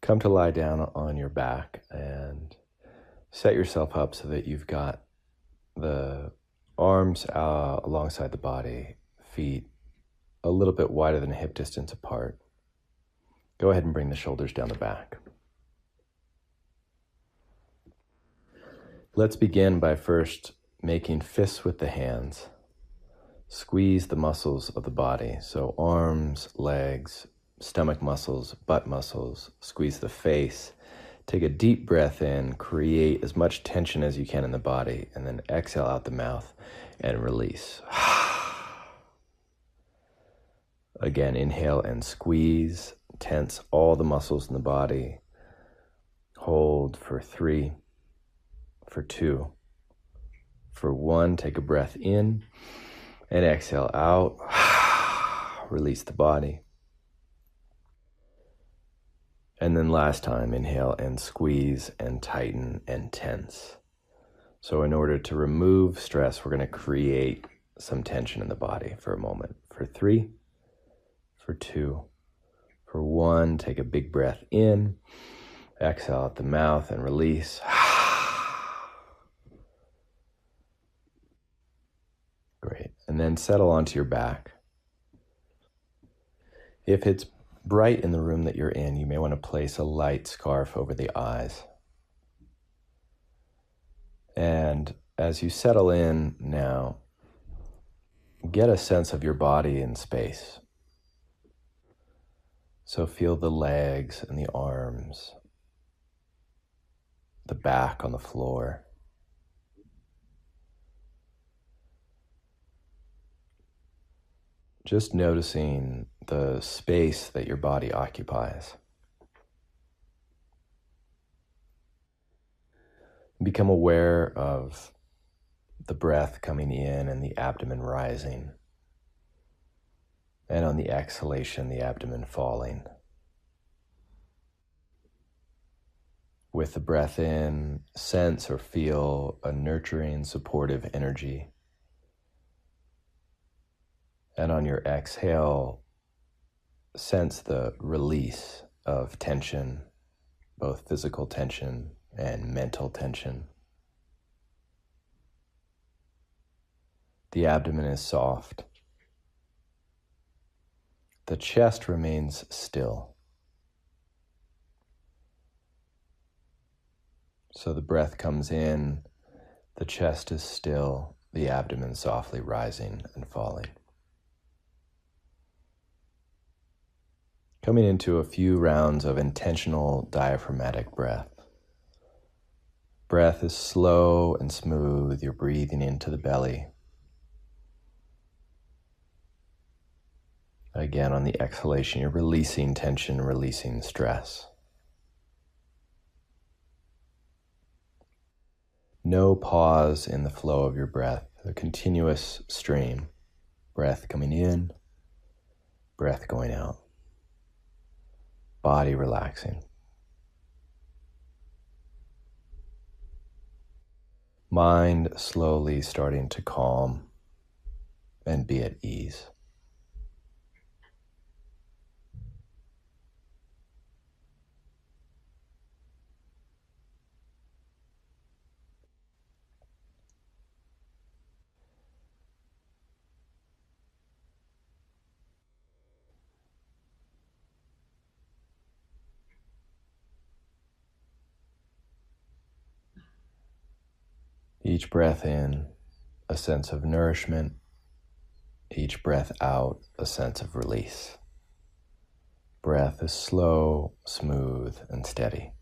Come to lie down on your back and set yourself up so that you've got the arms alongside the body, feet a little bit wider than hip distance apart. Go ahead and bring the shoulders down the back. Let's begin by first making fists with the hands. Squeeze the muscles of the body, so arms, legs, stomach muscles, butt muscles. Squeeze the face. Take a deep breath in, create as much tension as you can in the body, and then exhale out the mouth and release. Again, inhale and squeeze. Tense all the muscles in the body. Hold for 3, for 2, for 1. Take a breath in and exhale out. Release the body. And then last time, inhale and squeeze and tighten and tense. So in order to remove stress, we're going to create some tension in the body for a moment. For 3, for 2, for 1, take a big breath in, exhale out the mouth and release. Great. And then settle onto your back. If it's bright in the room that you're in, you may want to place a light scarf over the eyes. And as you settle in now, get a sense of your body in space. So feel the legs and the arms, the back on the floor. Just noticing the space that your body occupies. Become aware of the breath coming in and the abdomen rising. And on the exhalation, the abdomen falling. With the breath in, sense or feel a nurturing, supportive energy. And on your exhale, sense the release of tension, both physical tension and mental tension. The abdomen is soft. The chest remains still. So the breath comes in, the chest is still, the abdomen softly rising and falling. Coming into a few rounds of intentional diaphragmatic breath. Breath is slow and smooth. You're breathing into the belly. Again, on the exhalation, you're releasing tension, releasing stress. No pause in the flow of your breath, a continuous stream. Breath coming in, breath going out. Body relaxing. Mind slowly starting to calm and be at ease. Each breath in, a sense of nourishment. Each breath out, a sense of release. Breath is slow, smooth, and steady.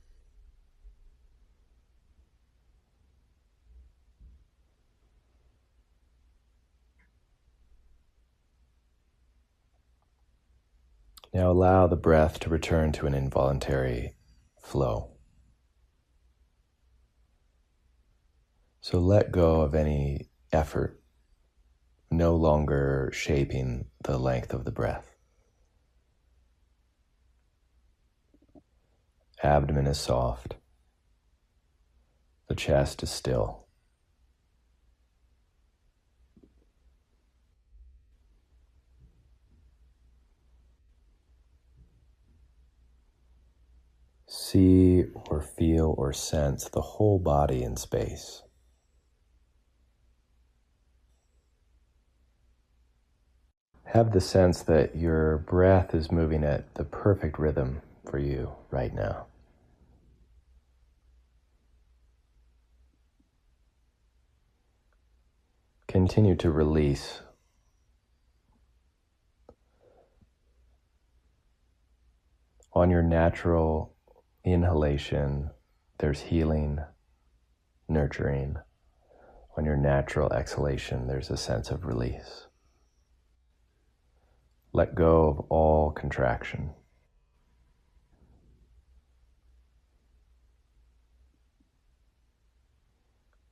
Now allow the breath to return to an involuntary flow. So let go of any effort, no longer shaping the length of the breath. Abdomen is soft. The chest is still. See or feel or sense the whole body in space. Have the sense that your breath is moving at the perfect rhythm for you right now. Continue to release. On your natural inhalation, there's healing, nurturing. On your natural exhalation, there's a sense of release. Let go of all contraction.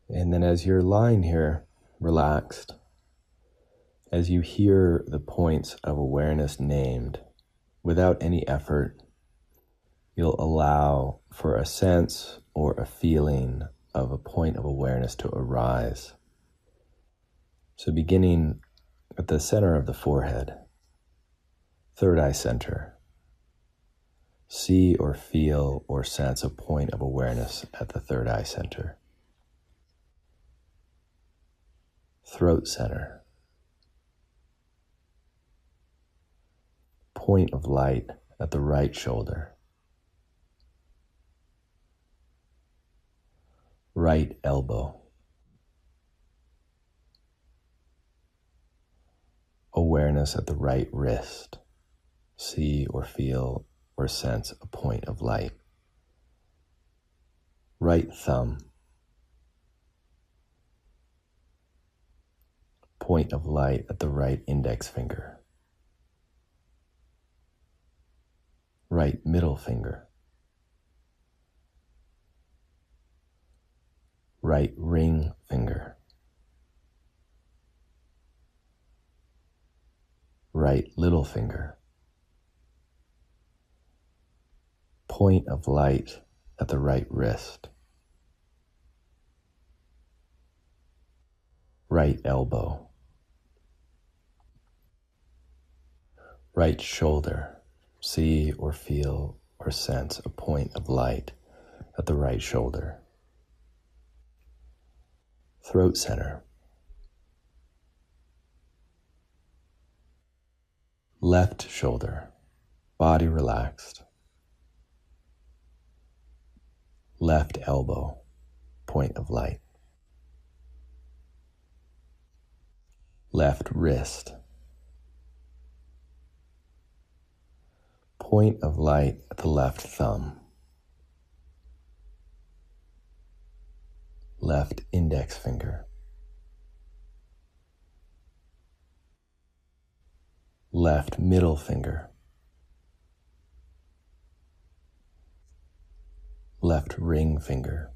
And then as you're lying here, relaxed, as you hear the points of awareness named, without any effort, you'll allow for a sense or a feeling of a point of awareness to arise. So beginning at the center of the forehead, third eye center, see or feel or sense a point of awareness at the third eye center. Throat center, point of light at the right shoulder. Right elbow. Awareness at the right wrist. See or feel or sense a point of light. Right thumb. Point of light at the right index finger. Right middle finger. Right ring finger. Right little finger. Point of light at the right wrist. Right elbow. Right shoulder. See or feel or sense a point of light at the right shoulder. Throat center. Left shoulder. Body relaxed. Left elbow. Point of light. Left wrist. Point of light at the left thumb. Left index finger. Left middle finger. Left ring finger.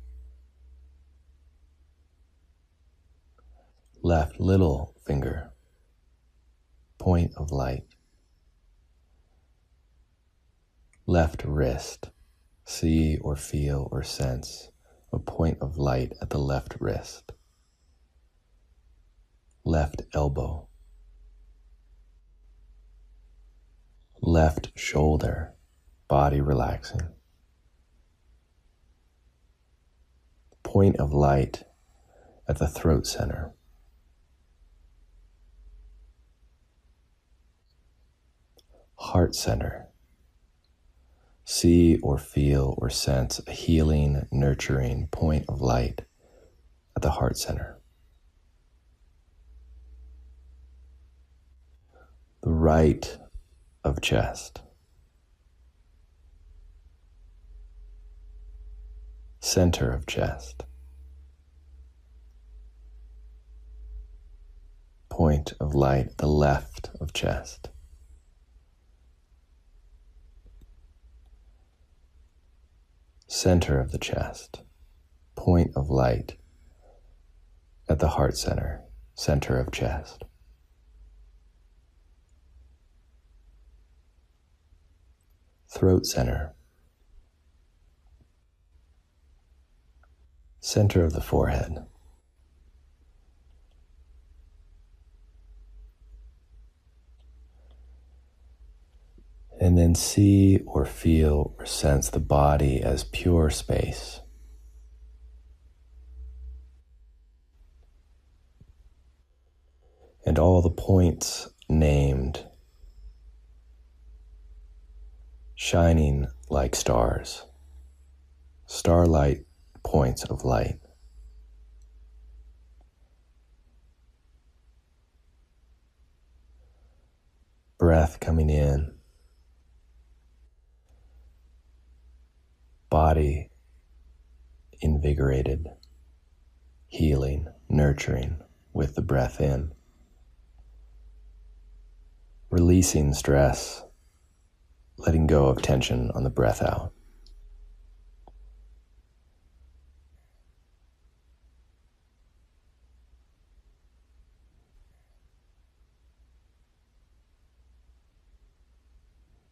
Left little finger. Point of light. Left wrist. See or feel or sense a point of light at the left wrist. Left elbow. Left shoulder. Body relaxing. Point of light at the throat center. Heart center. See or feel or sense a healing, nurturing point of light at the heart center. The right of chest. Center of chest. Point of light at the left of chest. Center of the chest. Point of light at the heart center. Center of chest. Throat center. Center of the forehead. And then see or feel or sense the body as pure space. And all the points named shining like stars, starlight points of light. Breath coming in, body invigorated, healing, nurturing with the breath in. Releasing stress, letting go of tension on the breath out.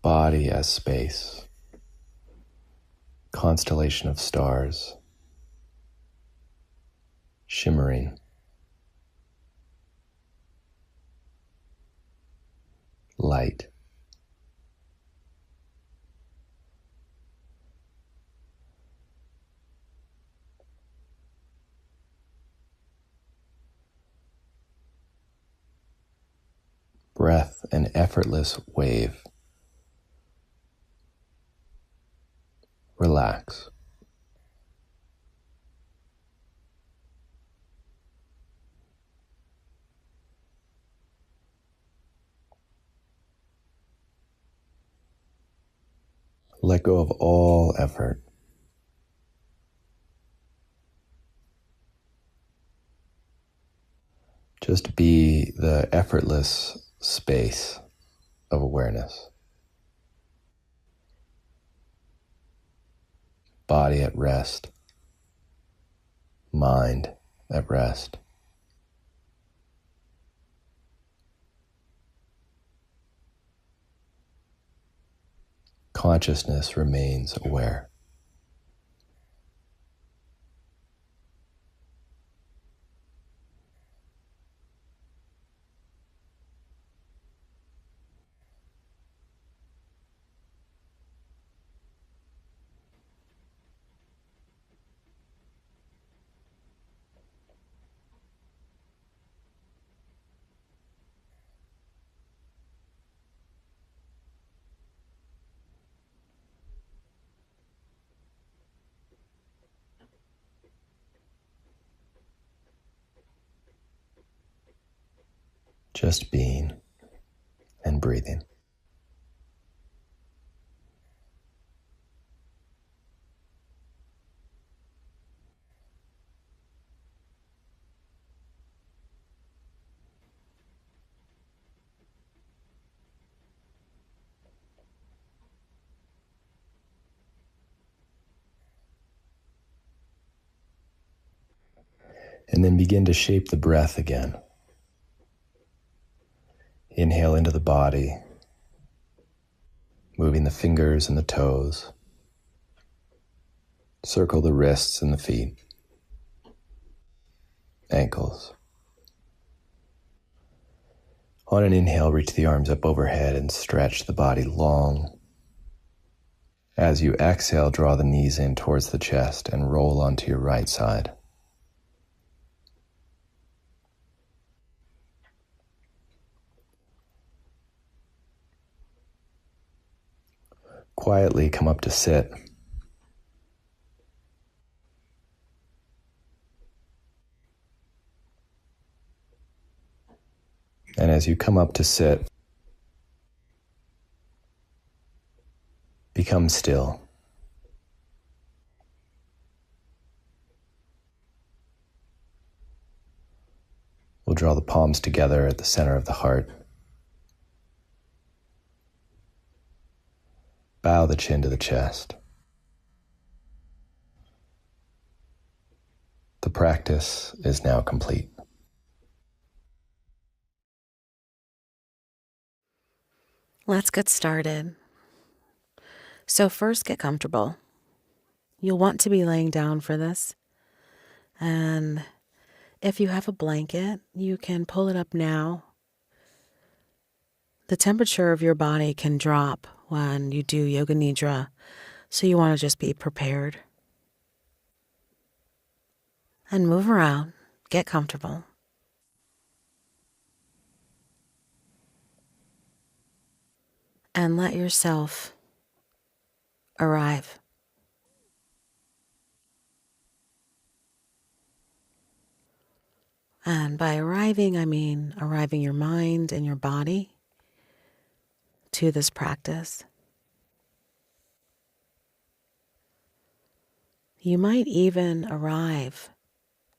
Body as space, constellation of stars, shimmering, light. Breath, an effortless wave. Relax. Let go of all effort. Just be the effortless space of awareness. Body at rest. Mind at rest. Consciousness remains aware. Just being and breathing. And then begin to shape the breath again. Inhale into the body, moving the fingers and the toes. Circle the wrists and the feet, ankles. On an inhale, reach the arms up overhead and stretch the body long. As you exhale, draw the knees in towards the chest and roll onto your right side. Quietly come up to sit. And as you come up to sit, become still. We'll draw the palms together at the center of the heart. Bow the chin to the chest. The practice is now complete. Let's get started. So first, get comfortable. You'll want to be laying down for this. And if you have a blanket, you can pull it up now. The temperature of your body can drop when you do yoga nidra, so you want to just be prepared. And move around, get comfortable. And let yourself arrive. And by arriving, I mean arriving your mind and your body to this practice. You might even arrive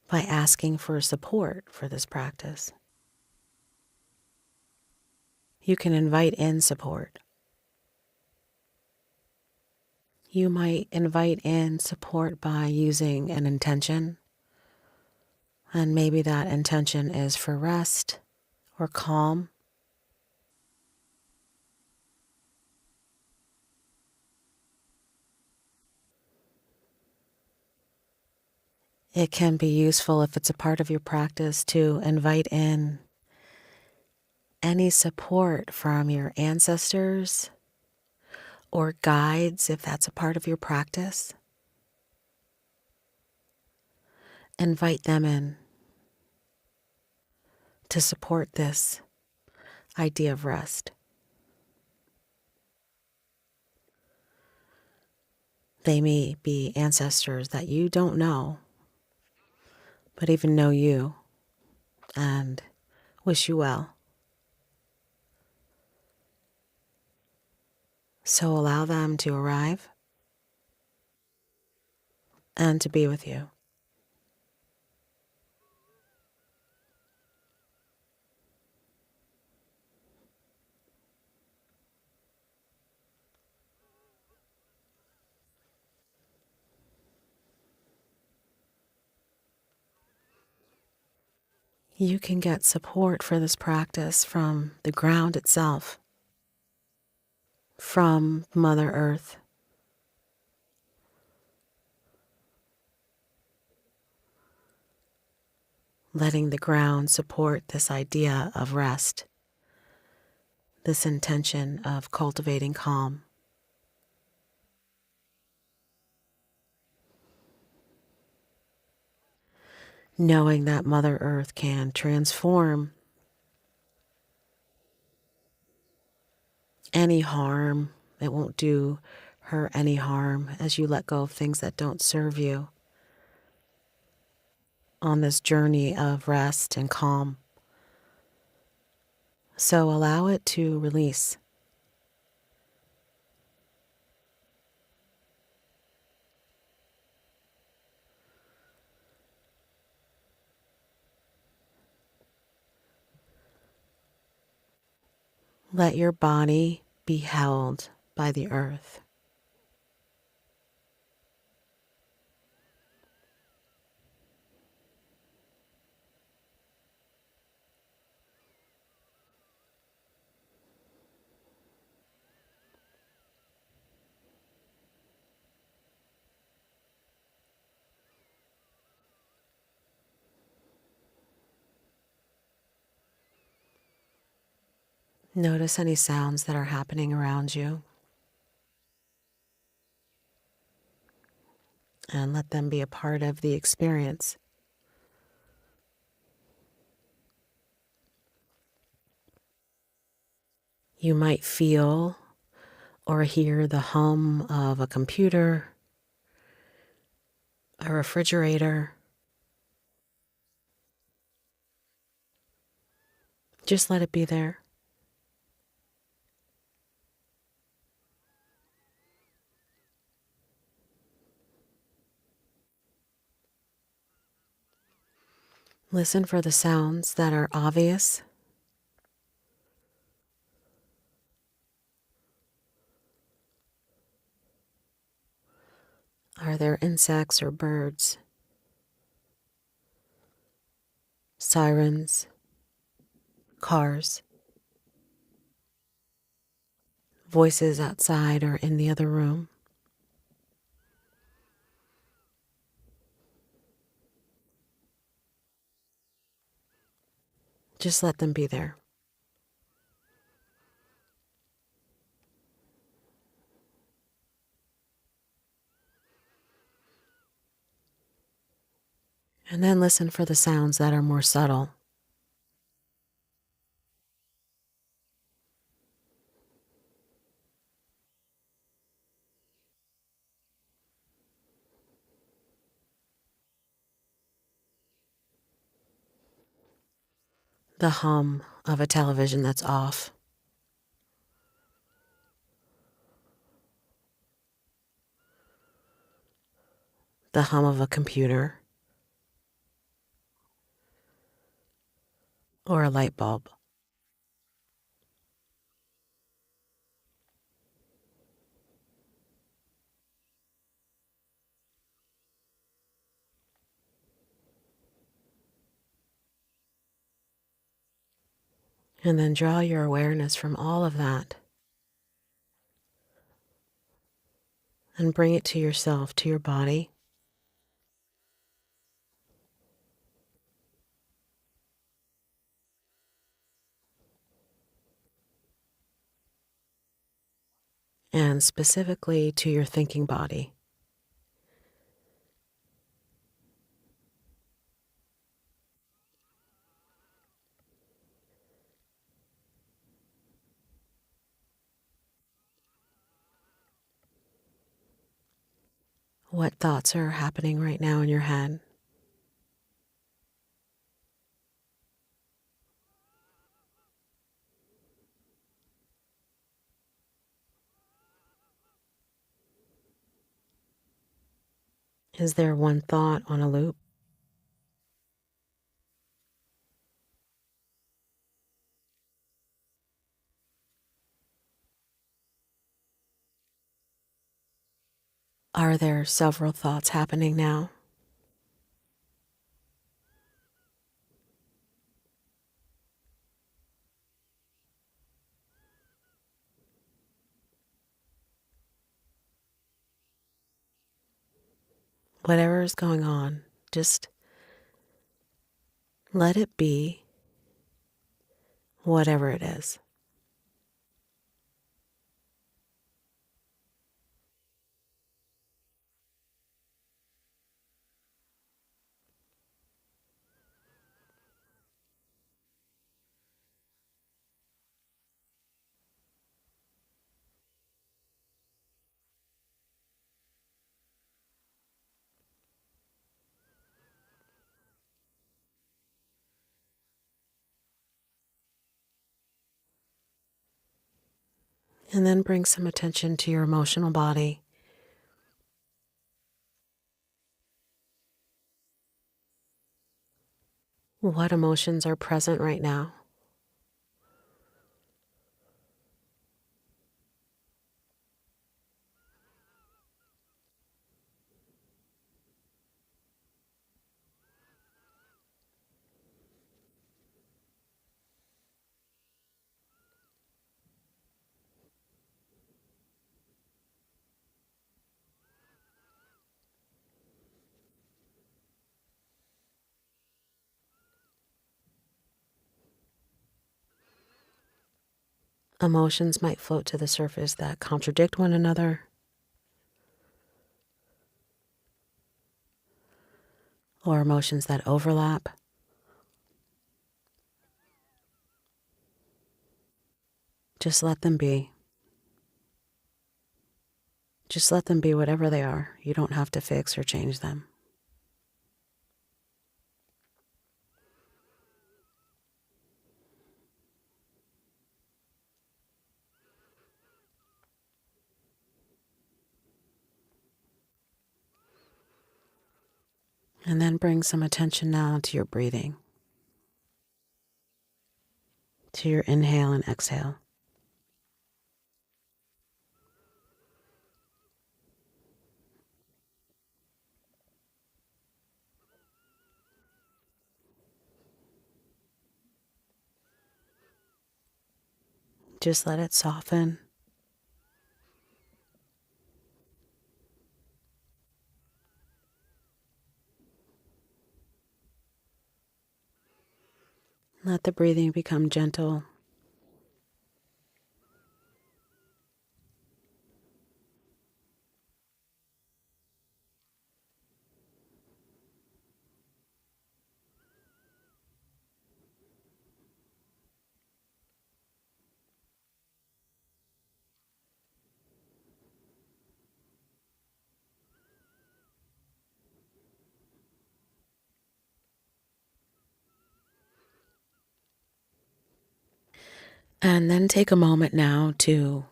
by asking for support for this practice. You can invite in support. You might invite in support by using an intention, and maybe that intention is for rest or calm. It can be useful if it's a part of your practice to invite in any support from your ancestors or guides if that's a part of your practice. Invite them in to support this idea of rest. They may be ancestors that you don't know, but even know you and wish you well. So allow them to arrive and to be with you. You can get support for this practice from the ground itself, from Mother Earth. Letting the ground support this idea of rest, this intention of cultivating calm. Knowing that Mother Earth can transform any harm. It won't do her any harm as you let go of things that don't serve you on this journey of rest and calm. So allow it to release. Let your body be held by the earth. Notice any sounds that are happening around you and let them be a part of the experience. You might feel or hear the hum of a computer, a refrigerator. Just let it be there. Listen for the sounds that are obvious. Are there insects or birds? Sirens? Cars? Voices outside or in the other room? Just let them be there. And then listen for the sounds that are more subtle. The hum of a television that's off. The hum of a computer or a light bulb. And then draw your awareness from all of that and bring it to yourself, to your body. And specifically to your thinking body. What thoughts are happening right now in your head? Is there one thought on a loop? Are there several thoughts happening now? Whatever is going on, just let it be whatever it is. And then bring some attention to your emotional body. What emotions are present right now? Emotions might float to the surface that contradict one another, or emotions that overlap. Just let them be. Just let them be whatever they are. You don't have to fix or change them. And then bring some attention now to your breathing, to your inhale and exhale. Just let it soften. Let the breathing become gentle. And then take a moment now to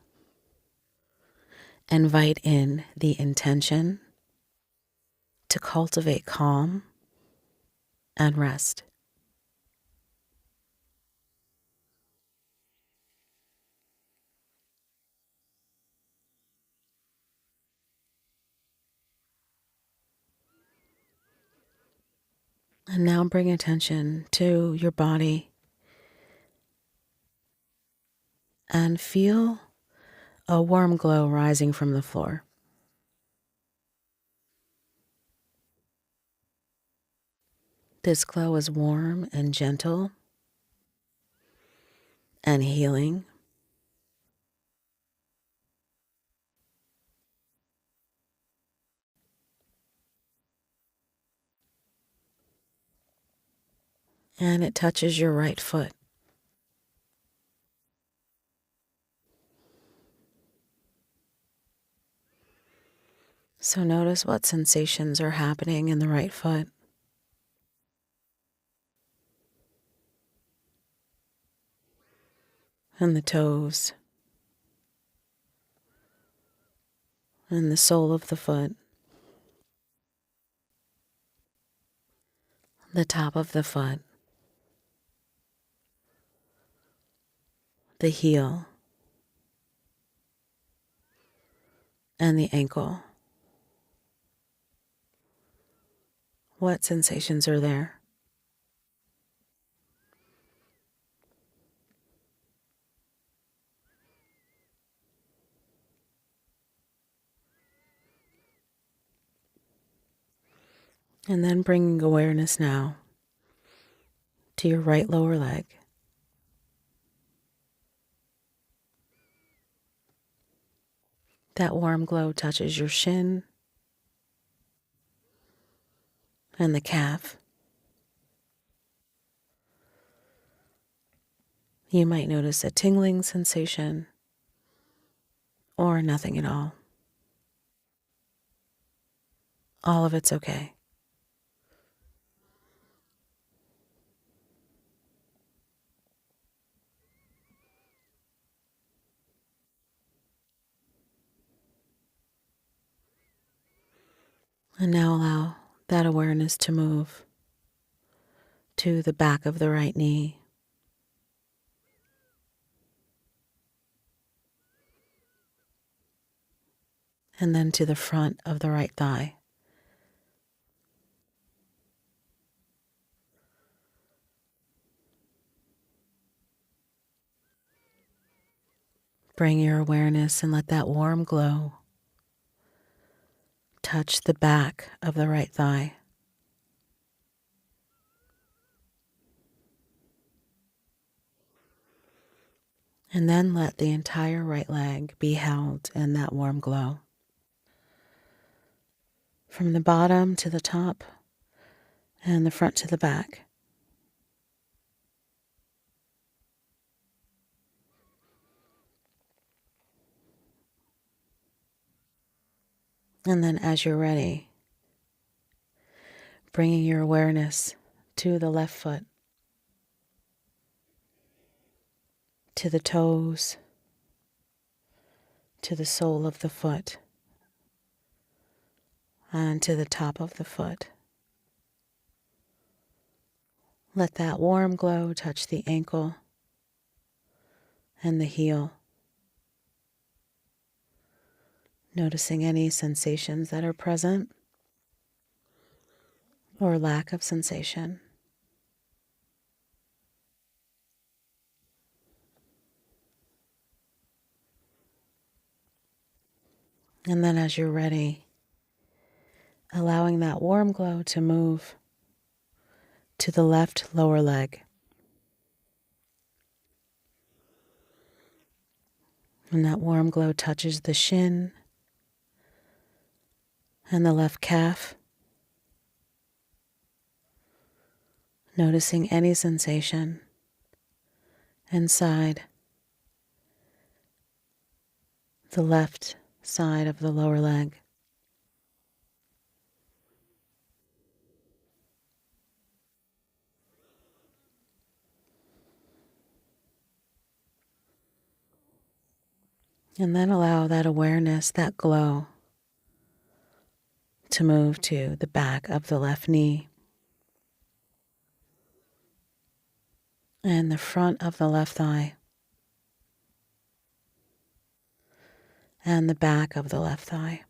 invite in the intention to cultivate calm and rest. And now bring attention to your body and feel a warm glow rising from the floor. This glow is warm and gentle and healing. And it touches your right foot. So notice what sensations are happening in the right foot. And the toes. And the sole of the foot. The top of the foot. The heel. And the ankle. What sensations are there? And then bringing awareness now to your right lower leg. That warm glow touches your shin and the calf. You might notice a tingling sensation or nothing at all. All of it's okay. And now allow that awareness to move to the back of the right knee, and then to the front of the right thigh. Bring your awareness and let that warm glow touch the back of the right thigh. And then let the entire right leg be held in that warm glow. From the bottom to the top and the front to the back. And then as you're ready, bringing your awareness to the left foot, to the toes, to the sole of the foot, and to the top of the foot. Let that warm glow touch the ankle and the heel, noticing any sensations that are present or lack of sensation. And then as you're ready, allowing that warm glow to move to the left lower leg. And that warm glow touches the shin and the left calf, noticing any sensation inside the left side of the lower leg. And then allow that awareness, that glow, to move to the back of the left knee and the front of the left thigh and the back of the left thigh.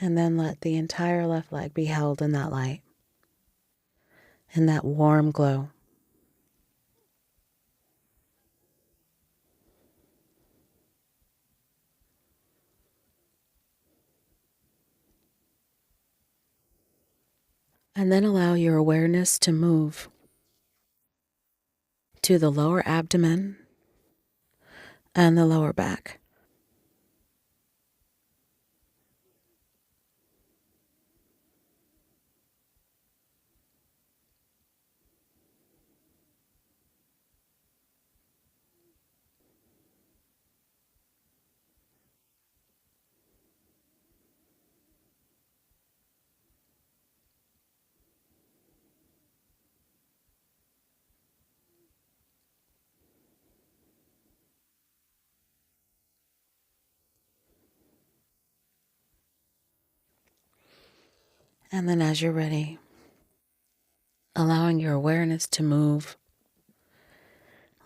And then let the entire left leg be held in that light, in that warm glow. And then allow your awareness to move to the lower abdomen and the lower back. And then as you're ready, allowing your awareness to move,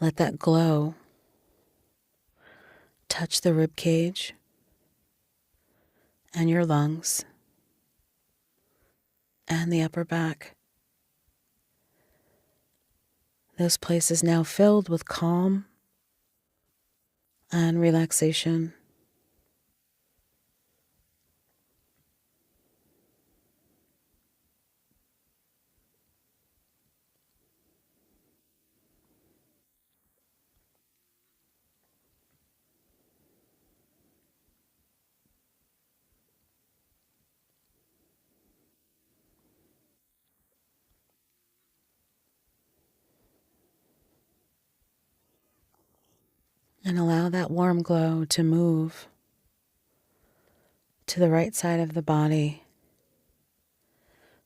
let that glow touch the rib cage and your lungs and the upper back. Those places now filled with calm and relaxation. And allow that warm glow to move to the right side of the body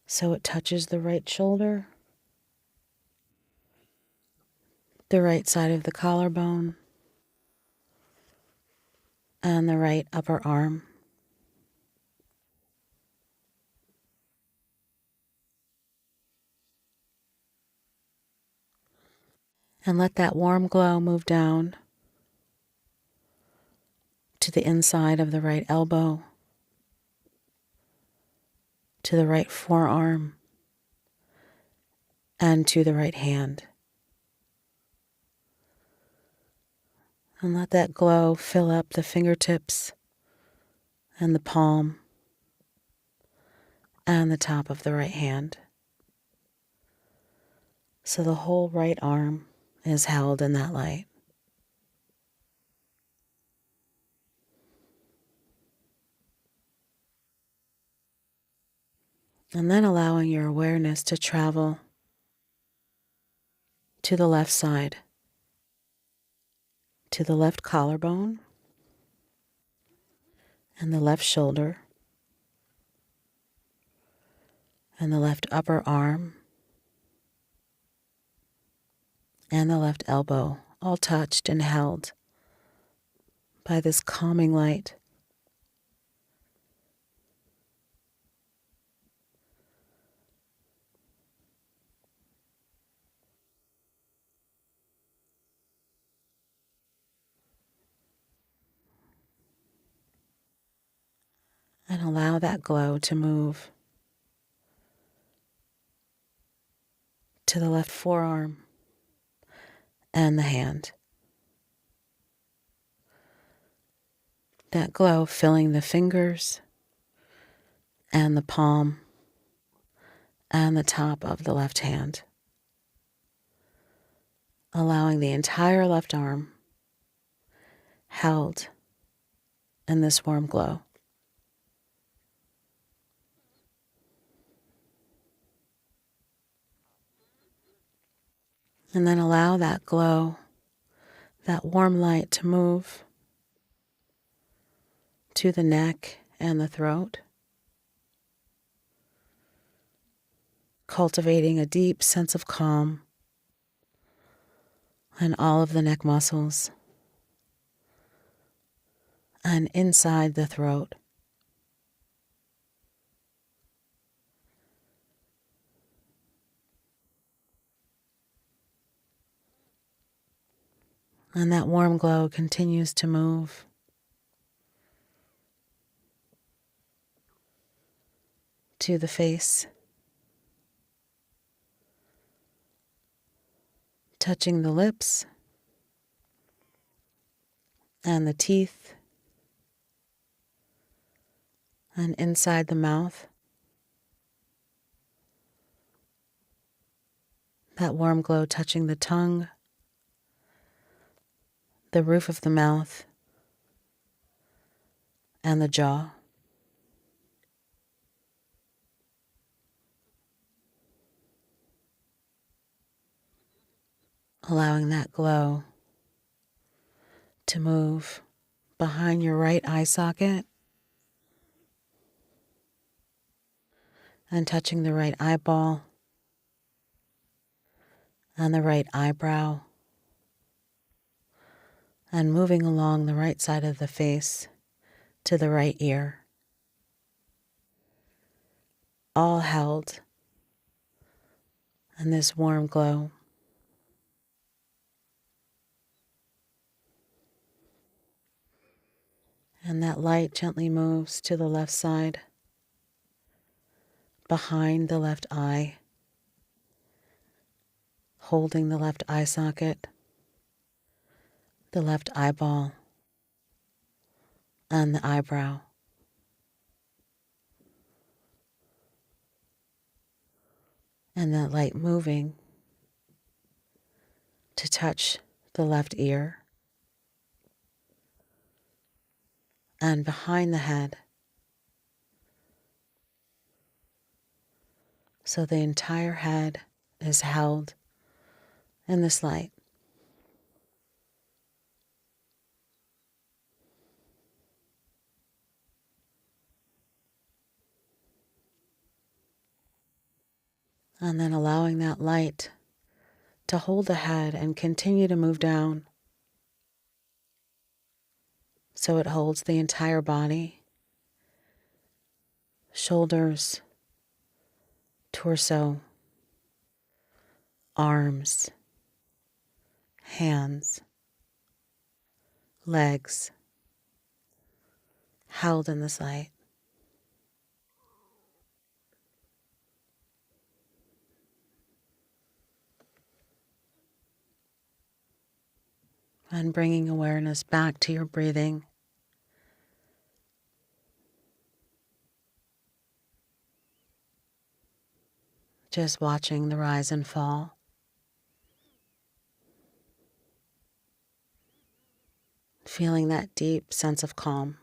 so it touches the right shoulder, the right side of the collarbone, and the right upper arm. And let that warm glow move down to the inside of the right elbow, to the right forearm, and to the right hand. And let that glow fill up the fingertips and the palm and the top of the right hand. So the whole right arm is held in that light. And then allowing your awareness to travel to the left side, to the left collarbone and the left shoulder and the left upper arm and the left elbow, all touched and held by this calming light. And allow that glow to move to the left forearm and the hand. That glow filling the fingers and the palm and the top of the left hand, allowing the entire left arm held in this warm glow. And then allow that glow, that warm light to move to the neck and the throat, cultivating a deep sense of calm and all of the neck muscles, and inside the throat. And that warm glow continues to move to the face, touching the lips and the teeth, and inside the mouth. That warm glow touching the tongue, the roof of the mouth, and the jaw. Allowing that glow to move behind your right eye socket and touching the right eyeball and the right eyebrow, and moving along the right side of the face to the right ear, all held in this warm glow. And that light gently moves to the left side, behind the left eye, holding the left eye socket, the left eyeball, and the eyebrow. And that light moving to touch the left ear and behind the head, so the entire head is held in this light. And then allowing that light to hold the head and continue to move down, so it holds the entire body, shoulders, torso, arms, hands, legs, held in this light. And bringing awareness back to your breathing. Just watching the rise and fall. Feeling that deep sense of calm.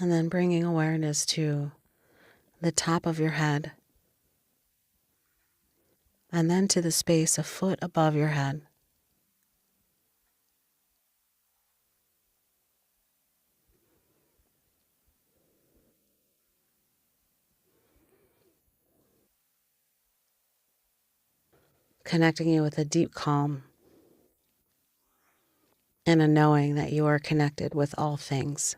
And then bringing awareness to the top of your head, and then to the space a foot above your head. Connecting you with a deep calm and a knowing that you are connected with all things.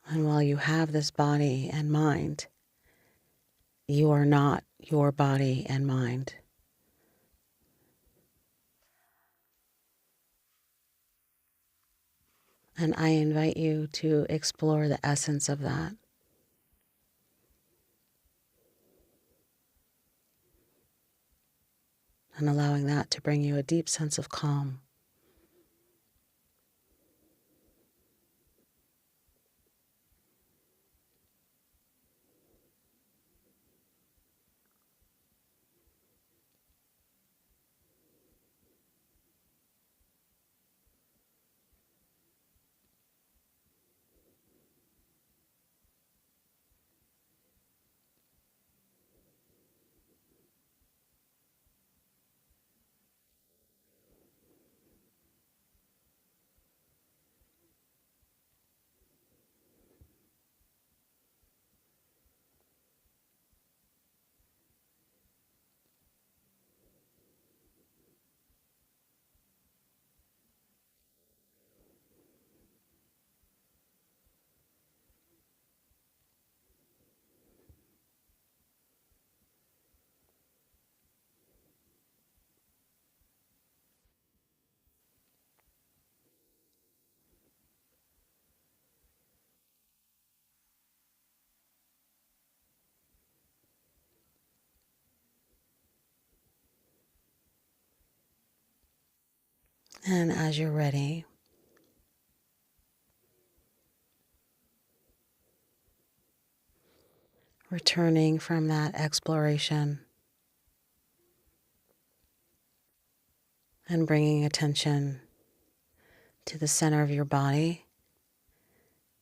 And while you have this body and mind, you are not your body and mind. And I invite you to explore the essence of that. And allowing that to bring you a deep sense of calm. And as you're ready, returning from that exploration and bringing attention to the center of your body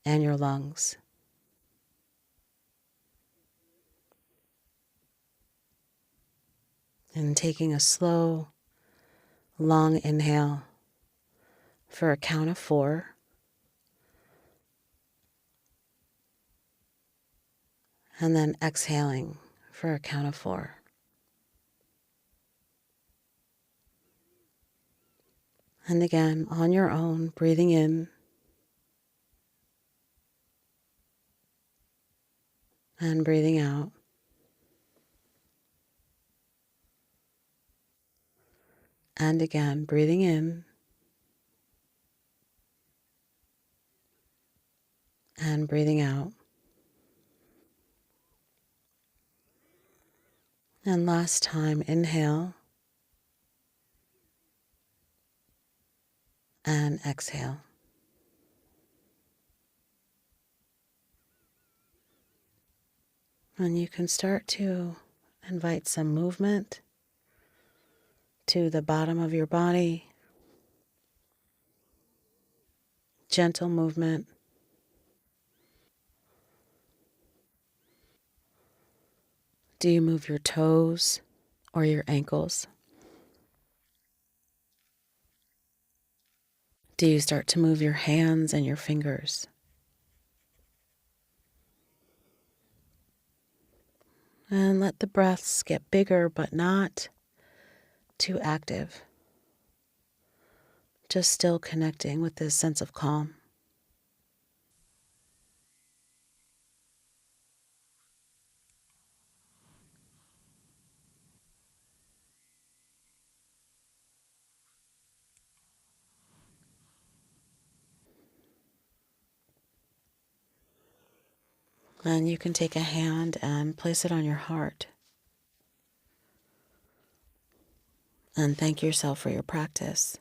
and your lungs. And taking a slow, long inhale for a count of 4. And then exhaling for a count of 4. And again, on your own, breathing in and breathing out. And again, breathing in and breathing out. And last time, inhale and exhale. And you can start to invite some movement to the bottom of your body, gentle movement. Do you move your toes or your ankles? Do you start to move your hands and your fingers? And let the breaths get bigger, but not too active. Just still connecting with this sense of calm. And you can take a hand and place it on your heart and thank yourself for your practice.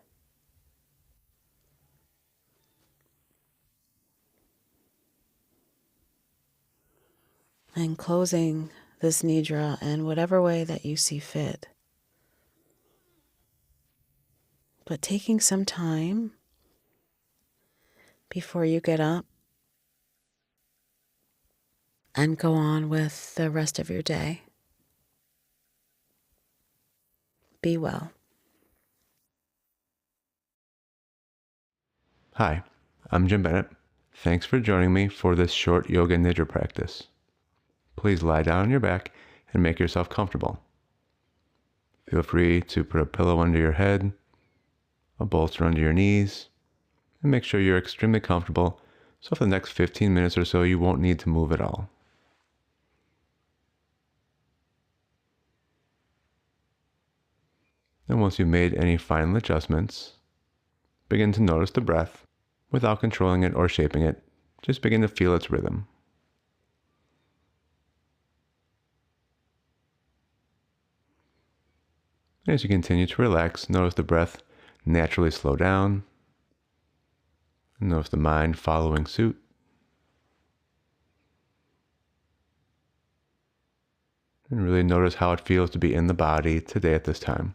And closing this nidra in whatever way that you see fit. But taking some time before you get up and go on with the rest of your day. Be well. Hi, I'm Jim Bennett. Thanks for joining me for this short yoga nidra practice. Please lie down on your back and make yourself comfortable. Feel free to put a pillow under your head, a bolster under your knees, and make sure you're extremely comfortable so for the next 15 minutes or so you won't need to move at all. And once you've made any final adjustments, begin to notice the breath without controlling it or shaping it. Just begin to feel its rhythm. As you continue to relax, notice the breath naturally slow down. Notice the mind following suit. And really notice how it feels to be in the body today at this time.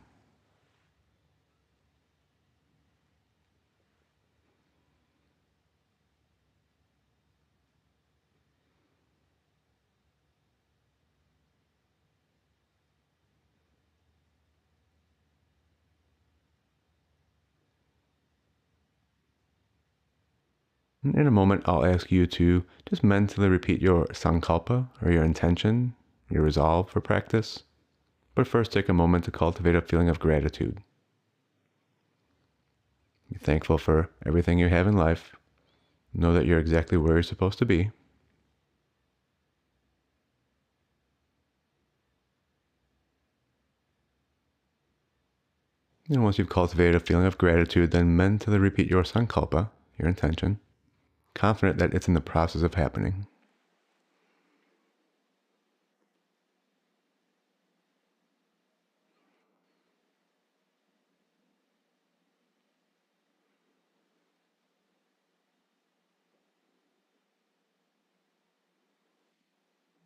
And in a moment, I'll ask you to just mentally repeat your sankalpa, or your intention, your resolve for practice. But first, take a moment to cultivate a feeling of gratitude. Be thankful for everything you have in life. Know that you're exactly where you're supposed to be. And once you've cultivated a feeling of gratitude, then mentally repeat your sankalpa, your intention, confident that it's in the process of happening.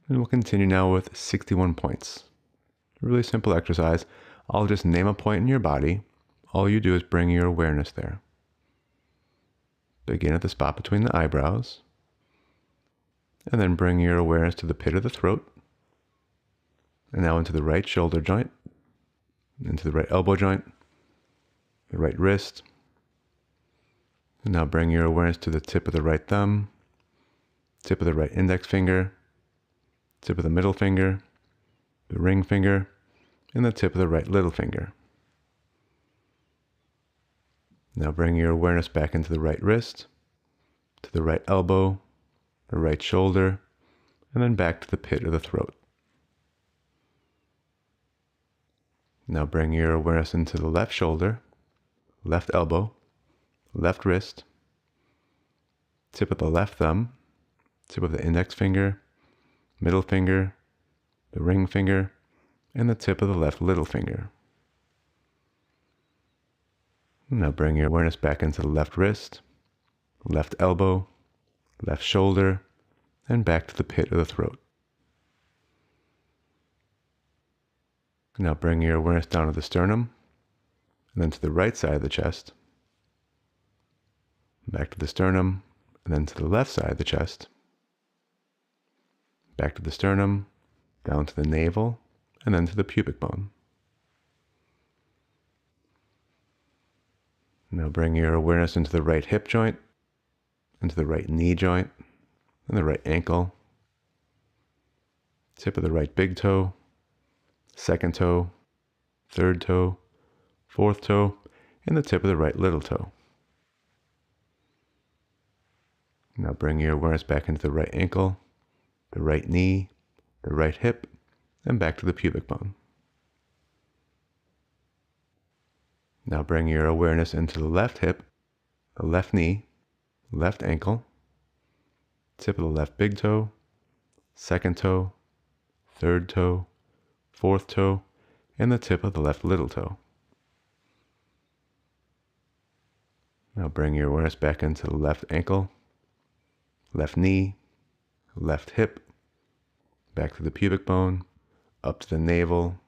And we'll continue now with 61 points. A really simple exercise. I'll just name a point in your body. All you do is bring your awareness there. Begin at the spot between the eyebrows, and then bring your awareness to the pit of the throat, and now into the right shoulder joint, into the right elbow joint, the right wrist, and now bring your awareness to the tip of the right thumb, tip of the right index finger, tip of the middle finger, the ring finger, and the tip of the right little finger. Now bring your awareness back into the right wrist, to the right elbow, the right shoulder, and then back to the pit of the throat. Now bring your awareness into the left shoulder, left elbow, left wrist, tip of the left thumb, tip of the index finger, middle finger, the ring finger, and the tip of the left little finger. Now bring your awareness back into the left wrist, left elbow, left shoulder, and back to the pit of the throat. Now bring your awareness down to the sternum, and then to the right side of the chest, back to the sternum, and then to the left side of the chest, back to the sternum, down to the navel, and then to the pubic bone. Now bring your awareness into the right hip joint, into the right knee joint, and the right ankle, tip of the right big toe, second toe, third toe, fourth toe, and the tip of the right little toe. Now bring your awareness back into the right ankle, the right knee, the right hip, and back to the pubic bone. Now bring your awareness into the left hip, the left knee, left ankle, tip of the left big toe, second toe, third toe, fourth toe, and the tip of the left little toe. Now bring your awareness back into the left ankle, left knee, left hip, back to the pubic bone, up to the navel,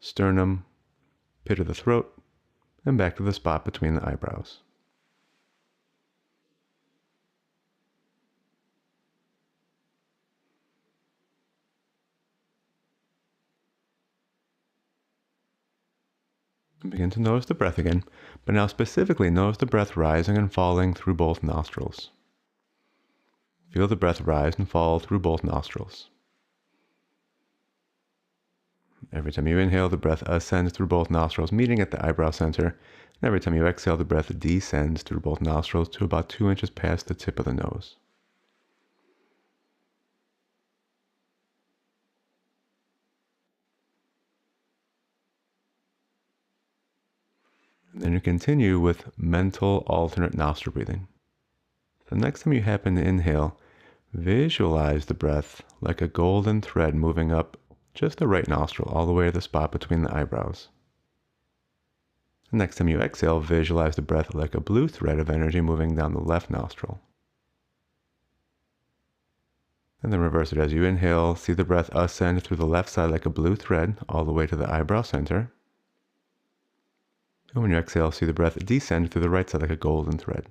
sternum, pit of the throat, and back to the spot between the eyebrows. And begin to notice the breath again, but now specifically notice the breath rising and falling through both nostrils. Feel the breath rise and fall through both nostrils. Every time you inhale, the breath ascends through both nostrils, meeting at the eyebrow center. And every time you exhale, the breath descends through both nostrils to about 2 inches past the tip of the nose. And then you continue with mental alternate nostril breathing. The next time you happen to inhale, visualize the breath like a golden thread moving up just the right nostril all the way to the spot between the eyebrows. The next time you exhale, visualize the breath like a blue thread of energy moving down the left nostril. And then reverse it. As you inhale, see the breath ascend through the left side like a blue thread all the way to the eyebrow center. And when you exhale, see the breath descend through the right side like a golden thread.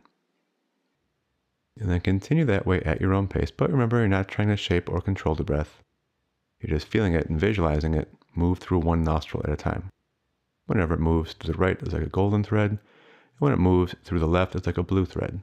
And then continue that way at your own pace, but remember, you're not trying to shape or control the breath. You're just feeling it and visualizing it move through one nostril at a time. Whenever it moves to the right, it's like a golden thread. And when it moves through the left, it's like a blue thread.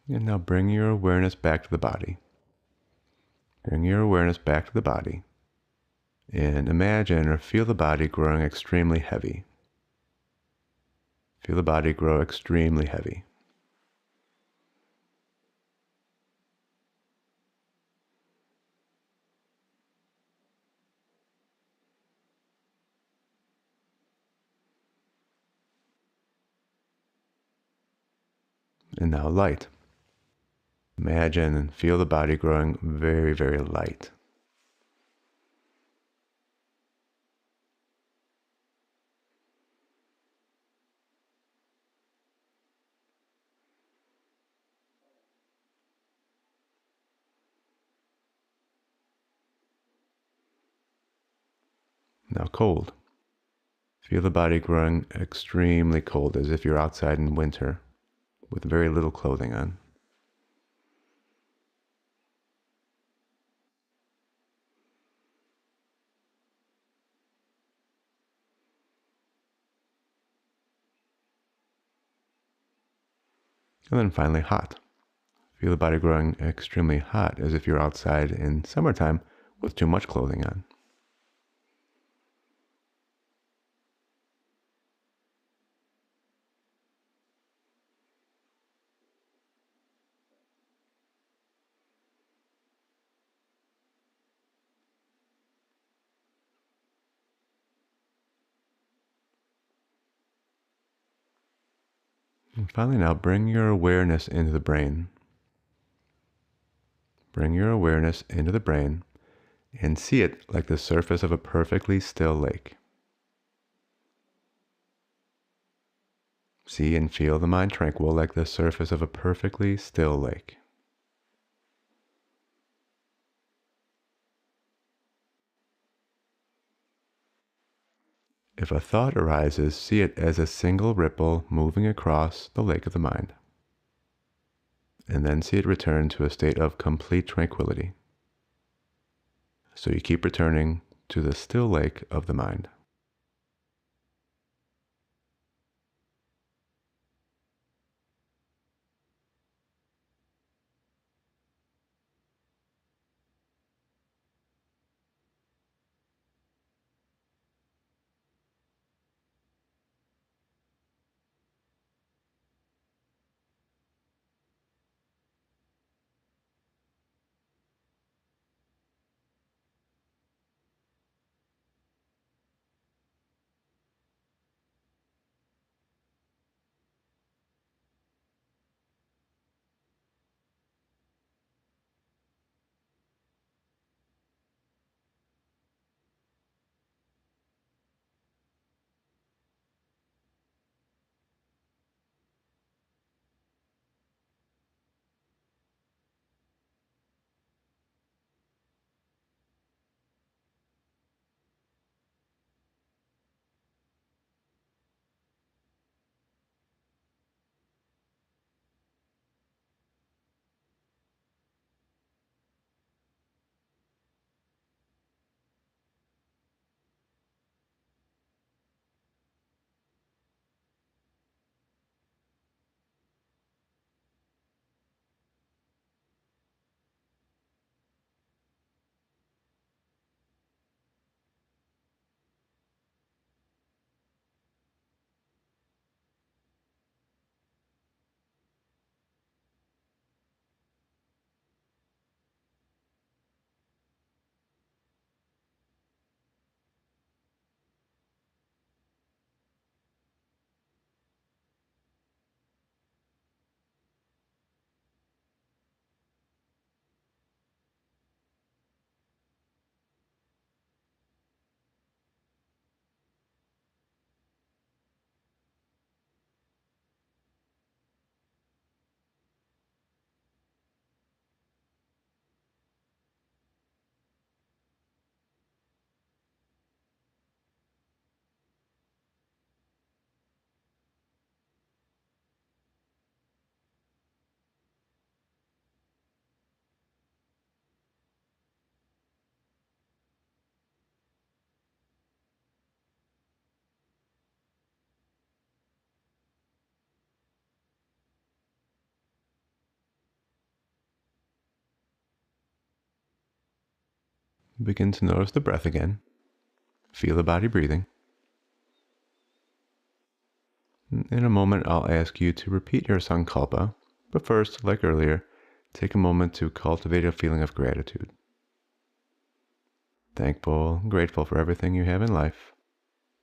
And now bring your awareness back to the body. Bring your awareness back to the body. And imagine or feel the body growing extremely heavy. Feel the body grow extremely heavy. And now light. Imagine and feel the body growing very, very light. Now cold. Feel the body growing extremely cold, as if you're outside in winter with very little clothing on. And then finally hot. Feel the body growing extremely hot, as if you're outside in summertime with too much clothing on. And finally now, bring your awareness into the brain. Bring your awareness into the brain and see it like the surface of a perfectly still lake. See and feel the mind tranquil like the surface of a perfectly still lake. If a thought arises, see it as a single ripple moving across the lake of the mind, and then see it return to a state of complete tranquility. So you keep returning to the still lake of the mind. Begin to notice the breath again. Feel the body breathing. In a moment, I'll ask you to repeat your sankalpa, but first, like earlier, take a moment to cultivate a feeling of gratitude. Thankful, grateful for everything you have in life.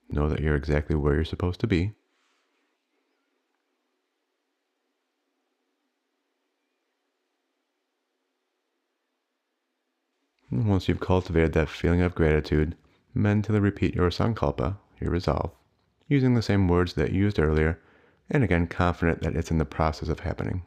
Know that you're exactly where you're supposed to be. And once you've cultivated that feeling of gratitude, mentally repeat your sankalpa, your resolve, using the same words that you used earlier, and again confident that it's in the process of happening.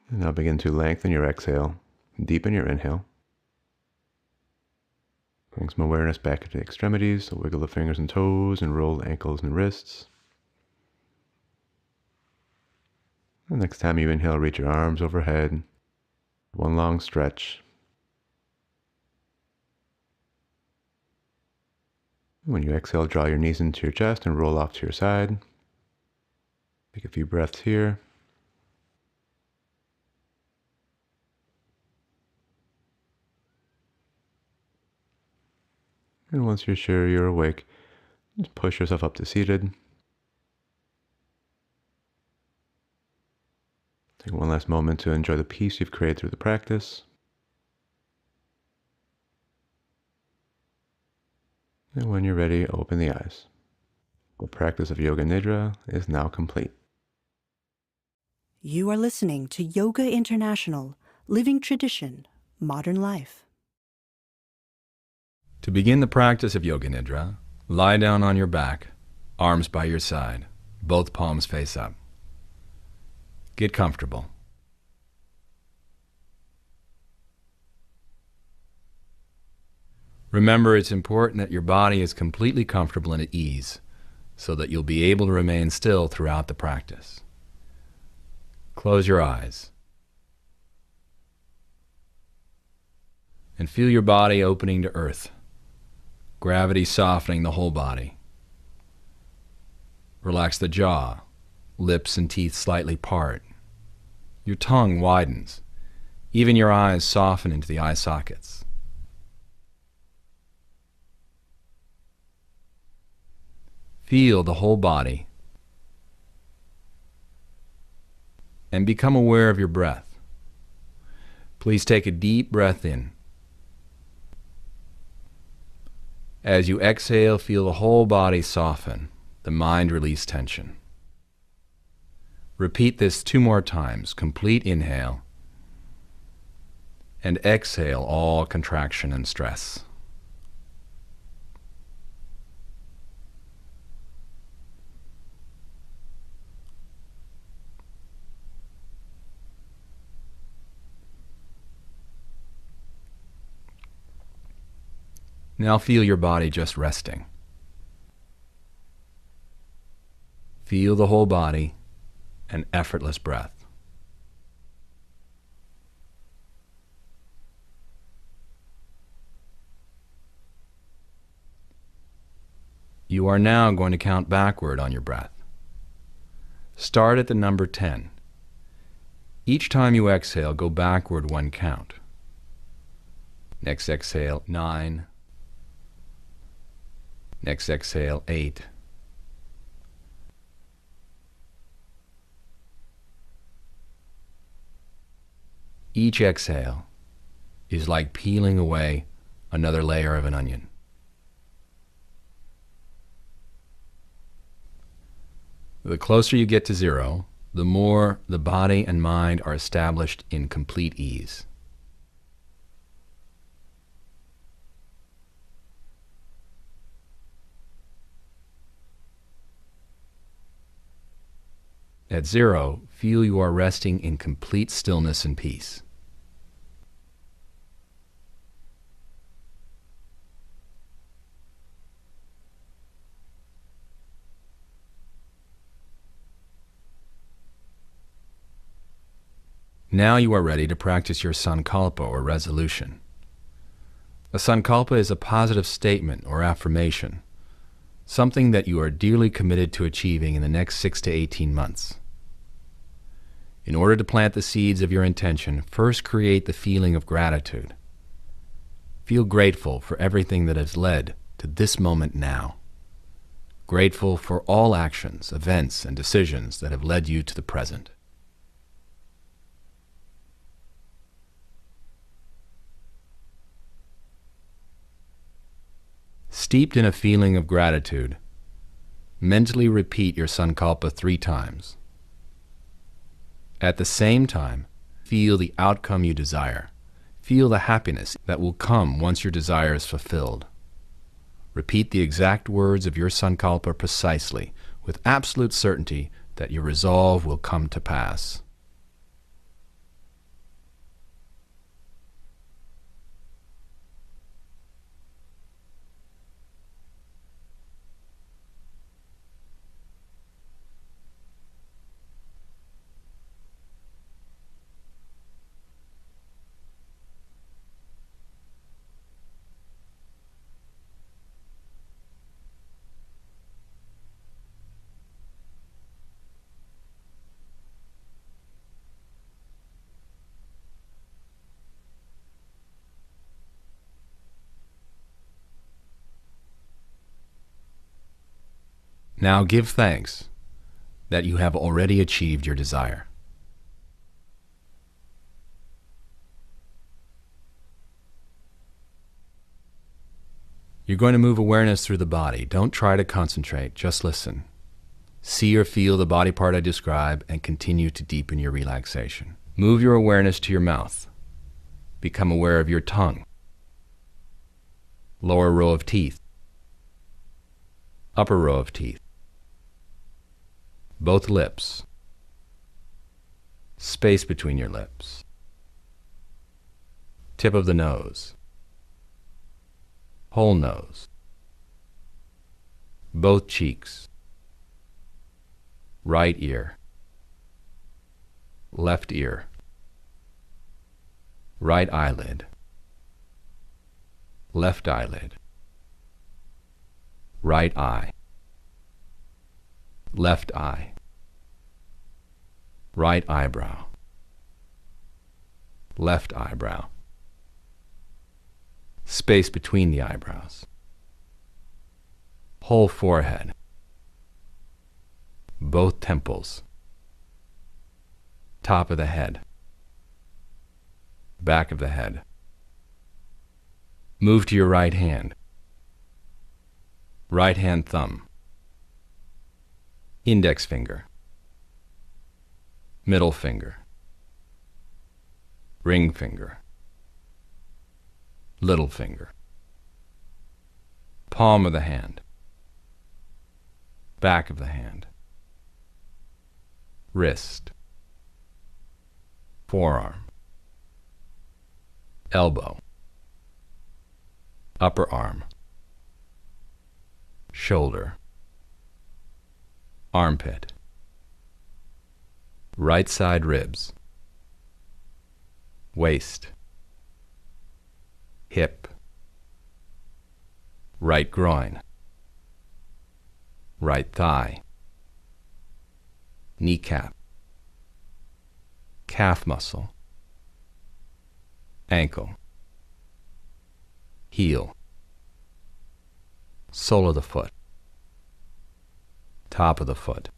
And now begin to lengthen your exhale, deepen your inhale. Bring some awareness back into the extremities, so wiggle the fingers and toes and roll the ankles and wrists. The next time you inhale, reach your arms overhead. One long stretch. When you exhale, draw your knees into your chest and roll off to your side. Take a few breaths here. And once you're sure you're awake, just push yourself up to seated. Take one last moment to enjoy the peace you've created through the practice. And when you're ready, open the eyes. The practice of Yoga Nidra is now complete. You are listening to Yoga International, Living Tradition, Modern Life. To begin the practice of Yoga Nidra, lie down on your back, arms by your side, both palms face up. Get comfortable. Remember, it's important that your body is completely comfortable and at ease, so that you'll be able to remain still throughout the practice. Close your eyes. And feel your body opening to earth. Gravity softening the whole body. Relax the jaw, lips and teeth slightly part. Your tongue widens. Even your eyes soften into the eye sockets. Feel the whole body. And become aware of your breath. Please take a deep breath in. As you exhale, feel the whole body soften, the mind release tension. Repeat this 2 more times. Complete inhale. And exhale all contraction and stress. Now feel your body just resting. Feel the whole body, an effortless breath. You are now going to count backward on your breath. Start at the number 10. Each time you exhale, go backward 1 count. Next exhale, 9. Next exhale, 8. Each exhale is like peeling away another layer of an onion. The closer you get to 0, the more the body and mind are established in complete ease. At 0, feel you are resting in complete stillness and peace. Now you are ready to practice your sankalpa or resolution. A sankalpa is a positive statement or affirmation, something that you are dearly committed to achieving in the next 6 to 18 months. In order to plant the seeds of your intention, first create the feeling of gratitude. Feel grateful for everything that has led to this moment now. Grateful for all actions, events, and decisions that have led you to the present. Steeped in a feeling of gratitude, mentally repeat your sankalpa 3 times. At the same time, feel the outcome you desire. Feel the happiness that will come once your desire is fulfilled. Repeat the exact words of your sankalpa precisely, with absolute certainty that your resolve will come to pass. Now give thanks that you have already achieved your desire. You're going to move awareness through the body. Don't try to concentrate, just listen. See or feel the body part I describe and continue to deepen your relaxation. Move your awareness to your mouth. Become aware of your tongue, lower row of teeth, upper row of teeth, both lips, space between your lips, tip of the nose, whole nose, both cheeks, right ear, left ear, right eyelid, left eyelid, right eye, left eye, right eyebrow, left eyebrow, space between the eyebrows, whole forehead, both temples, top of the head, back of the head. Move to your right hand thumb, index finger, middle finger, ring finger, little finger, palm of the hand, back of the hand, wrist, forearm, elbow, upper arm, shoulder, armpit, right side ribs, waist, hip, right groin, right thigh, kneecap, calf muscle, ankle, heel, sole of the foot, top of the foot,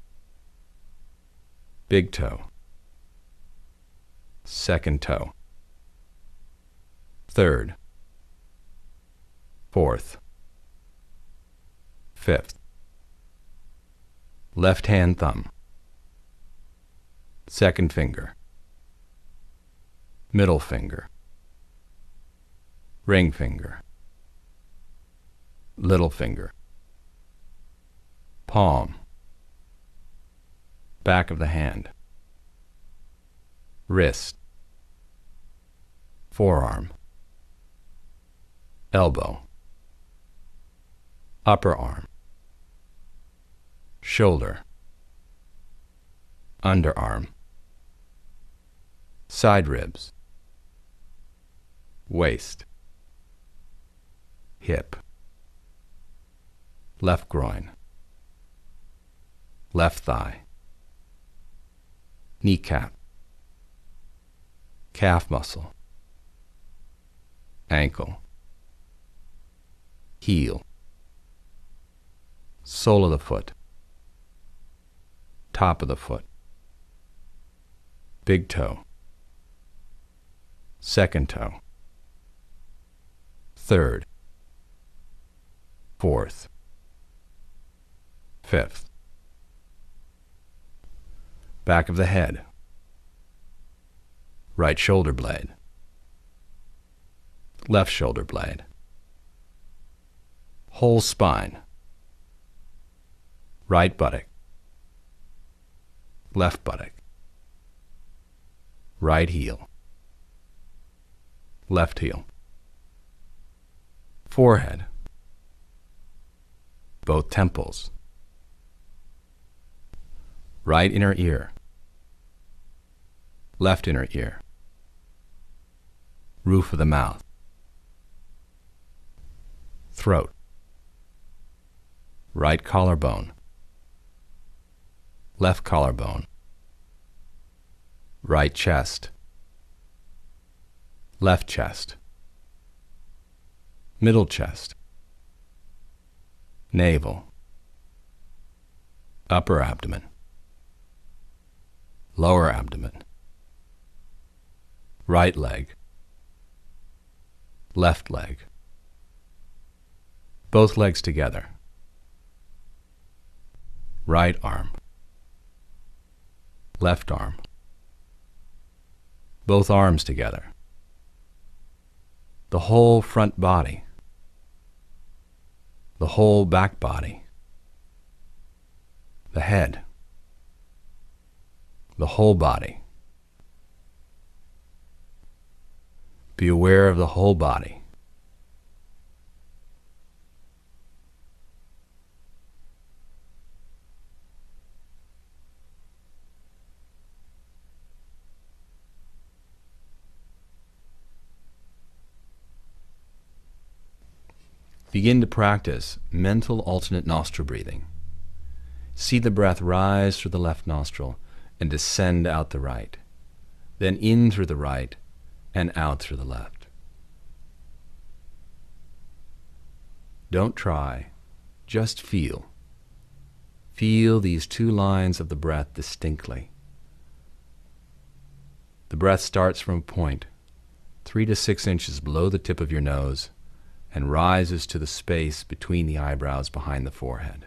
big toe, second toe, third, fourth, fifth, left hand thumb, second finger, middle finger, ring finger, little finger, palm, back of the hand, wrist, forearm, elbow, upper arm, shoulder, underarm, side ribs, waist, hip, left groin, left thigh, kneecap, calf muscle, ankle, heel, sole of the foot, top of the foot, big toe, second toe, third, fourth, fifth, back of the head, right shoulder blade, left shoulder blade, whole spine, right buttock, left buttock, right heel, left heel, forehead, both temples, right inner ear, left inner ear, roof of the mouth, throat, right collarbone, left collarbone, right chest, left chest, middle chest, navel, upper abdomen, lower abdomen, right leg, left leg, both legs together, right arm, left arm, both arms together, the whole front body, the whole back body, the head, the whole body. Be aware of the whole body. Begin to practice mental alternate nostril breathing. See the breath rise through the left nostril and descend out the right, then in through the right and out through the left. Don't try, just feel. Feel these two lines of the breath distinctly. The breath starts from a point 3 to 6 inches below the tip of your nose and rises to the space between the eyebrows behind the forehead.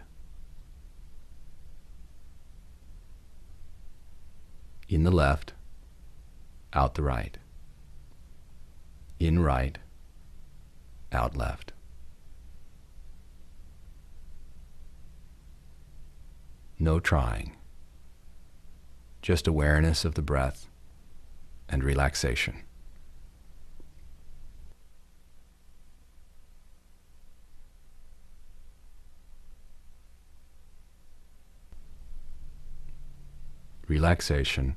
In the left, out the right. In right, out left. No trying, just awareness of the breath and relaxation. Relaxation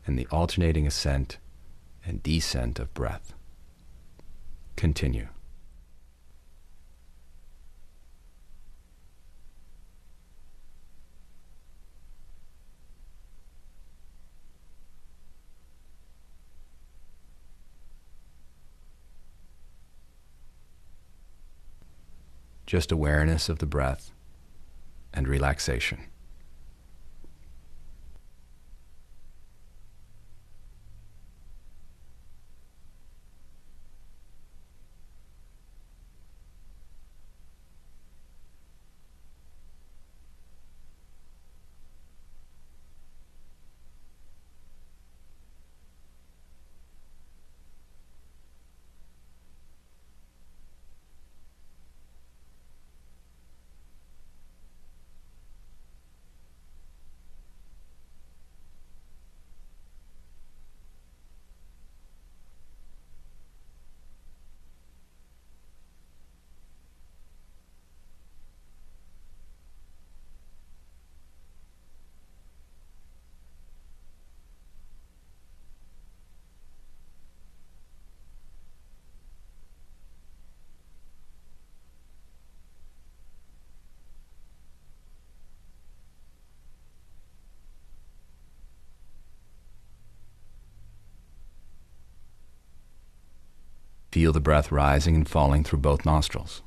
and the alternating ascent and descent of breath. Continue. Just awareness of the breath and relaxation. Feel the breath rising and falling through both nostrils.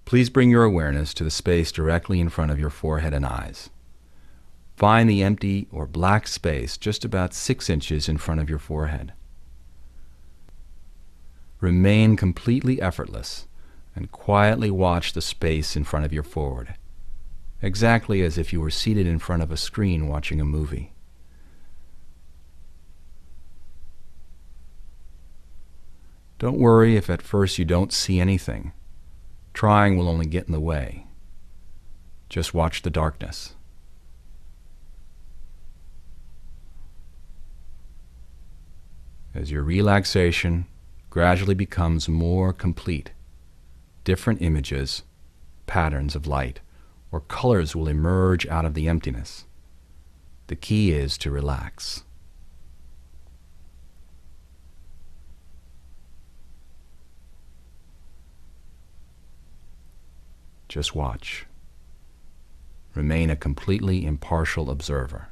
Please bring your awareness to the space directly in front of your forehead and eyes. Find the empty or black space just about 6 inches in front of your forehead. Remain completely effortless and quietly watch the space in front of your forehead, exactly as if you were seated in front of a screen watching a movie. Don't worry if at first you don't see anything. Trying will only get in the way. Just watch the darkness. As your relaxation gradually becomes more complete, different images, patterns of light, or colors will emerge out of the emptiness. The key is to relax. Just watch. Remain a completely impartial observer.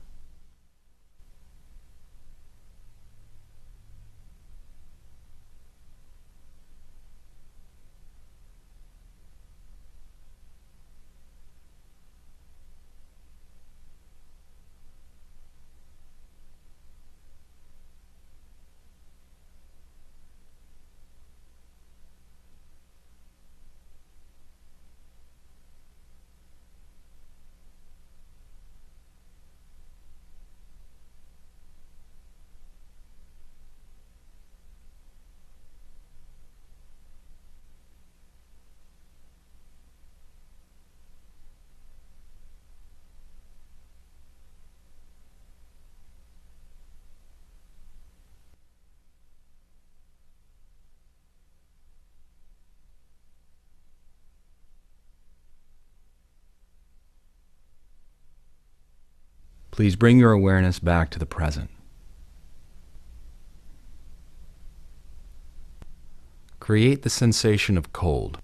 Please bring your awareness back to the present. Create the sensation of cold.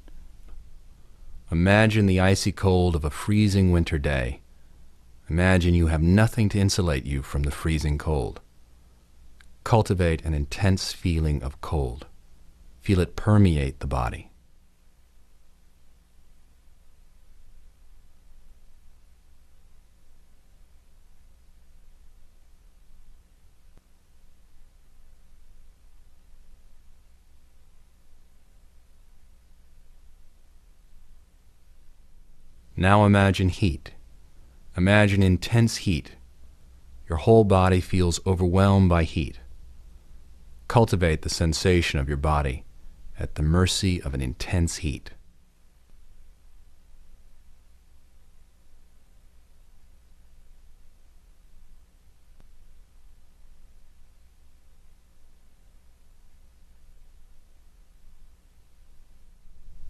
Imagine the icy cold of a freezing winter day. Imagine you have nothing to insulate you from the freezing cold. Cultivate an intense feeling of cold. Feel it permeate the body. Now imagine heat. Imagine intense heat. Your whole body feels overwhelmed by heat. Cultivate the sensation of your body at the mercy of an intense heat.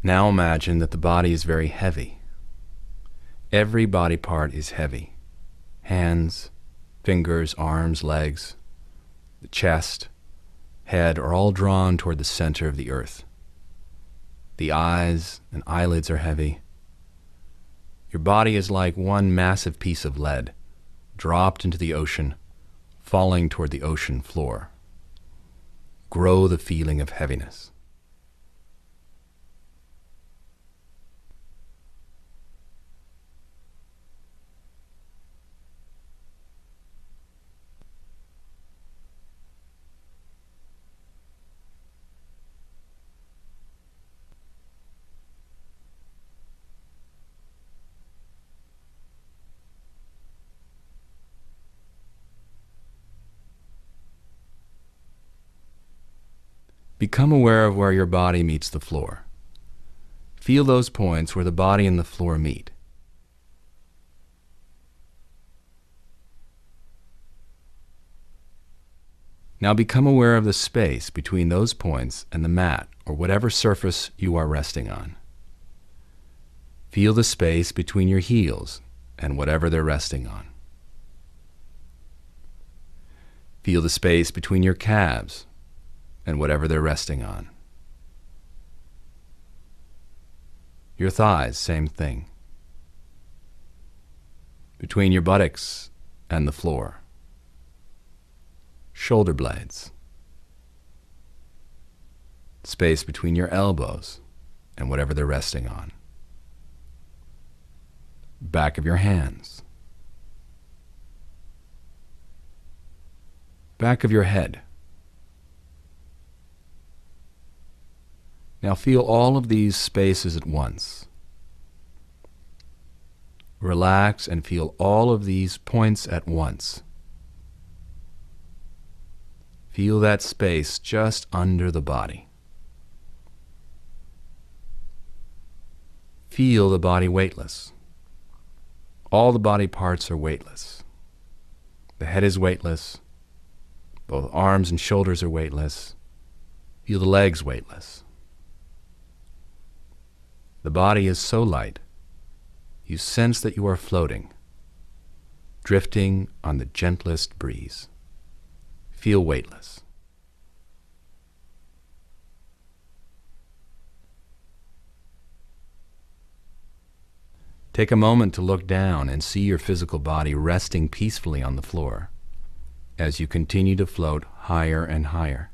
Now imagine that the body is very heavy. Every body part is heavy. Hands, fingers, arms, legs, the chest, head are all drawn toward the center of the earth. The eyes and eyelids are heavy. Your body is like one massive piece of lead, dropped into the ocean, falling toward the ocean floor. Grow the feeling of heaviness. Become aware of where your body meets the floor. Feel those points where the body and the floor meet. Now become aware of the space between those points and the mat or whatever surface you are resting on. Feel the space between your heels and whatever they're resting on. Feel the space between your calves and whatever they're resting on. Your thighs, same thing. Between your buttocks and the floor. Shoulder blades. space between your elbows and whatever they're resting on, back of your hands, back of your head. Now feel all of these spaces at once. Relax and feel all of these points at once. Feel that space just under the body. Feel the body weightless. All the body parts are weightless. The head is weightless. Both arms and shoulders are weightless. Feel the legs weightless. The body is so light, you sense that you are floating, drifting on the gentlest breeze. Feel weightless. Take a moment to look down and see your physical body resting peacefully on the floor as you continue to float higher and higher.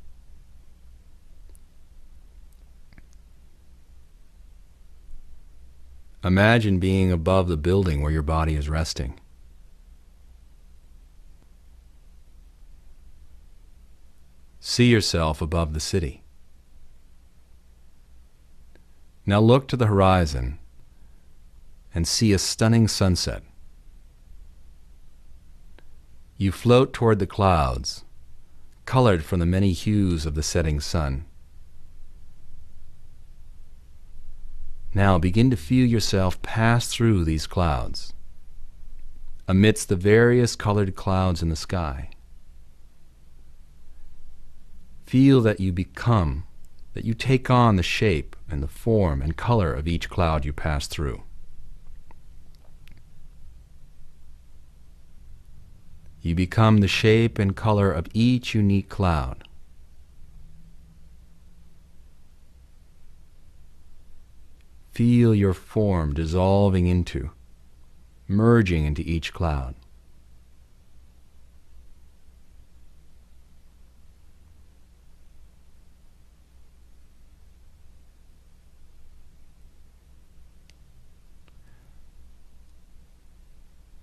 Imagine being above the building where your body is resting. See yourself above the city. Now look to the horizon and see a stunning sunset. You float toward the clouds, colored from the many hues of the setting sun. Now begin to feel yourself pass through these clouds, amidst the various colored clouds in the sky. Feel that you take on the shape and the form and color of each cloud you pass through. You become the shape and color of each unique cloud. Feel your form dissolving into, merging into each cloud.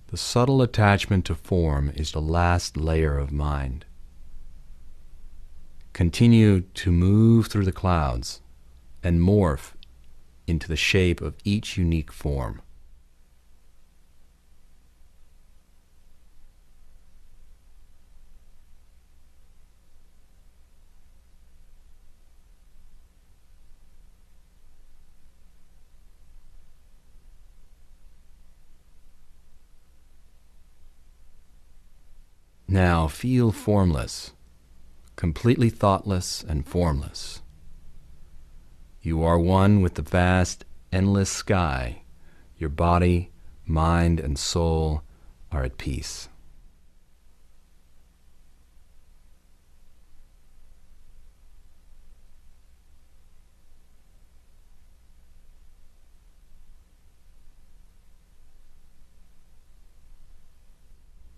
The subtle attachment to form is the last layer of mind. Continue to move through the clouds and morph into the shape of each unique form. Now feel formless, completely thoughtless and formless. You are one with the vast, endless sky. Your body, mind, and soul are at peace.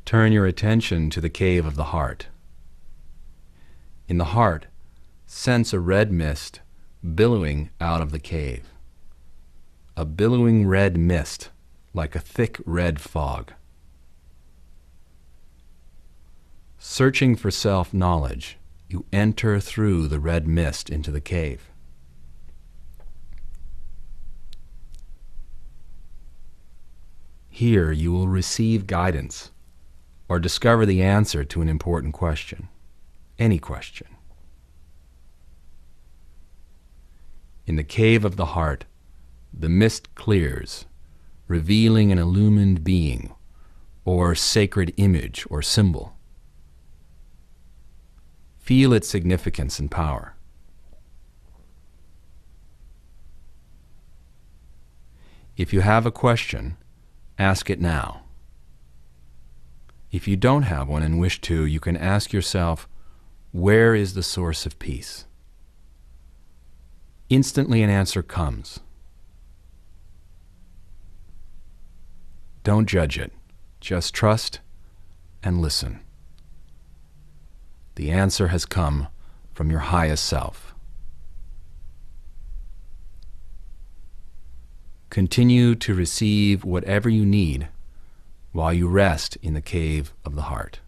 Turn your attention to the cave of the heart. In the heart, sense a red mist billowing out of the cave. A billowing red mist, like a thick red fog. Searching for self-knowledge, you enter through the red mist into the cave. Here you will receive guidance or discover the answer to an important question, any question. In the cave of the heart, the mist clears, revealing an illumined being or sacred image or symbol. Feel its significance and power. If you have a question, ask it now. If you don't have one and wish to, you can ask yourself, where is the source of peace? Instantly an answer comes. Don't judge it. Just trust and listen. The answer has come from your highest self. Continue to receive whatever you need while you rest in the cave of the heart.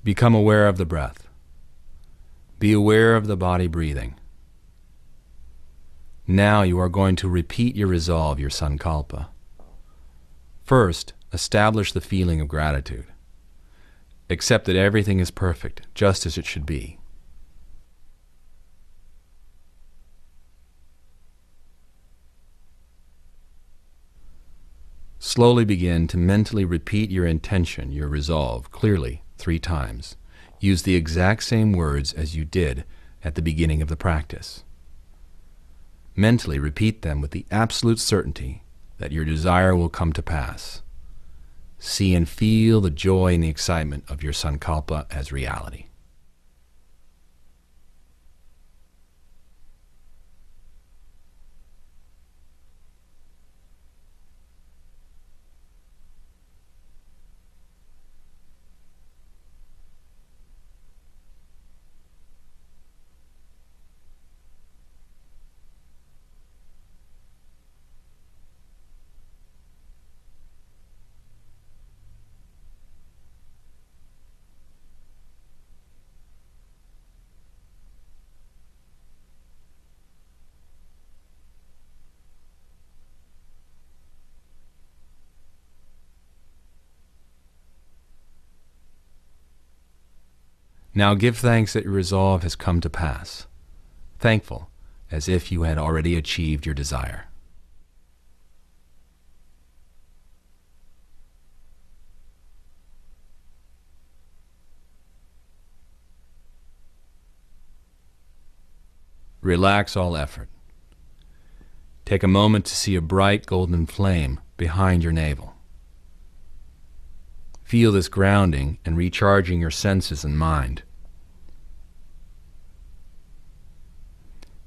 Become aware of the breath. Be aware of the body breathing. Now you are going to repeat your resolve, your sankalpa. First, establish the feeling of gratitude. Accept that everything is perfect, just as it should be. Slowly begin to mentally repeat your intention, your resolve, clearly 3 times. Use the exact same words as you did at the beginning of the practice. Mentally repeat them with the absolute certainty that your desire will come to pass. See and feel the joy and the excitement of your sankalpa as reality. Now give thanks that your resolve has come to pass, thankful as if you had already achieved your desire. Relax all effort. Take a moment to see a bright golden flame behind your navel. Feel this grounding and recharging your senses and mind.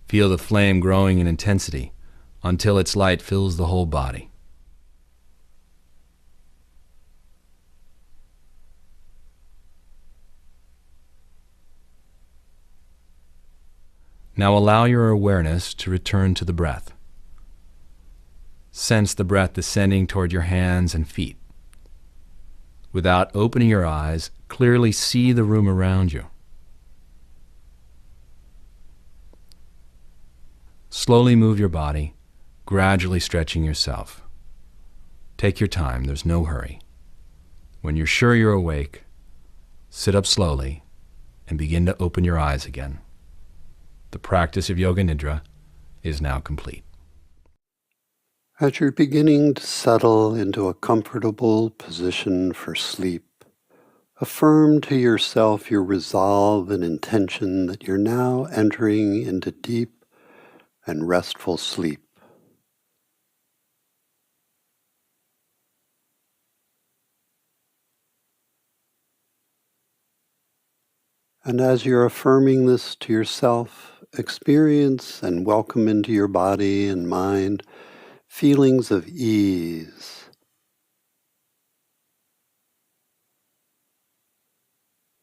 Feel the flame growing in intensity until its light fills the whole body. Now allow your awareness to return to the breath. Sense the breath descending toward your hands and feet. Without opening your eyes, clearly see the room around you. Slowly move your body, gradually stretching yourself. Take your time, there's no hurry. When you're sure you're awake, sit up slowly and begin to open your eyes again. The practice of Yoga Nidra is now complete. As you're beginning to settle into a comfortable position for sleep, affirm to yourself your resolve and intention that you're now entering into deep and restful sleep. And as you're affirming this to yourself, experience and welcome into your body and mind feelings of ease,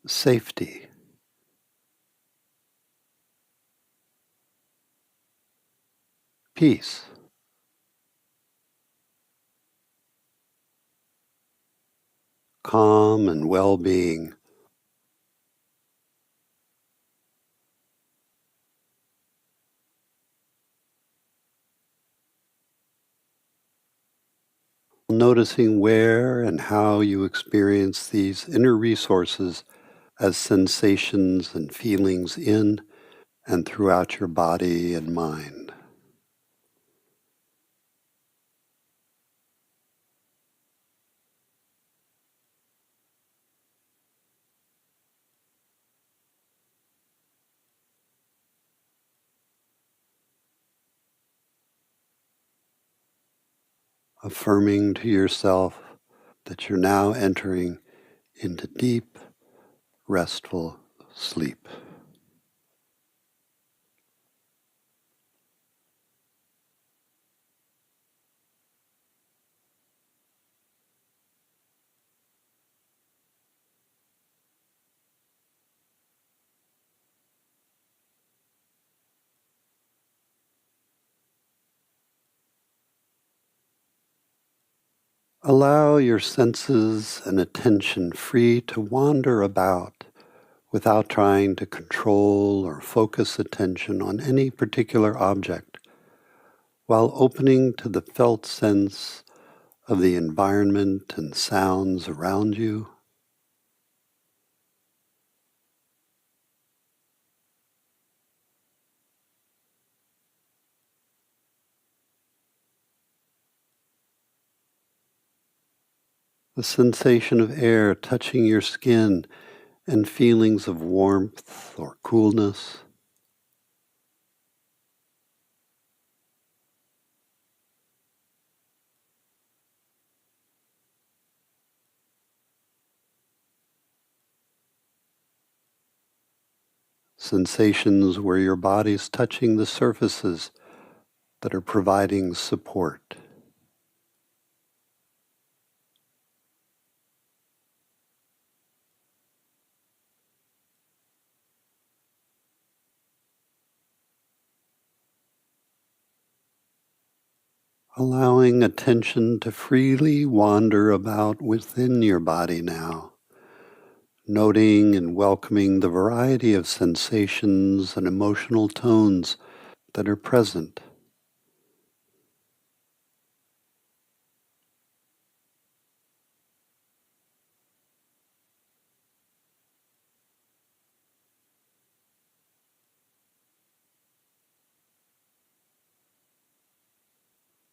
safety, peace, calm and well-being. Noticing where and how you experience these inner resources as sensations and feelings in and throughout your body and mind. Affirming to yourself that you're now entering into deep, restful sleep. Allow your senses and attention free to wander about without trying to control or focus attention on any particular object, while opening to the felt sense of the environment and sounds around you. The sensation of air touching your skin and feelings of warmth or coolness. Sensations where your body's touching the surfaces that are providing support. Allowing attention to freely wander about within your body now, noting and welcoming the variety of sensations and emotional tones that are present.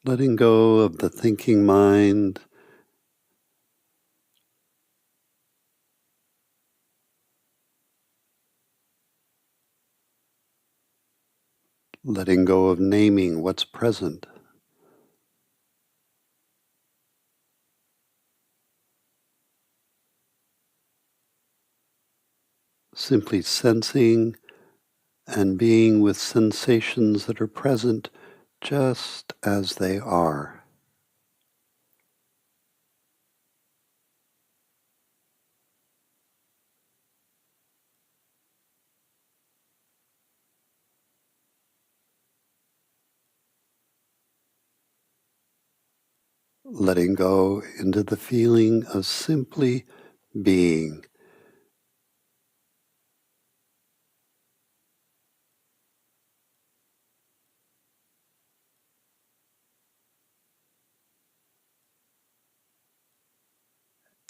Letting go of the thinking mind, letting go of naming what's present. Simply sensing and being with sensations that are present just as they are. Letting go into the feeling of simply being.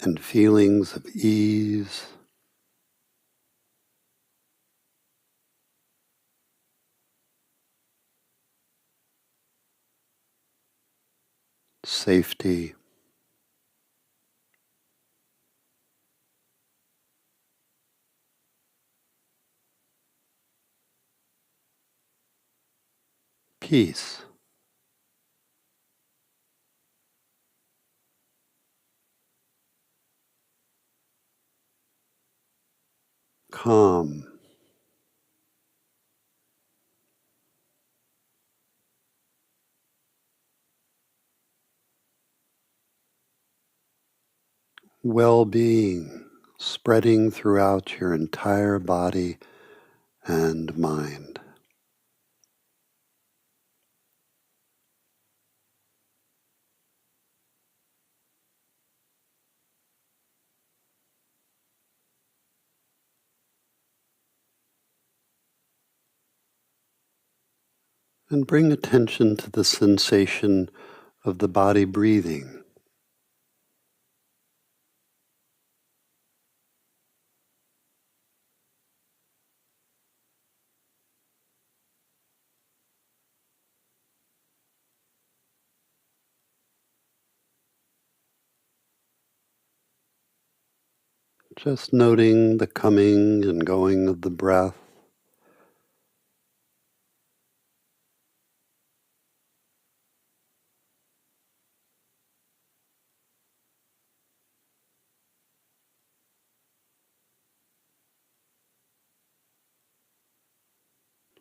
And feelings of ease, safety, peace, calm, well-being, spreading throughout your entire body and mind. And bring attention to the sensation of the body breathing. just noting the coming and going of the breath.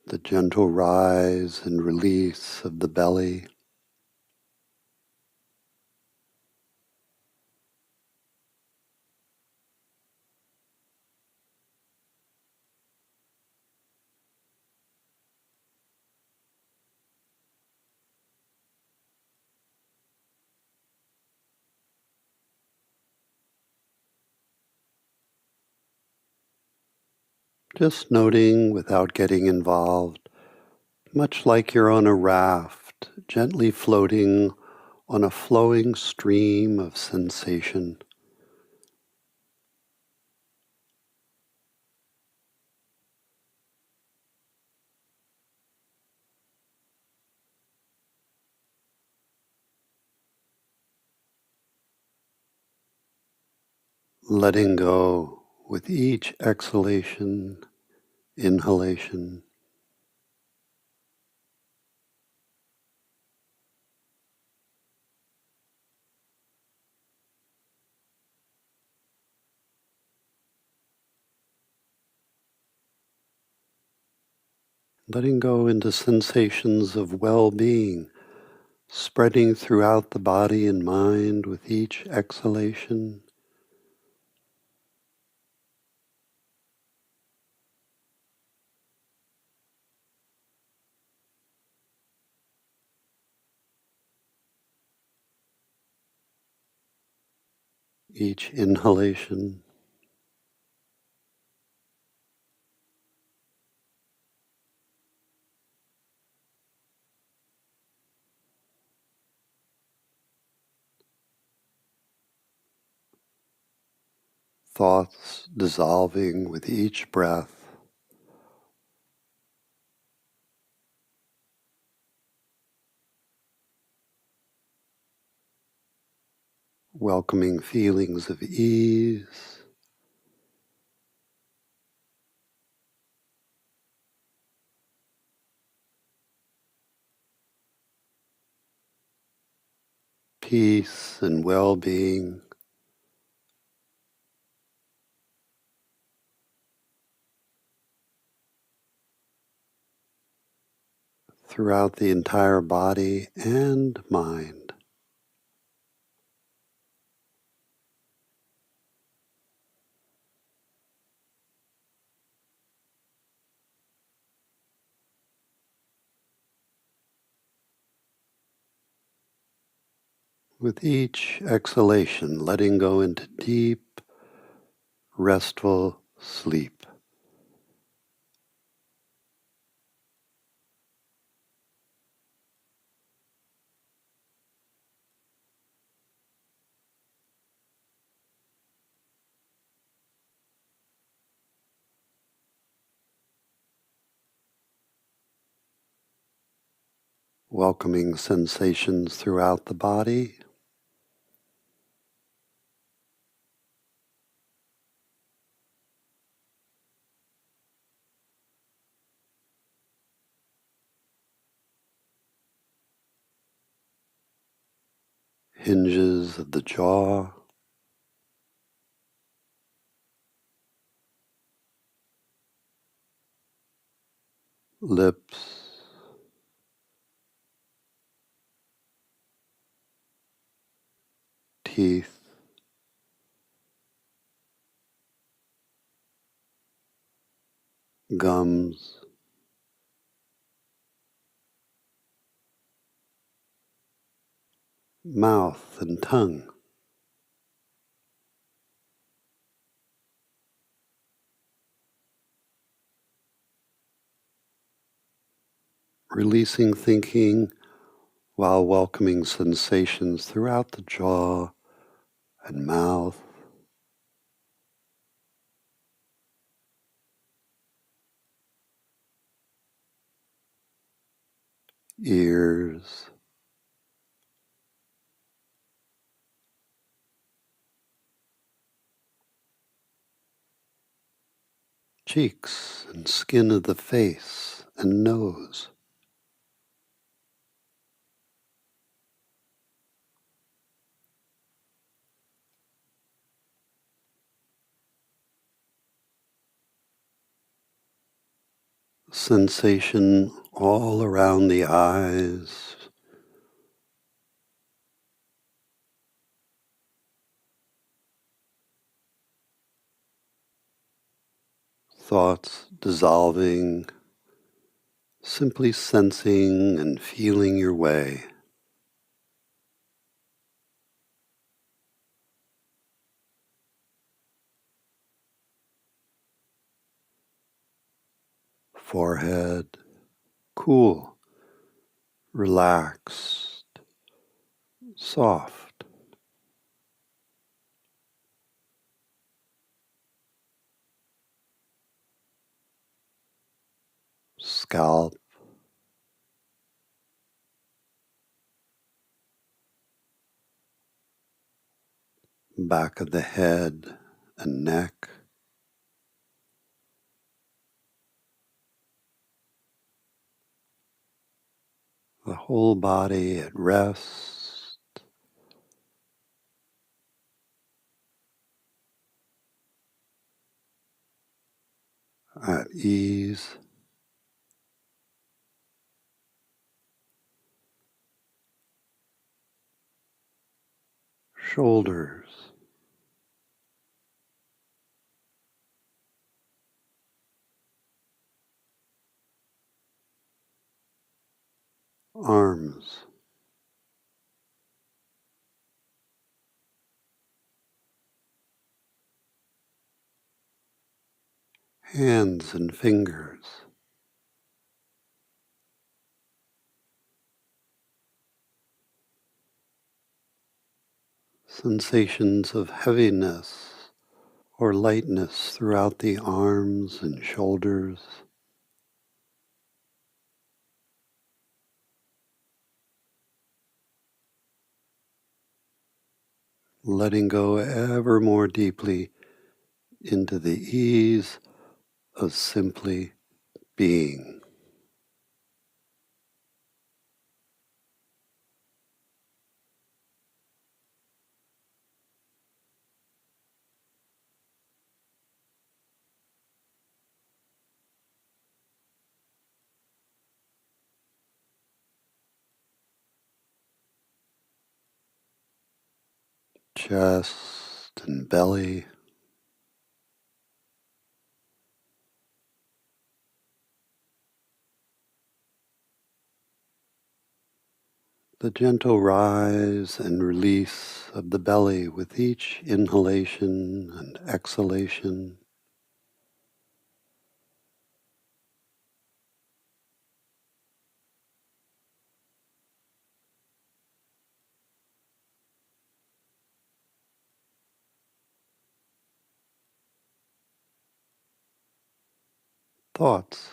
The gentle rise and release of the belly. Just noting without getting involved, much like you're on a raft, gently floating on a flowing stream of sensation. Letting go with each exhalation, inhalation. Letting go into sensations of well-being, spreading throughout the body and mind with each exhalation. Each inhalation. Thoughts dissolving with each breath. Welcoming feelings of ease. Peace and well-being. Throughout the entire body and mind. With each exhalation, letting go into deep, restful sleep. Welcoming sensations throughout the body. Hinges of the jaw. Lips. Teeth. Gums. Mouth and tongue. Releasing thinking while welcoming sensations throughout the jaw and mouth, ears, cheeks and skin of the face and nose. Sensation all around the eyes, thoughts dissolving, simply sensing and feeling your way. Forehead, cool, relaxed, soft. Scalp, back of the head and neck. The whole body at rest, at ease. Shoulders, arms, hands and fingers. Sensations of heaviness or lightness throughout the arms and shoulders. Letting go ever more deeply into the ease of simply being. Chest and belly. The gentle rise and release of the belly with each inhalation and exhalation. Thoughts,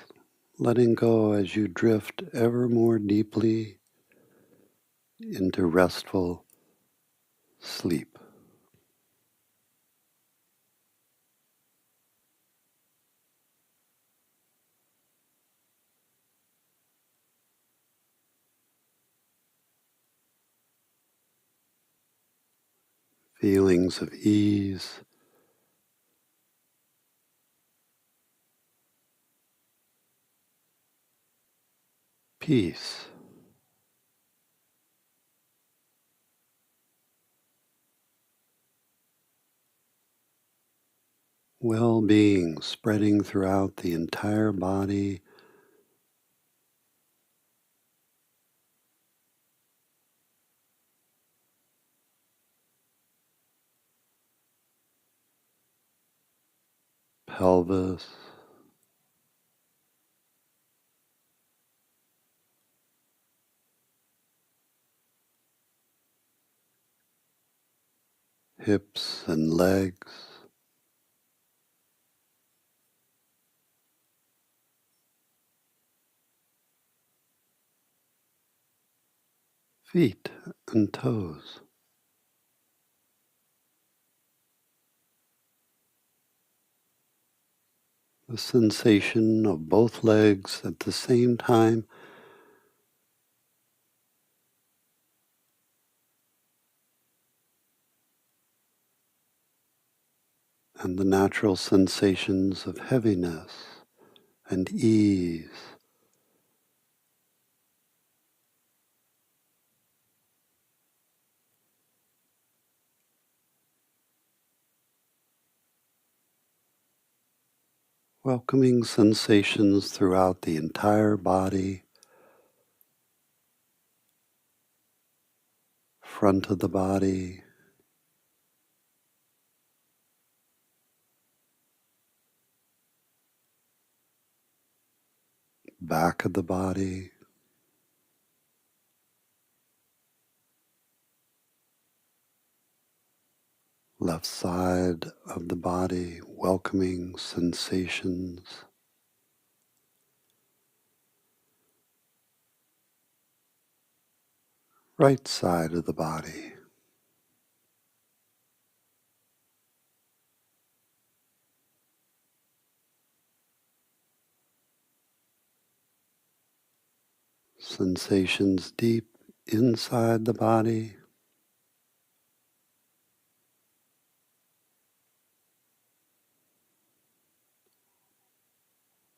letting go as you drift ever more deeply into restful sleep. Feelings of ease, peace, well-being spreading throughout the entire body, pelvis, hips and legs, feet and toes. the sensation of both legs at the same time, and the natural sensations of heaviness and ease. Welcoming sensations throughout the entire body, front of the body, back of the body, left side of the body, welcoming sensations, right side of the body. Sensations deep inside the body,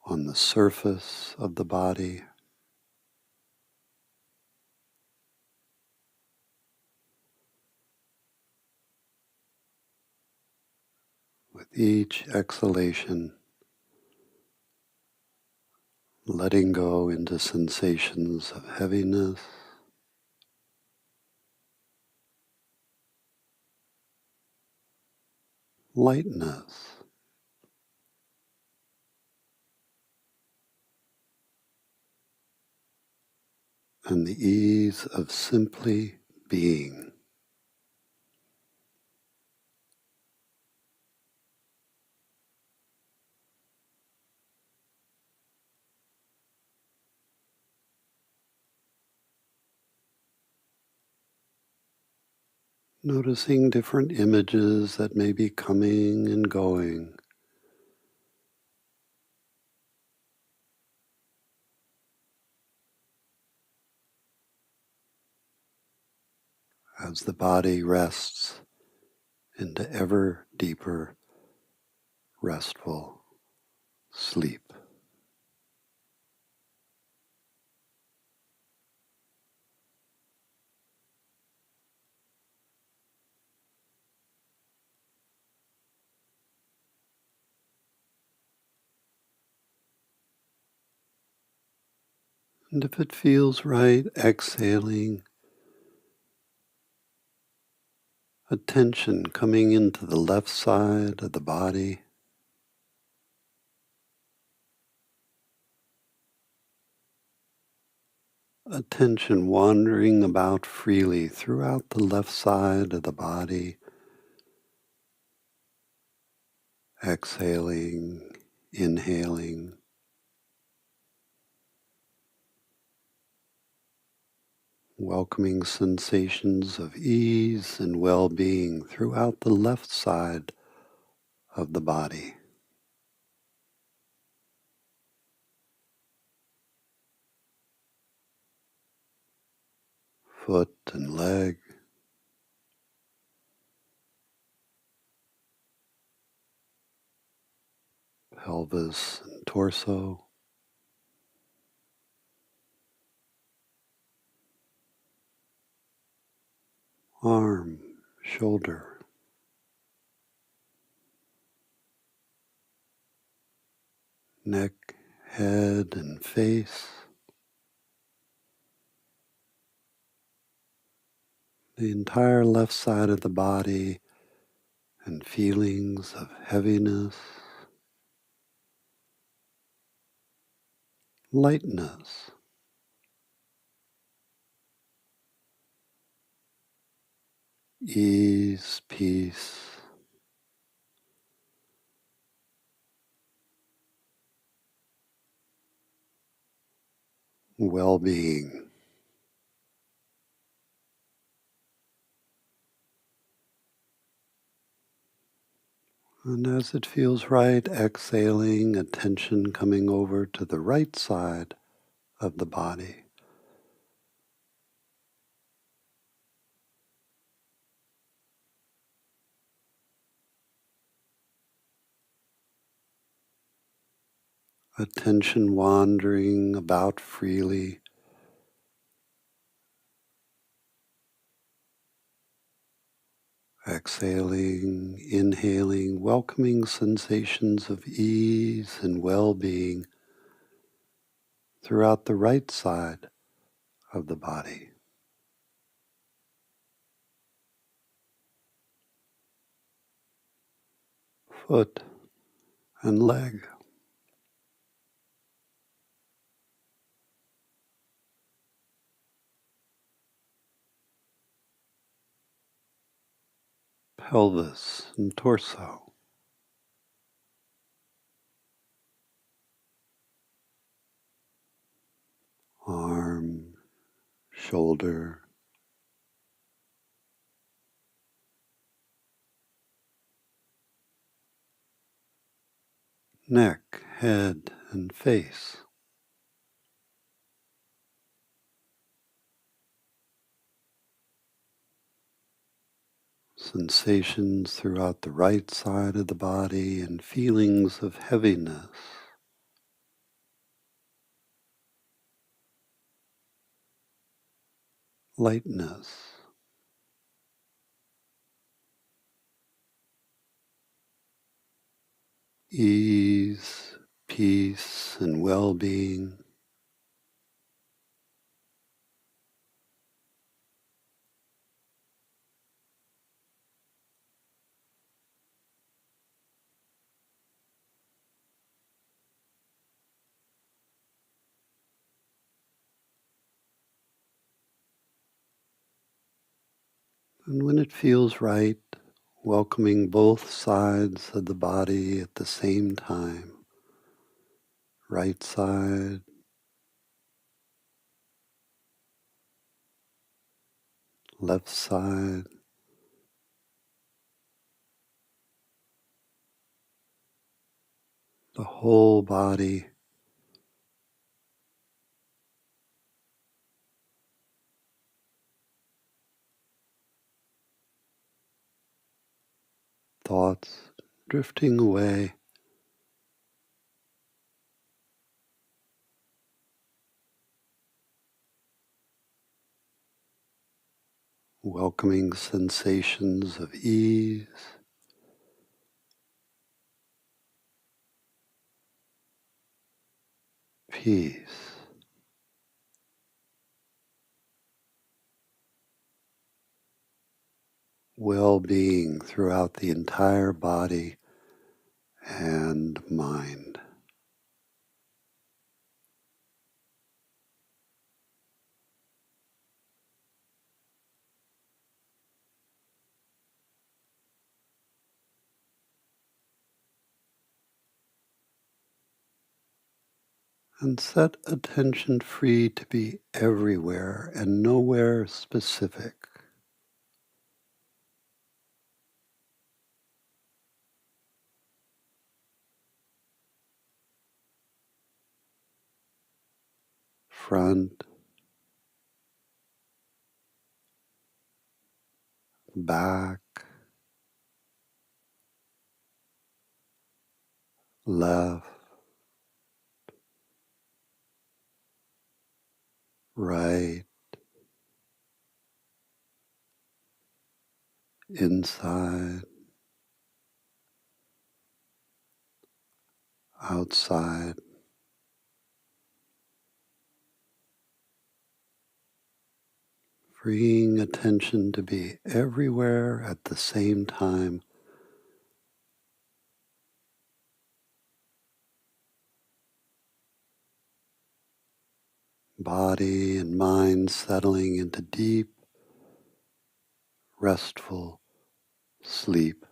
on the surface of the body, with each exhalation, letting go into sensations of heaviness, lightness, and the ease of simply being. Noticing different images that may be coming and going. As the body rests into ever deeper, restful sleep. And if it feels right, exhaling, attention coming into the left side of the body, attention wandering about freely throughout the left side of the body, exhaling, inhaling, welcoming sensations of ease and well-being throughout the left side of the body. Foot and leg, pelvis and torso, arm, shoulder, neck, head and face, the entire left side of the body, and feelings of heaviness, lightness, ease, peace, well-being. And as it feels right, exhaling, attention coming over to the right side of the body. Attention wandering about freely. Exhaling, inhaling, welcoming sensations of ease and well-being throughout the right side of the body. Foot and leg. Pelvis and torso. Arm, shoulder, neck, head, and face. Sensations throughout the right side of the body and feelings of heaviness. Lightness. Ease, peace, and well-being. And when it feels right, welcoming both sides of the body at the same time. Right side, left side, the whole body. Thoughts drifting away. Welcoming sensations of ease, peace, well-being throughout the entire body and mind. And set attention free to be everywhere and nowhere specific. Front, back, left, right, inside, outside. Freeing attention to be everywhere at the same time. Body and mind settling into deep, restful sleep.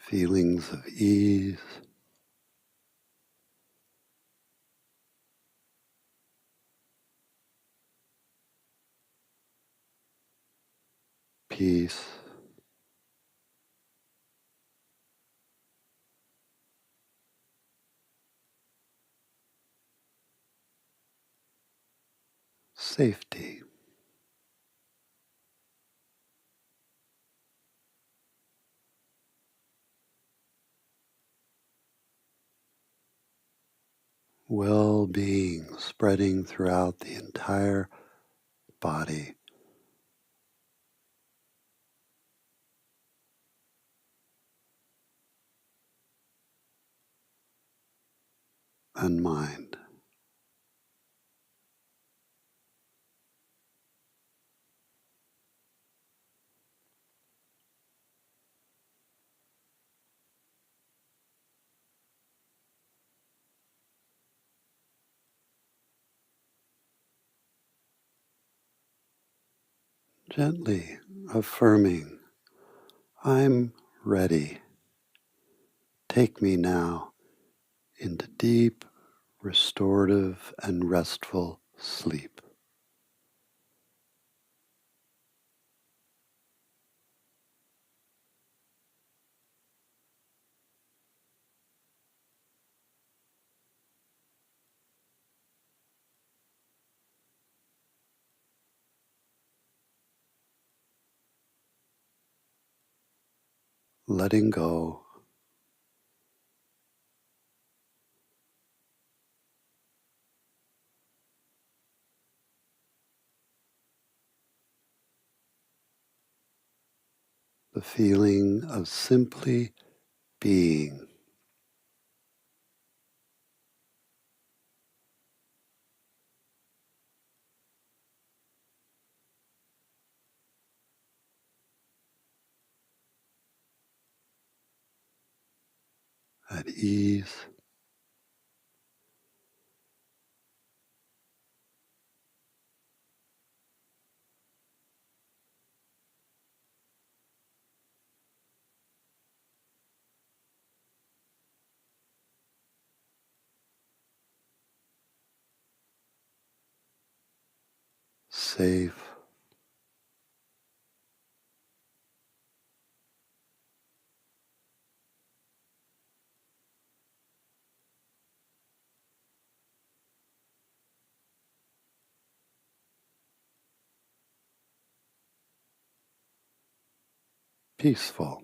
Feelings of ease, peace, safety. Well-being spreading throughout the entire body. And mind. Gently affirming, I'm ready. Take me now into deep, restorative, and restful sleep. Letting go. The feeling of simply being. At ease. Safe. Peaceful.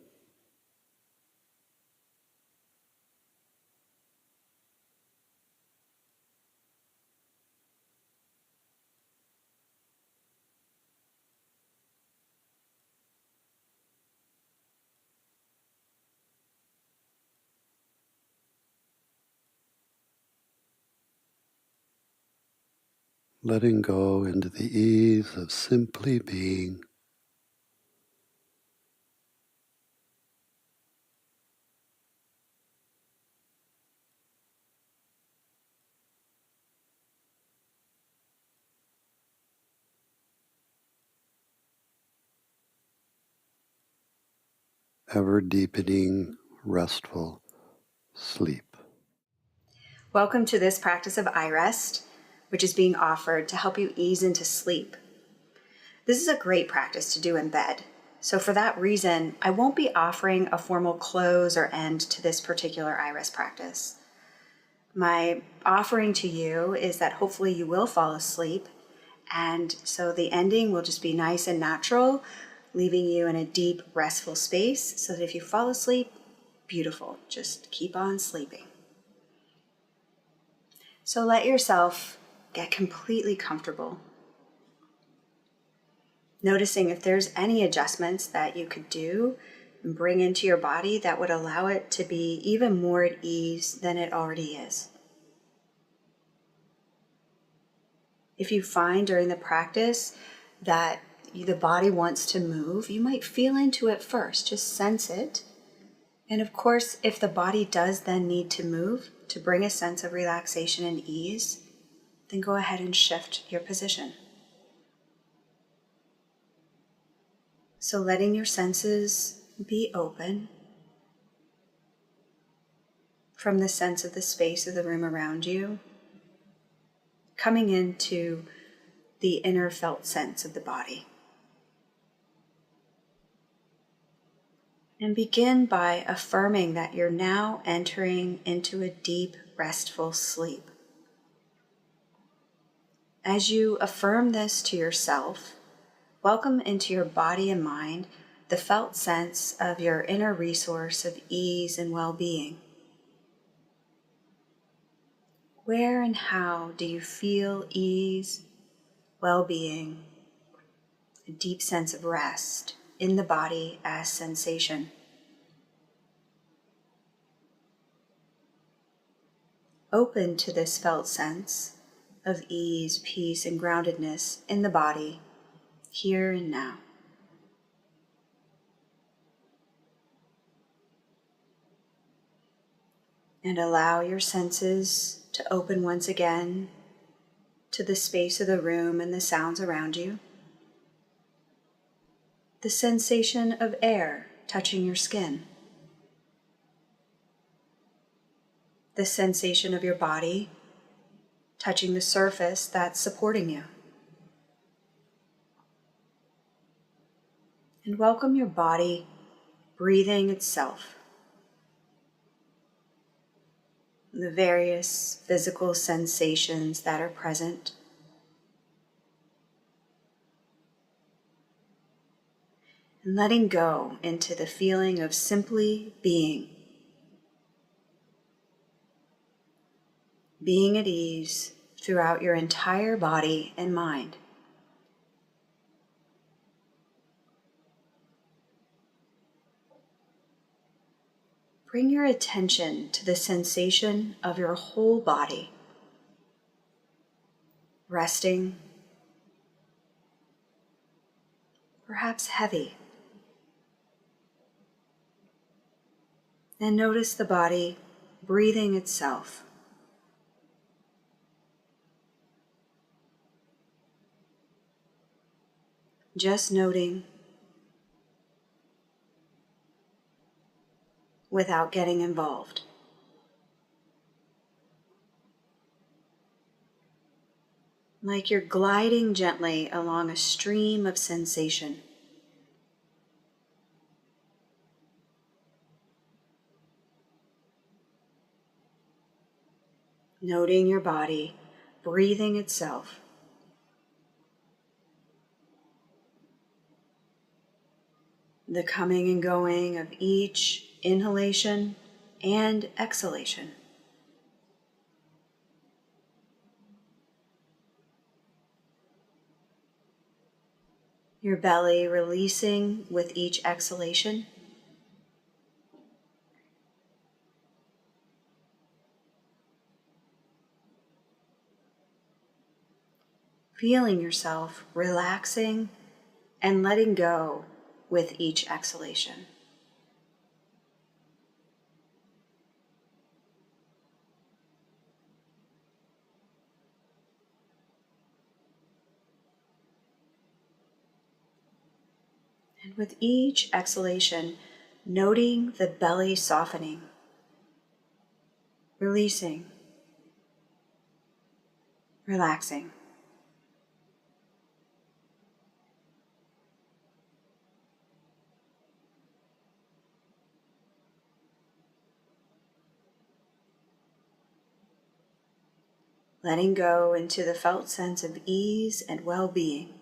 Letting go into the ease of simply being. Ever deepening, restful sleep. Welcome to this practice of iRest, which is being offered to help you ease into sleep. This is a great practice to do in bed. So for that reason, I won't be offering a formal close or end to this particular iRest practice. My offering to you is that hopefully you will fall asleep, and so the ending will just be nice and natural, leaving you in a deep, restful space so that if you fall asleep, beautiful, just keep on sleeping. So let yourself get completely comfortable, noticing if there's any adjustments that you could do and bring into your body that would allow it to be even more at ease than it already is. If you find during the practice that the body wants to move, you might feel into it first, just sense it. And of course, if the body does then need to move to bring a sense of relaxation and ease, then go ahead and shift your position. So letting your senses be open from the sense of the space of the room around you, coming into the inner felt sense of the body. And begin by affirming that you're now entering into a deep, restful sleep. As you affirm this to yourself, welcome into your body and mind the felt sense of your inner resource of ease and well-being. Where and how do you feel ease, well-being, a deep sense of rest in the body as sensation? Open to this felt sense of ease, peace, and groundedness in the body, here and now. And allow your senses to open once again to the space of the room and the sounds around you. The sensation of air touching your skin. The sensation of your body touching the surface that's supporting you. And welcome your body breathing itself. The various physical sensations that are present. And letting go into the feeling of simply being. Being at ease throughout your entire body and mind. Bring your attention to the sensation of your whole body, resting, perhaps heavy. And notice the body breathing itself. Just noting without getting involved. Like you're gliding gently along a stream of sensation. Noting your body breathing itself. The coming and going of each inhalation and exhalation. Your belly releasing with each exhalation. Feeling yourself relaxing and letting go with each exhalation. And with each exhalation, noting the belly softening, releasing, relaxing. Letting go into the felt sense of ease and well-being.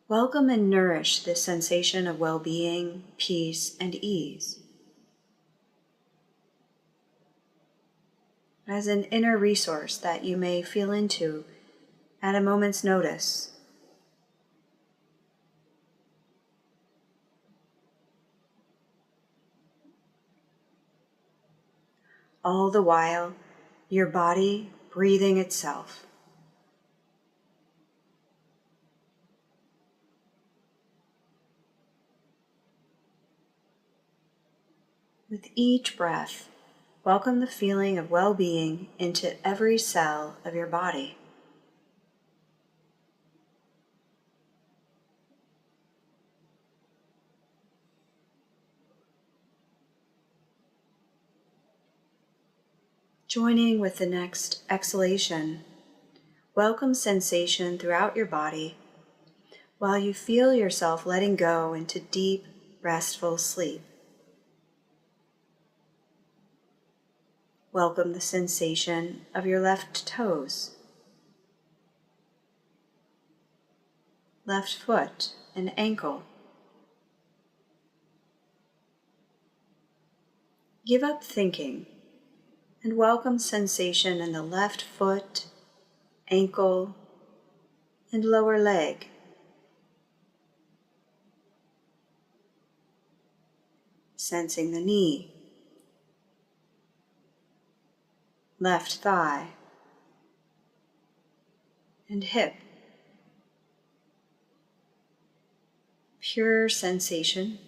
Welcome and nourish this sensation of well-being, peace, and ease. As an inner resource that you may feel into at a moment's notice. All the while, your body breathing itself. With each breath, welcome the feeling of well-being into every cell of your body. Joining with the next exhalation, Welcome sensation throughout your body while you feel yourself letting go into deep, restful sleep. Welcome the sensation of your left toes, left foot and ankle. Give up thinking and welcome sensation in the left foot, ankle, and lower leg. Sensing the knee, left thigh, and hip. Pure sensation.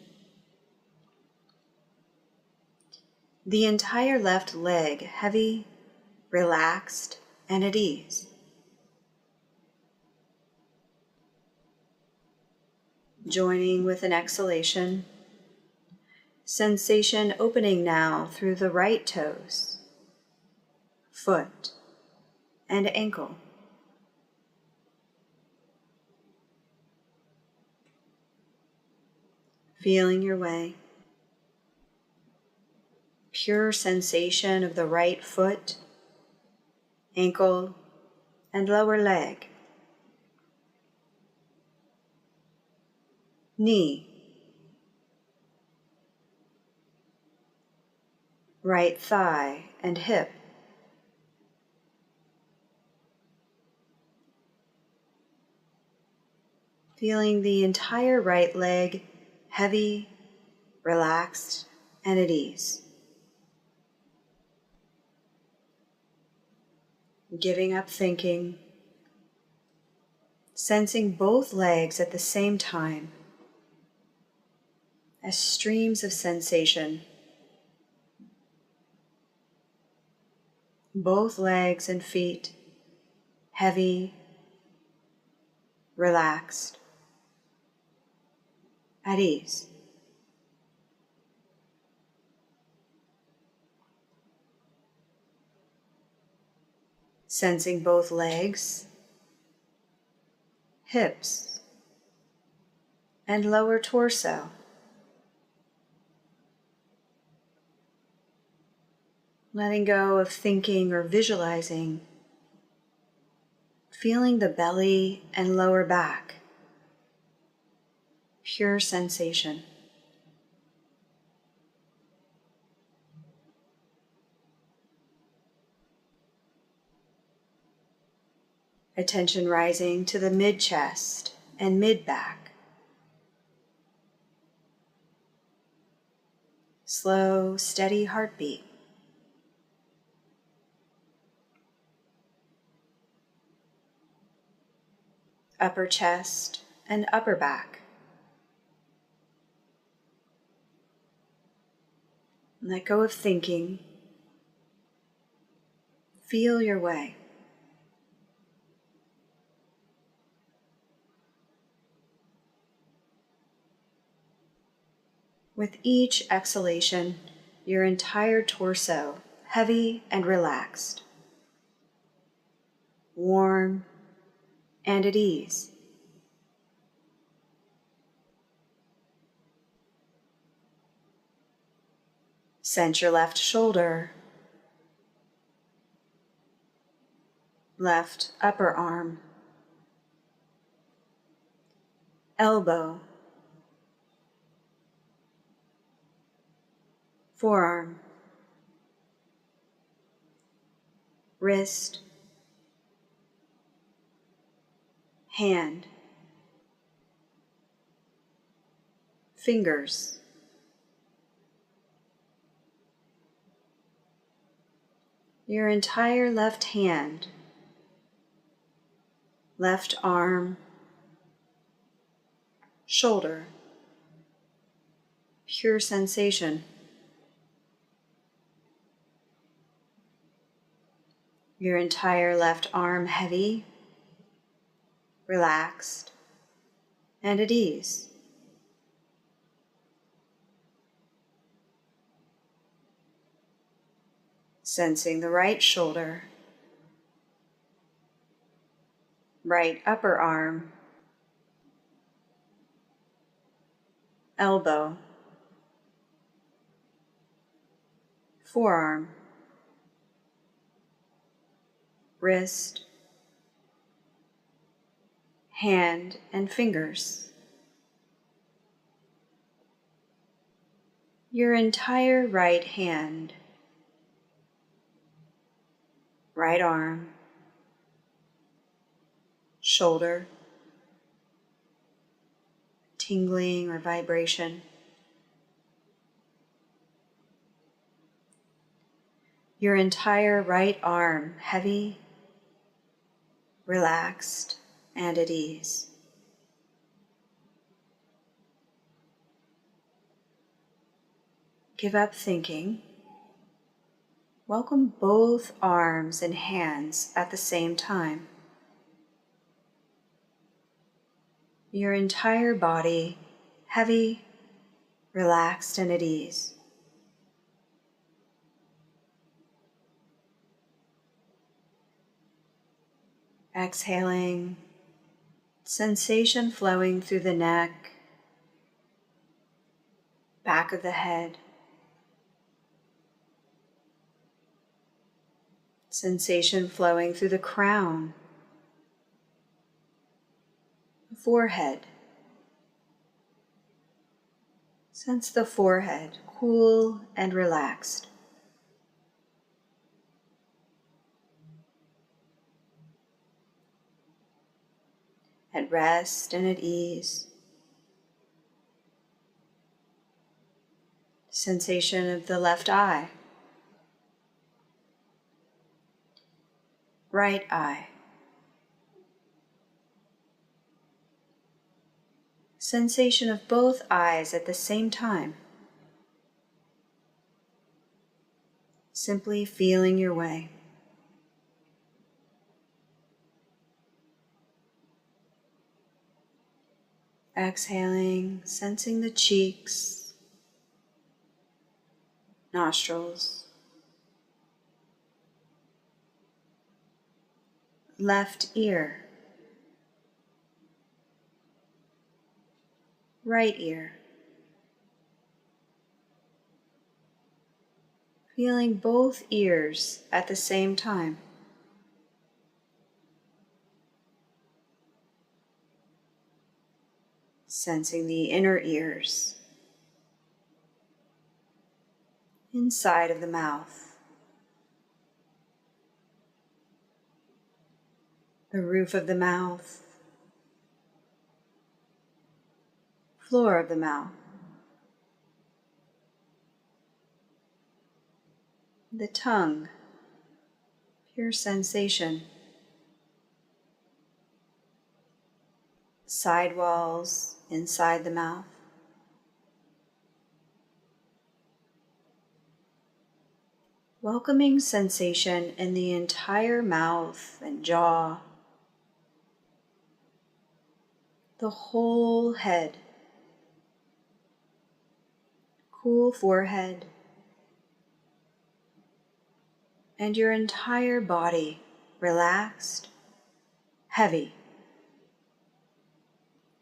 The entire left leg heavy, relaxed, and at ease. Joining with an exhalation, sensation opening now through the right toes, foot, and ankle. Feeling your way. Pure sensation of the right foot, ankle, and lower leg. Knee, right thigh and hip. Feeling the entire right leg heavy, relaxed, and at ease. Giving up thinking, sensing both legs at the same time as streams of sensation. Both legs and feet heavy, relaxed, at ease. Sensing both legs, hips, and lower torso. Letting go of thinking or visualizing. Feeling the belly and lower back. Pure sensation. Attention rising to the mid-chest and mid-back. Slow, steady heartbeat. Upper chest and upper back. Let go of thinking. Feel your way. With each exhalation, your entire torso heavy and relaxed, warm and at ease. Sense your left shoulder, left upper arm, elbow, forearm, wrist, hand, fingers, your entire left hand, left arm, shoulder, pure sensation. Your entire left arm heavy, relaxed, and at ease. Sensing the right shoulder, right upper arm, elbow, forearm, wrist, hand and fingers. Your entire right hand, right arm, shoulder, tingling or vibration. Your entire right arm, heavy, relaxed, and at ease. Give up thinking. Welcome both arms and hands at the same time. Your entire body, heavy, relaxed, and at ease. Exhaling, sensation flowing through the neck, back of the head. Sensation flowing through the crown, the forehead. Sense the forehead cool and relaxed. At rest and at ease. Sensation of the left eye, right eye. Sensation of both eyes at the same time. Simply feeling your way. Exhaling, sensing the cheeks, nostrils, left ear, right ear. Feeling both ears at the same time. Sensing the inner ears, inside of the mouth, the roof of the mouth, floor of the mouth, the tongue, pure sensation, side walls inside the mouth. Welcoming sensation in the entire mouth and jaw, the whole head, cool forehead, and your entire body relaxed, heavy,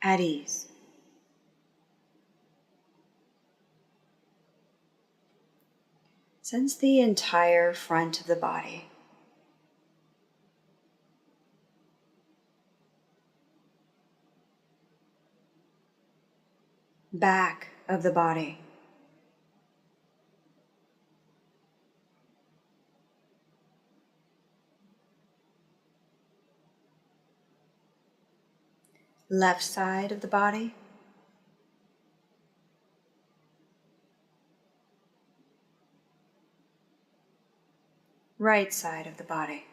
at ease. Sense the entire front of the body. Back of the body. Left side of the body. Right side of the body.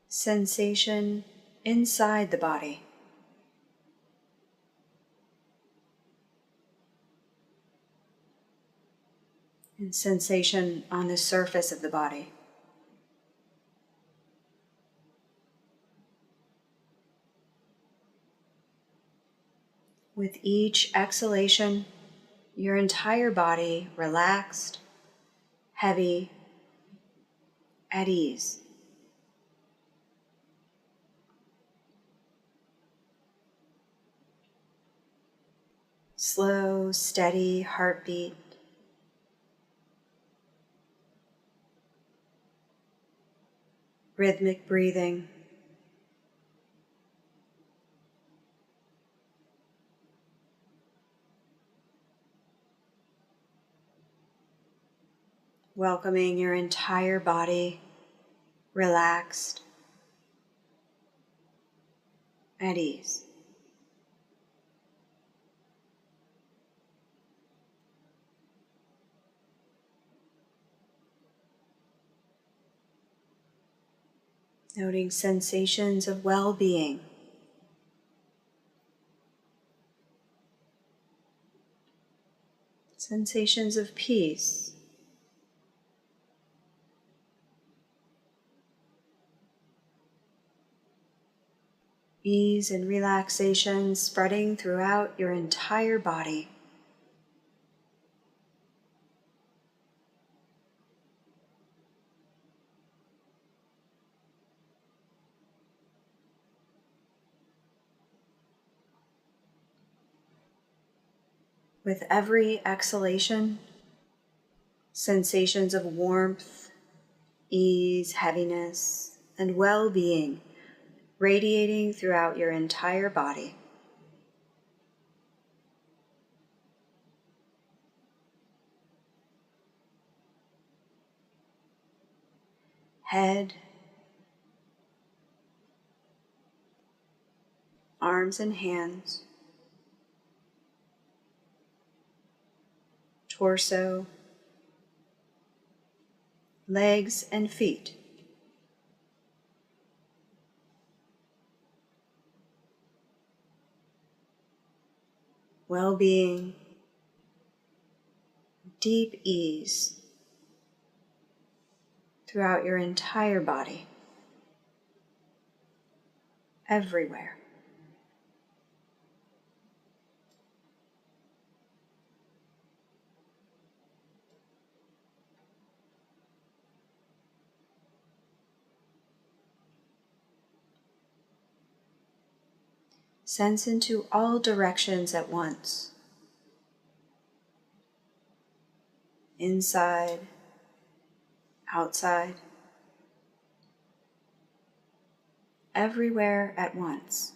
Sensation inside the body. And sensation on the surface of the body. With each exhalation, your entire body relaxed, heavy, at ease. Slow, steady heartbeat. Rhythmic breathing. Welcoming your entire body relaxed, at ease. Noting sensations of well-being. Sensations of peace. Ease and relaxation spreading throughout your entire body. With every exhalation, sensations of warmth, ease, heaviness, and well-being radiating throughout your entire body. Head, arms and hands, torso, legs and feet. Well-being, deep ease throughout your entire body, everywhere. Sense into all directions at once. Inside, outside, everywhere at once.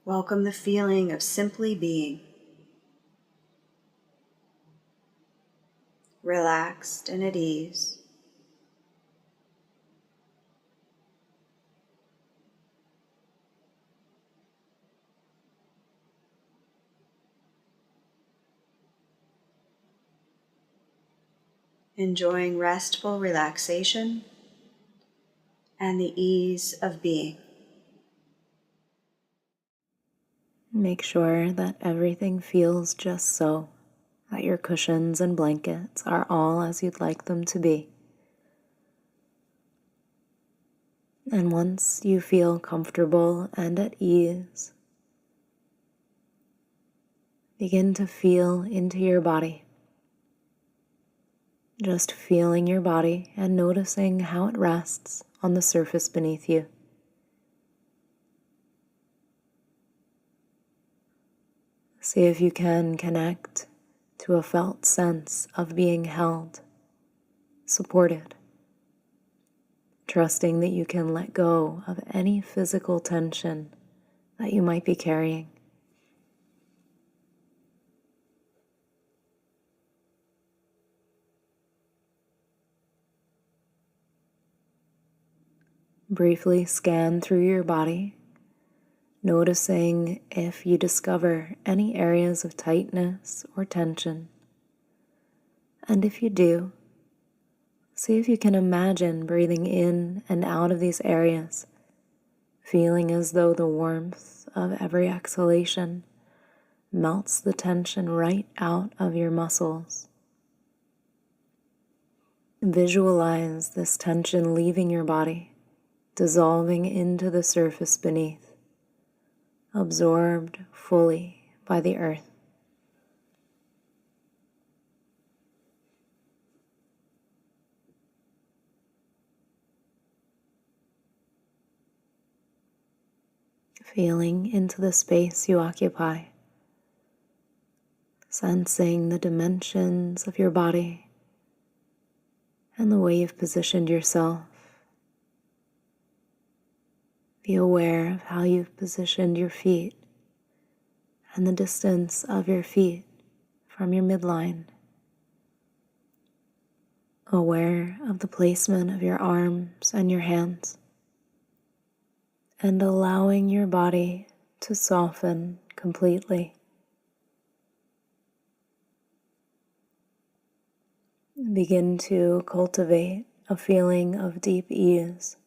Welcome the feeling of simply being, relaxed and at ease. Enjoying restful relaxation and the ease of being. Make sure that everything feels just so, that your cushions and blankets are all as you'd like them to be. And once you feel comfortable and at ease, begin to feel into your body. Just feeling your body and noticing how it rests on the surface beneath you. See if you can connect to a felt sense of being held, supported, trusting that you can let go of any physical tension that you might be carrying. Briefly scan through your body, noticing if you discover any areas of tightness or tension. And if you do, see if you can imagine breathing in and out of these areas, feeling as though the warmth of every exhalation melts the tension right out of your muscles. Visualize this tension leaving your body, dissolving into the surface beneath, absorbed fully by the earth. Feeling into the space you occupy, sensing the dimensions of your body and the way you've positioned yourself. Be aware of how you've positioned your feet and the distance of your feet from your midline. Aware of the placement of your arms and your hands, and allowing your body to soften completely. Begin to cultivate a feeling of deep ease,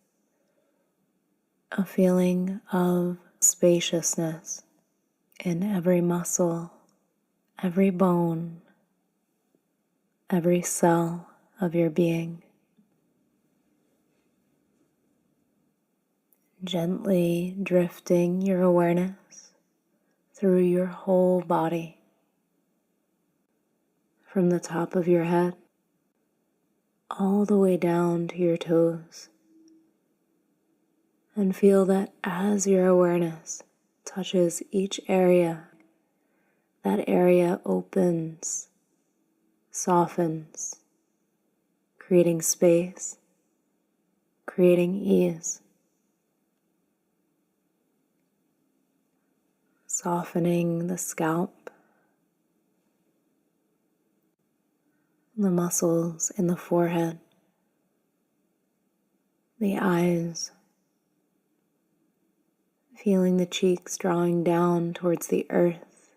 a feeling of spaciousness in every muscle, every bone, every cell of your being. Gently drifting your awareness through your whole body, from the top of your head all the way down to your toes. And feel that as your awareness touches each area, that area opens, softens, creating space, creating ease. Softening the scalp, the muscles in the forehead, the eyes, feeling the cheeks drawing down towards the earth,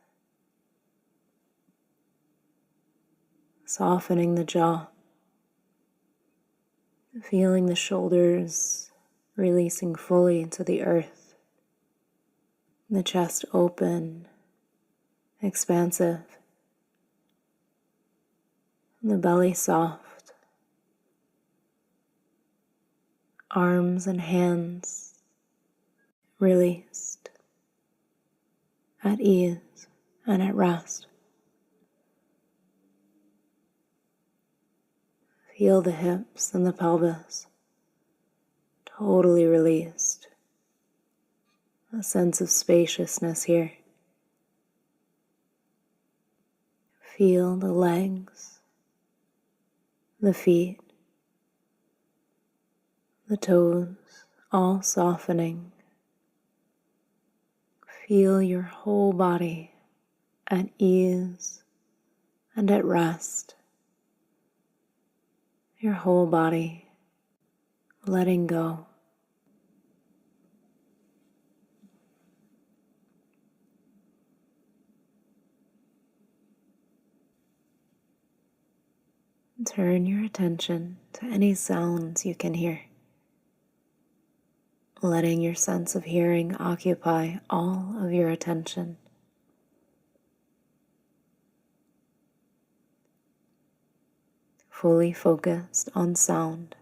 softening the jaw, feeling the shoulders releasing fully into the earth, the chest open, expansive, the belly soft, arms and hands released, at ease and at rest. Feel the hips and the pelvis totally released. A sense of spaciousness here. Feel the legs, the feet, the toes, all softening. Feel your whole body at ease and at rest. Your whole body letting go. Turn your attention to any sounds you can hear, letting your sense of hearing occupy all of your attention. Fully focused on sound.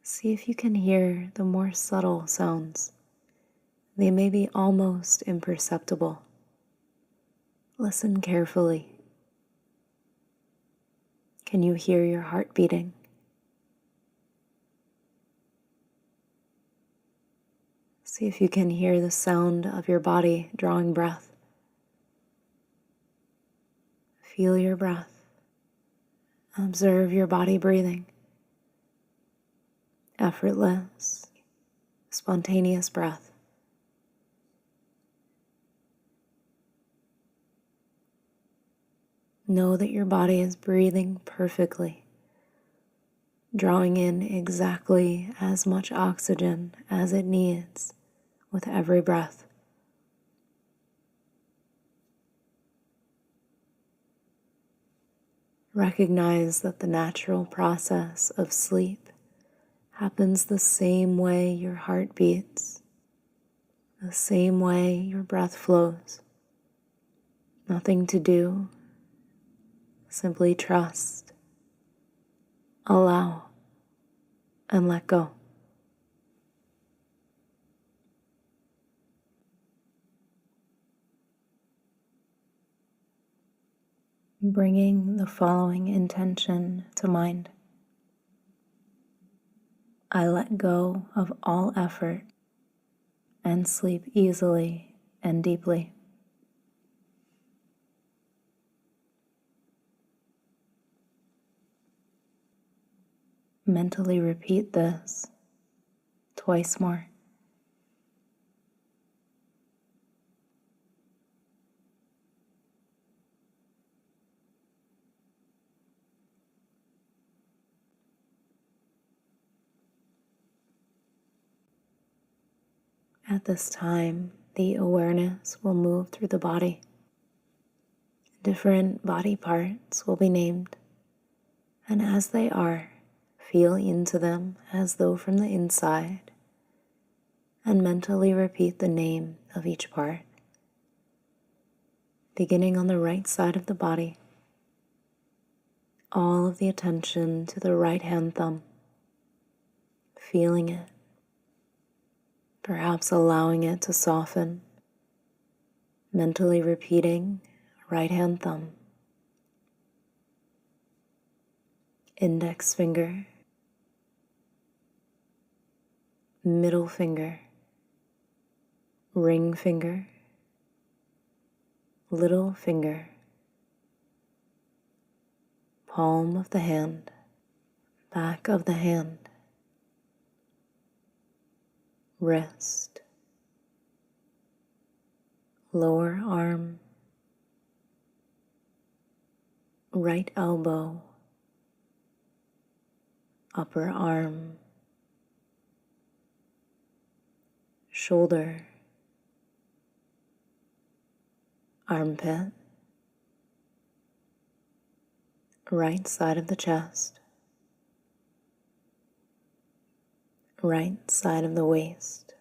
See if you can hear the more subtle sounds. They may be almost imperceptible. Listen carefully. Can you hear your heart beating? See if you can hear the sound of your body drawing breath. Feel your breath. Observe your body breathing. Effortless, spontaneous breath. Know that your body is breathing perfectly, drawing in exactly as much oxygen as it needs with every breath. Recognize that the natural process of sleep happens the same way your heart beats, the same way your breath flows. Nothing to do, simply trust, allow, and let go. Bringing the following intention to mind. I let go of all effort and sleep easily and deeply. Mentally repeat this twice more. At this time, the awareness will move through the body. Different body parts will be named, and as they are, feel into them as though from the inside, and mentally repeat the name of each part. Beginning on the right side of the body, all of the attention to the right hand thumb, feeling it, perhaps allowing it to soften, mentally repeating right hand thumb, index finger, middle finger, ring finger, little finger, palm of the hand, back of the hand, wrist, lower arm, right elbow, upper arm, shoulder, armpit, right side of the chest, right side of the waist,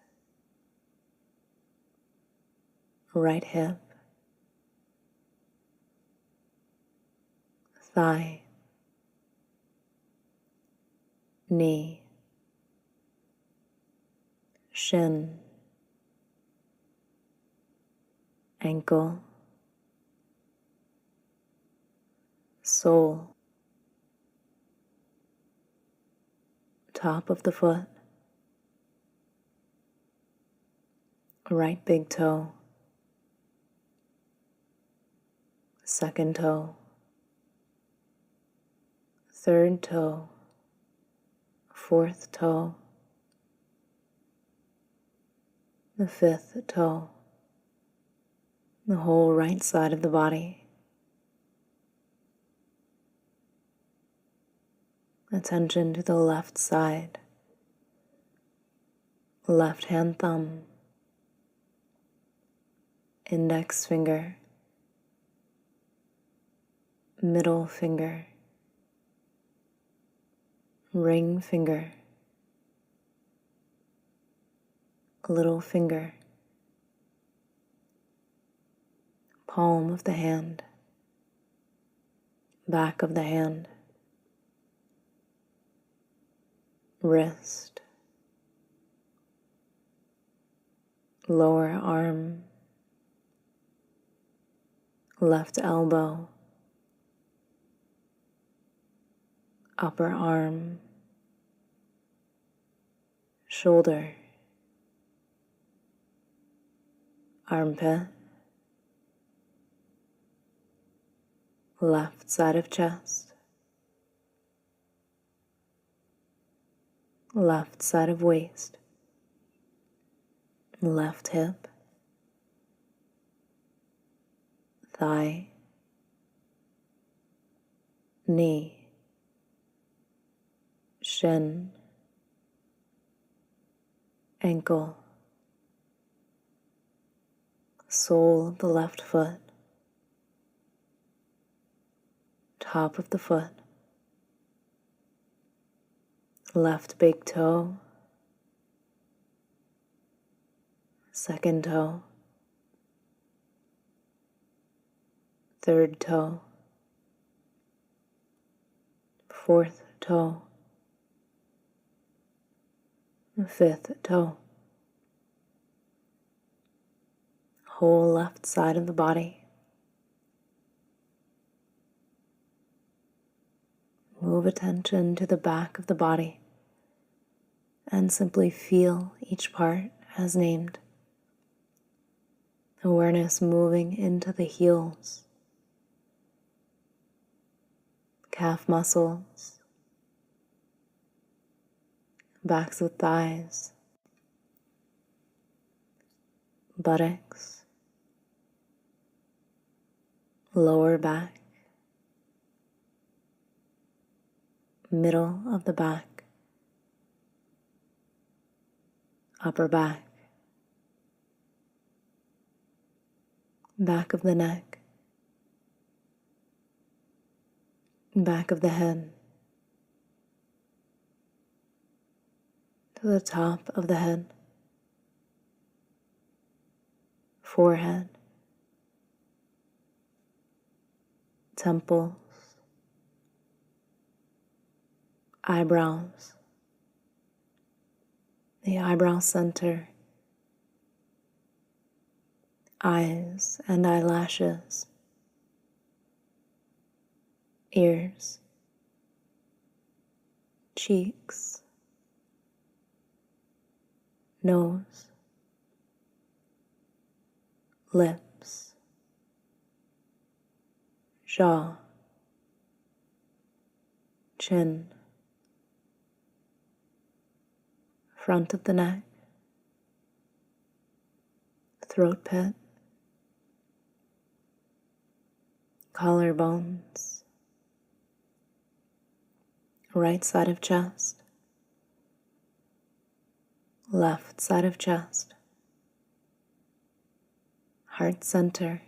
right hip, thigh, knee, shin, ankle, sole, top of the foot, right big toe, second toe, third toe, fourth toe, the fifth toe, the whole right side of the body. Attention to the left side, left hand thumb, index finger, middle finger, ring finger, little finger, palm of the hand, back of the hand, wrist, lower arm, left elbow, upper arm, shoulder, armpit, left side of chest, left side of waist, left hip, thigh, knee, shin, ankle, sole of the left foot, top of the foot, left big toe, second toe, third toe, fourth toe, fifth toe, whole left side of the body. Move attention to the back of the body and simply feel each part as named. Awareness moving into the heels, calf muscles, backs of thighs, buttocks, lower back, middle of the back, upper back, back of the neck, back of the head, to the top of the head, forehead, temples, eyebrows, the eyebrow center, eyes and eyelashes, ears, cheeks, nose, lips, jaw, chin, front of the neck, throat pit, collarbones, right side of chest, left side of chest, heart center,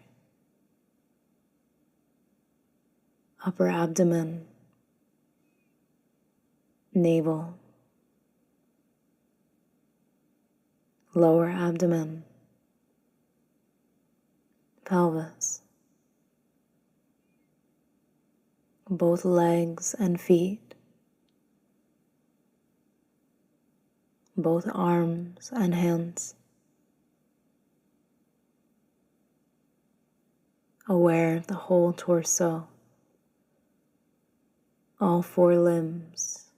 upper abdomen, navel, lower abdomen, pelvis, both legs and feet, both arms and hands, aware of the whole torso, all four limbs,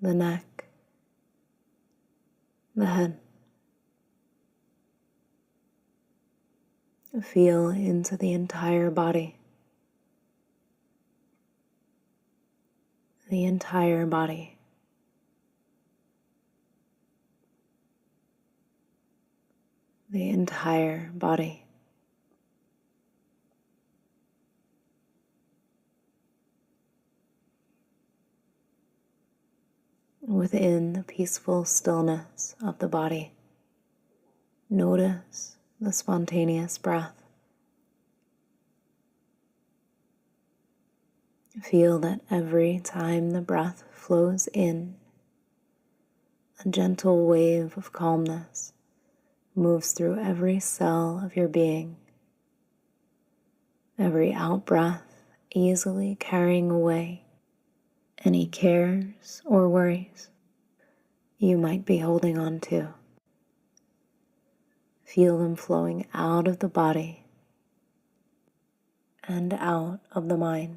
the neck, the head. Feel into the entire body, the entire body. The entire body. Within the peaceful stillness of the body, notice the spontaneous breath. Feel that every time the breath flows in, a gentle wave of calmness moves through every cell of your being, every out-breath easily carrying away any cares or worries you might be holding on to. Feel them flowing out of the body and out of the mind.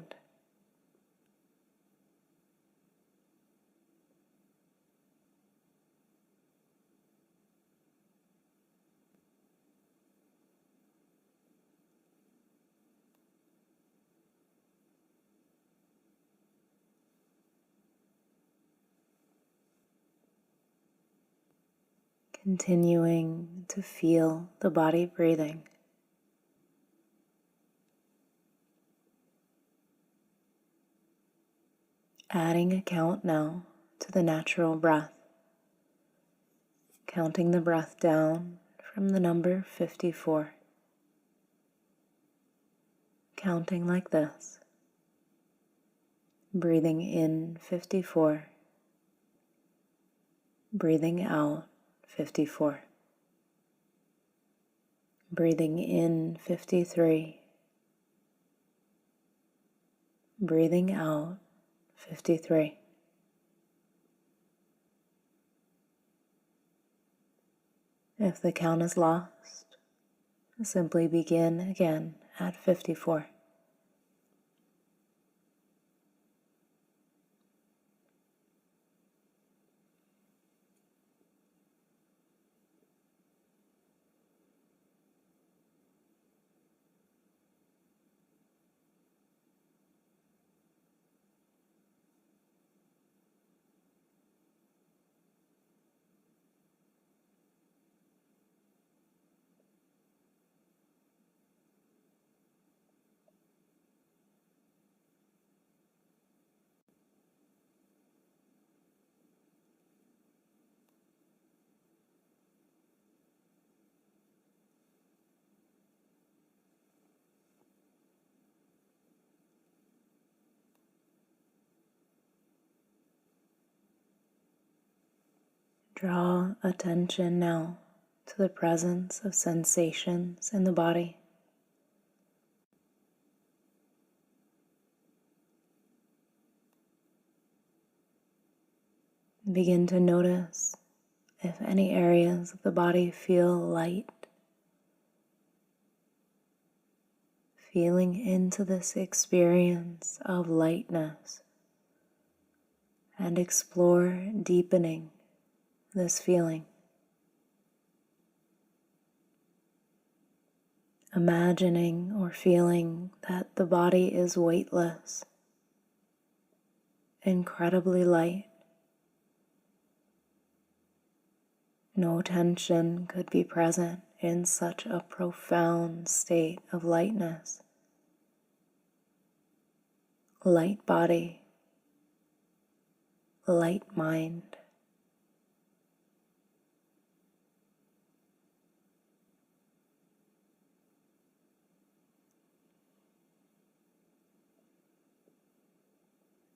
Continuing to feel the body breathing. Adding a count now to the natural breath. Counting the breath down from the number 54. Counting like this. Breathing in 54. Breathing out 54. Breathing in 53. Breathing out 53. If the count is lost, simply begin again at 54. Draw attention now to the presence of sensations in the body. Begin to notice if any areas of the body feel light. Feeling into this experience of lightness and explore deepening this feeling. Imagining or feeling that the body is weightless, incredibly light. No tension could be present in such a profound state of lightness. Light body, light mind.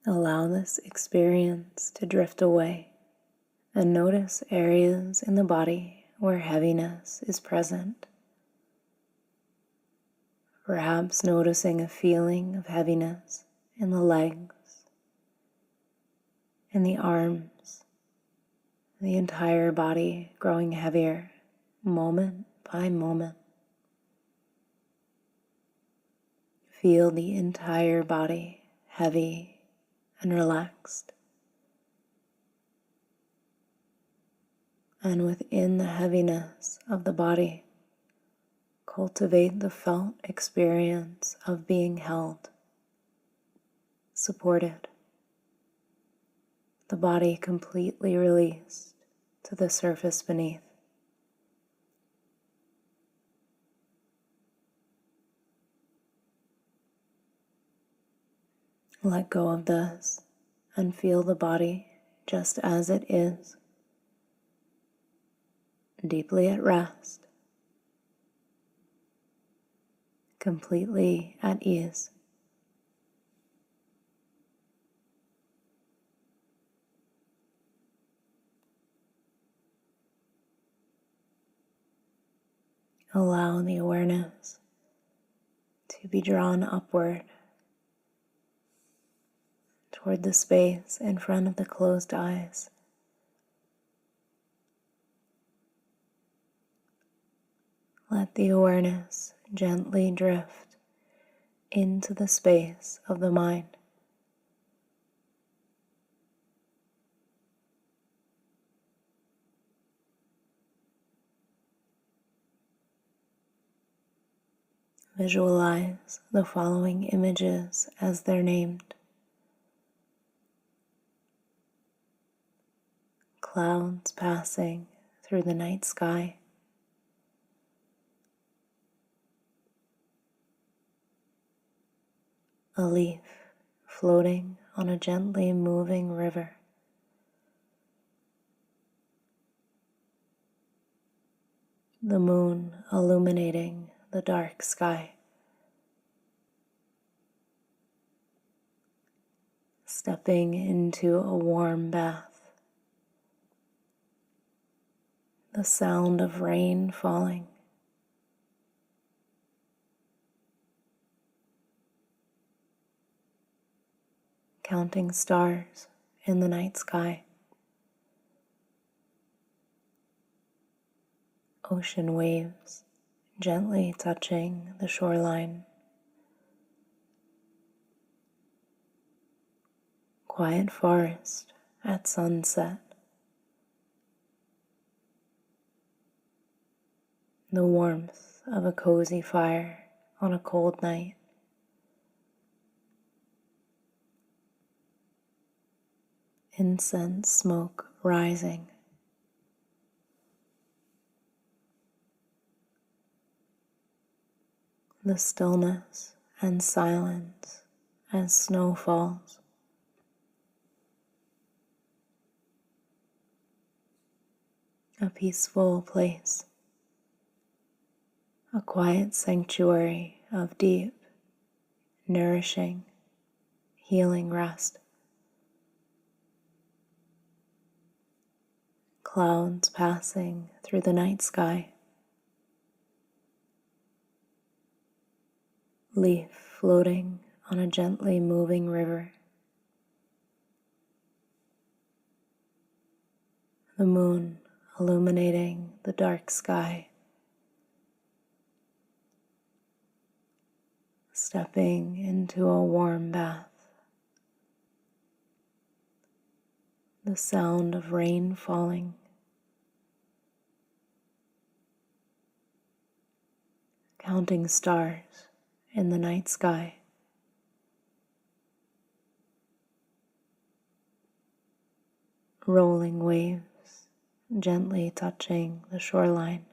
Allow this experience to drift away and notice areas in the body where heaviness is present. Perhaps noticing a feeling of heaviness in the legs, in the arms, the entire body growing heavier moment by moment. Feel the entire body heavy and relaxed. And within the heaviness of the body, cultivate the felt experience of being held, supported, the body completely released to the surface beneath. Let go of this and feel the body just as it is, deeply at rest, completely at ease. Allow the awareness to be drawn upward toward the space in front of the closed eyes. Let the awareness gently drift into the space of the mind. Visualize the following images as they're named. Clouds passing through the night sky. A leaf floating on a gently moving river. The moon illuminating the dark sky. Stepping into a warm bath. The sound of rain falling. counting stars in the night sky. Ocean waves gently touching the shoreline. Quiet forest at sunset. The warmth of a cozy fire on a cold night. Incense smoke rising. The stillness and silence as snow falls. A peaceful place. A quiet sanctuary of deep, nourishing, healing rest. Clouds passing through the night sky. Leaf floating on a gently moving river. The moon illuminating the dark sky. Stepping into a warm bath. The sound of rain falling. Counting stars in the night sky. Rolling waves gently touching the shoreline.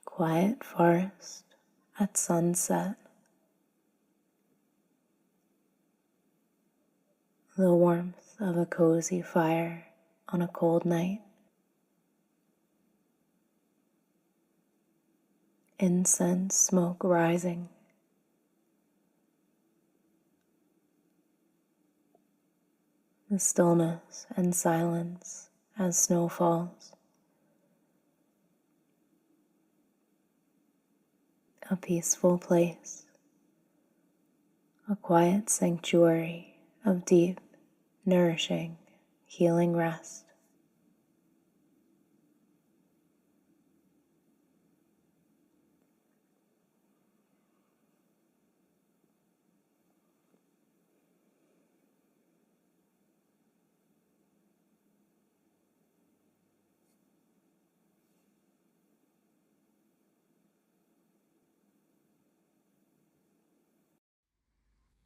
Quiet forest at sunset. The warmth of a cozy fire on a cold night. Incense smoke rising. The stillness and silence as snow falls. A peaceful place. A quiet sanctuary of deep, nourishing, healing rest.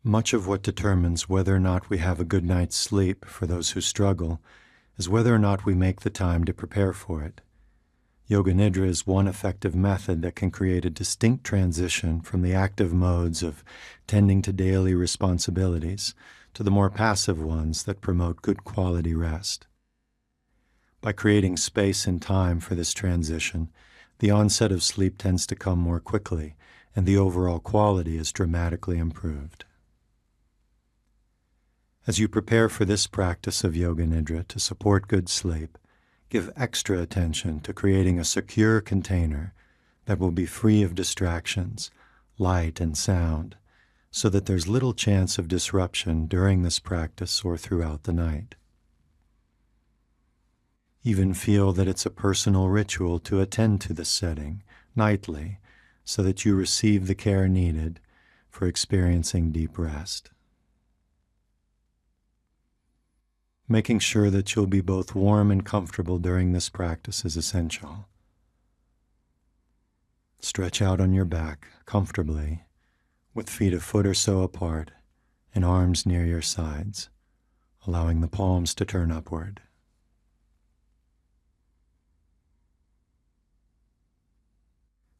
Much of what determines whether or not we have a good night's sleep for those who struggle is whether or not we make the time to prepare for it. Yoga Nidra is one effective method that can create a distinct transition from the active modes of tending to daily responsibilities to the more passive ones that promote good quality rest. By creating space and time for this transition, the onset of sleep tends to come more quickly, and the overall quality is dramatically improved. As you prepare for this practice of Yoga Nidra to support good sleep, give extra attention to creating a secure container that will be free of distractions, light and sound, so that there's little chance of disruption during this practice or throughout the night. Even feel that it's a personal ritual to attend to this setting nightly so that you receive the care needed for experiencing deep rest. Making sure that you'll be both warm and comfortable during this practice is essential. Stretch out on your back comfortably, with feet a foot or so apart and arms near your sides, allowing the palms to turn upward.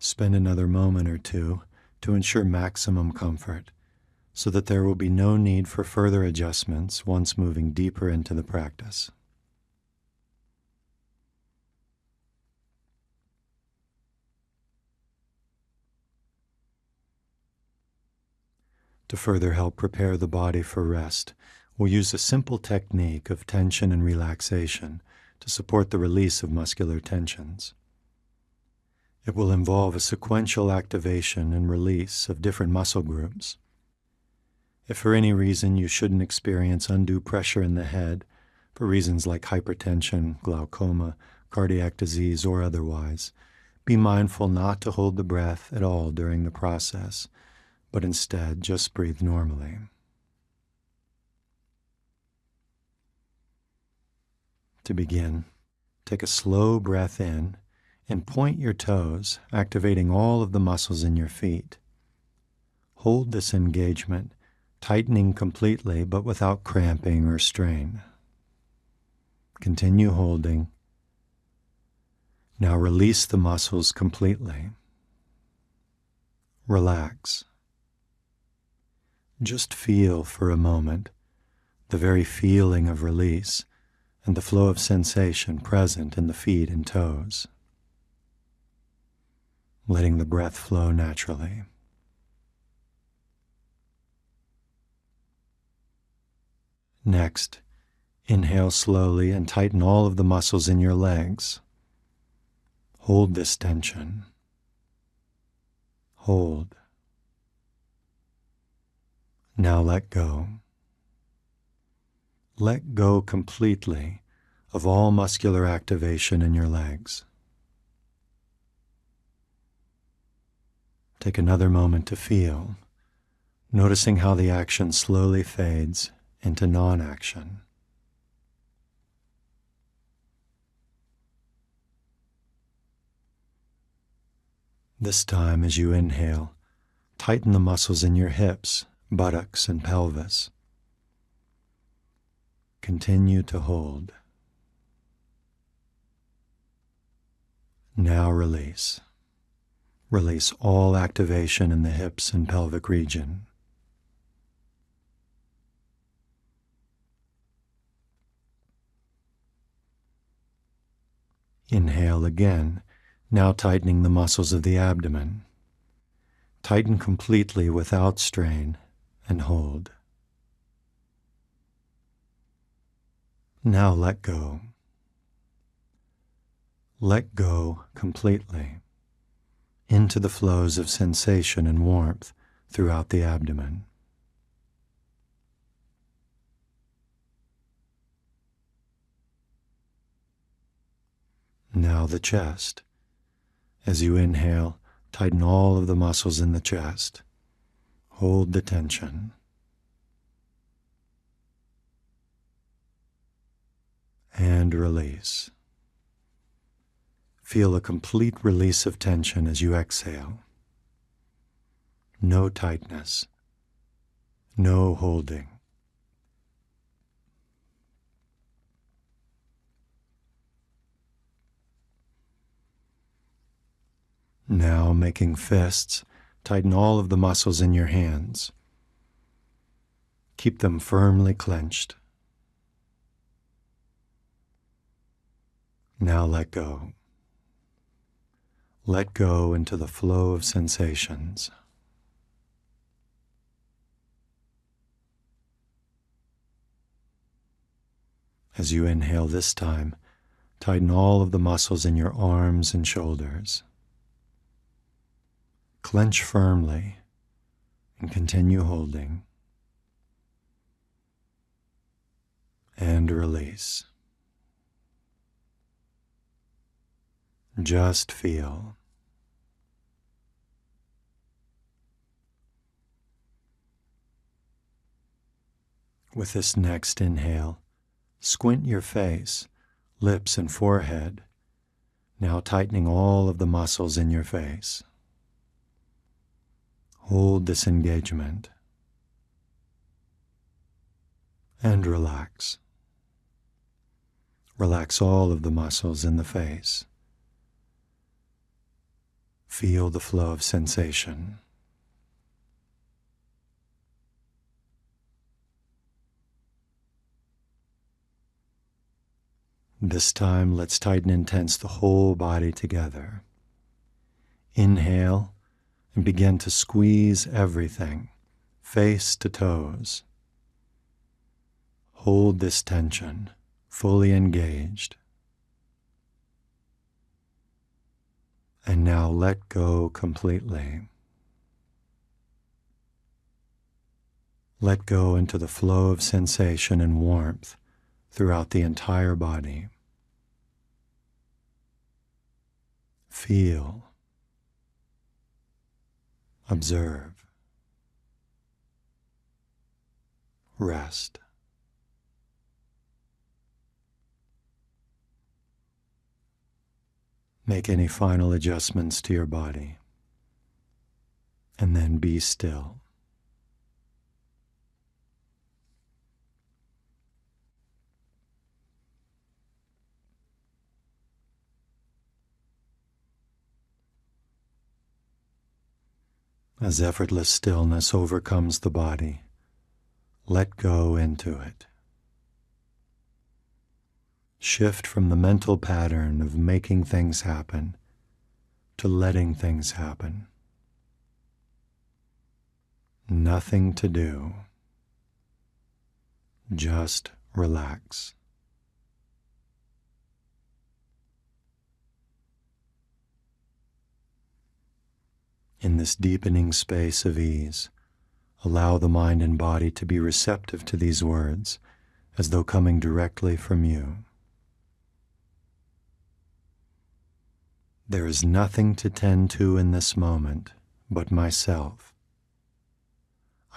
Spend another moment or two to ensure maximum comfort, so that there will be no need for further adjustments once moving deeper into the practice. To further help prepare the body for rest, we'll use a simple technique of tension and relaxation to support the release of muscular tensions. It will involve a sequential activation and release of different muscle groups. If for any reason you shouldn't experience undue pressure in the head, for reasons like hypertension, glaucoma, cardiac disease, or otherwise, be mindful not to hold the breath at all during the process, but instead just breathe normally. To begin, take a slow breath in and point your toes, activating all of the muscles in your feet. Hold this engagement, tightening completely but without cramping or strain. Continue holding. Now release the muscles completely. Relax. Just feel for a moment the very feeling of release and the flow of sensation present in the feet and toes, letting the breath flow naturally. Next, inhale slowly and tighten all of the muscles in your legs. Hold this tension. Hold. Now let go. Let go completely of all muscular activation in your legs. Take another moment to feel, noticing how the action slowly fades into non-action. This time, as you inhale, tighten the muscles in your hips, buttocks, and pelvis. Continue to hold. Now release. Release all activation in the hips and pelvic region. Inhale again, now tightening the muscles of the abdomen. Tighten completely without strain and hold. Now let go. Let go completely into the flows of sensation and warmth throughout the abdomen. Now the chest. As you inhale, tighten all of the muscles in the chest. Hold the tension. And release. Feel a complete release of tension as you exhale. No tightness. No holding. Now, making fists, tighten all of the muscles in your hands. Keep them firmly clenched. Now let go. Let go into the flow of sensations. As you inhale this time, tighten all of the muscles in your arms and shoulders. Clench firmly and continue holding. And release. Just feel. With this next inhale, squint your face, lips, and forehead, now tightening all of the muscles in your face. Hold this engagement and relax. Relax all of the muscles in the face. Feel the flow of sensation. This time, let's tighten and tense the whole body together. Inhale and begin to squeeze everything, face to toes. Hold this tension, fully engaged. And now let go completely. Let go into the flow of sensation and warmth throughout the entire body. Feel. Observe. Rest. Make any final adjustments to your body, and then be still. As effortless stillness overcomes the body, let go into it. Shift from the mental pattern of making things happen to letting things happen. Nothing to do. Just relax. In this deepening space of ease, allow the mind and body to be receptive to these words as though coming directly from you. There is nothing to tend to in this moment but myself.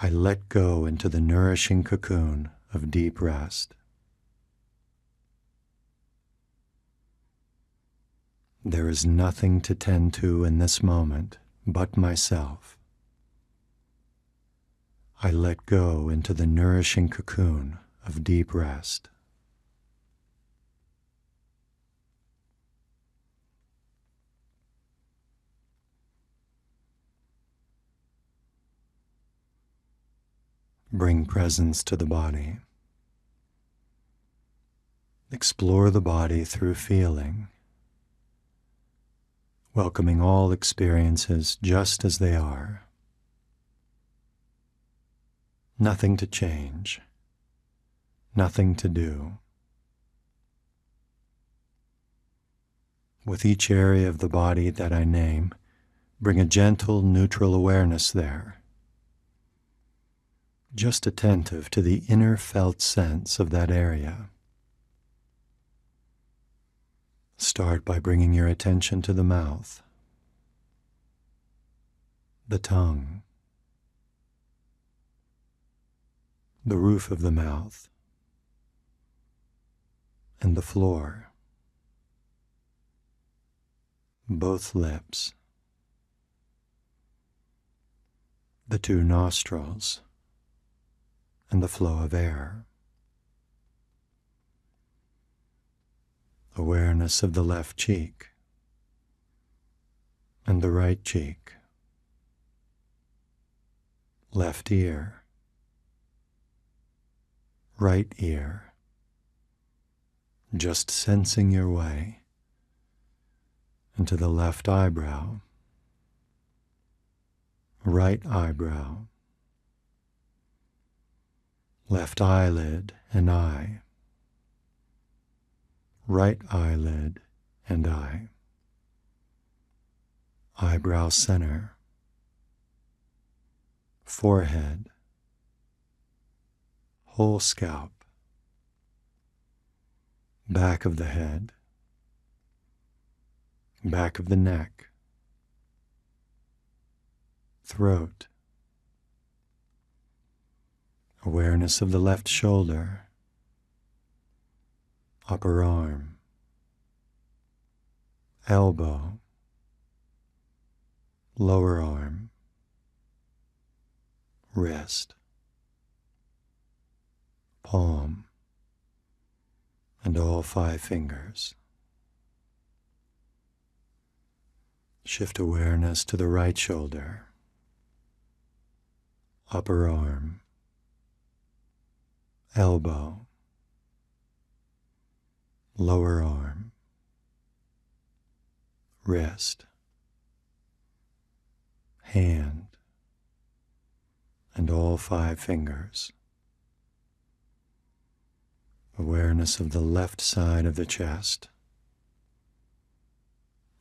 I let go into the nourishing cocoon of deep rest. There is nothing to tend to in this moment but myself. I let go into the nourishing cocoon of deep rest. Bring presence to the body. Explore the body through feeling, welcoming all experiences just as they are. Nothing to change, nothing to do. With each area of the body that I name, bring a gentle, neutral awareness there, just attentive to the inner felt sense of that area. Start by bringing your attention to the mouth, the tongue, the roof of the mouth, and the floor, both lips, the two nostrils, and the flow of air. Awareness of the left cheek and the right cheek, left ear, right ear, just sensing your way into the left eyebrow, right eyebrow, left eyelid and eye, right eyelid and eye, eyebrow center, forehead, whole scalp, back of the head, back of the neck, throat, awareness of the left shoulder, upper arm, elbow, lower arm, wrist, palm, and all 5 fingers. Shift awareness to the right shoulder, upper arm, elbow, lower arm, wrist, hand, and all 5 fingers. Awareness of the left side of the chest,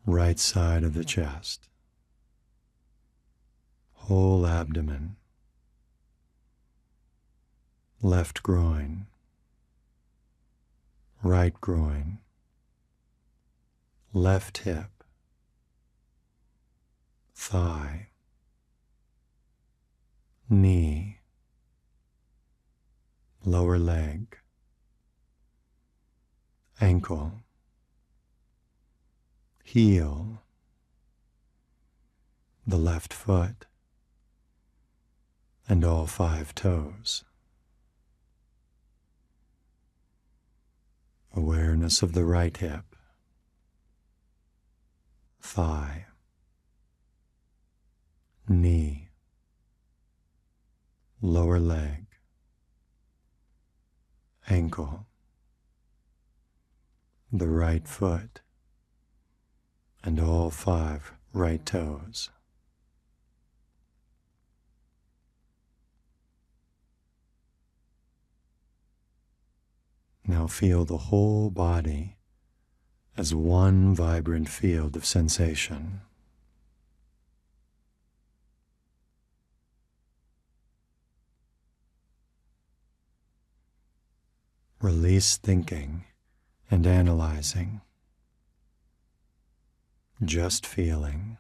right side of the chest, whole abdomen, left groin, right groin, left hip, thigh, knee, lower leg, ankle, heel, the left foot, and all 5 toes. Awareness of the right hip, thigh, knee, lower leg, ankle, the right foot, and all 5 right toes. Now feel the whole body as one vibrant field of sensation. Release thinking and analyzing, just feeling.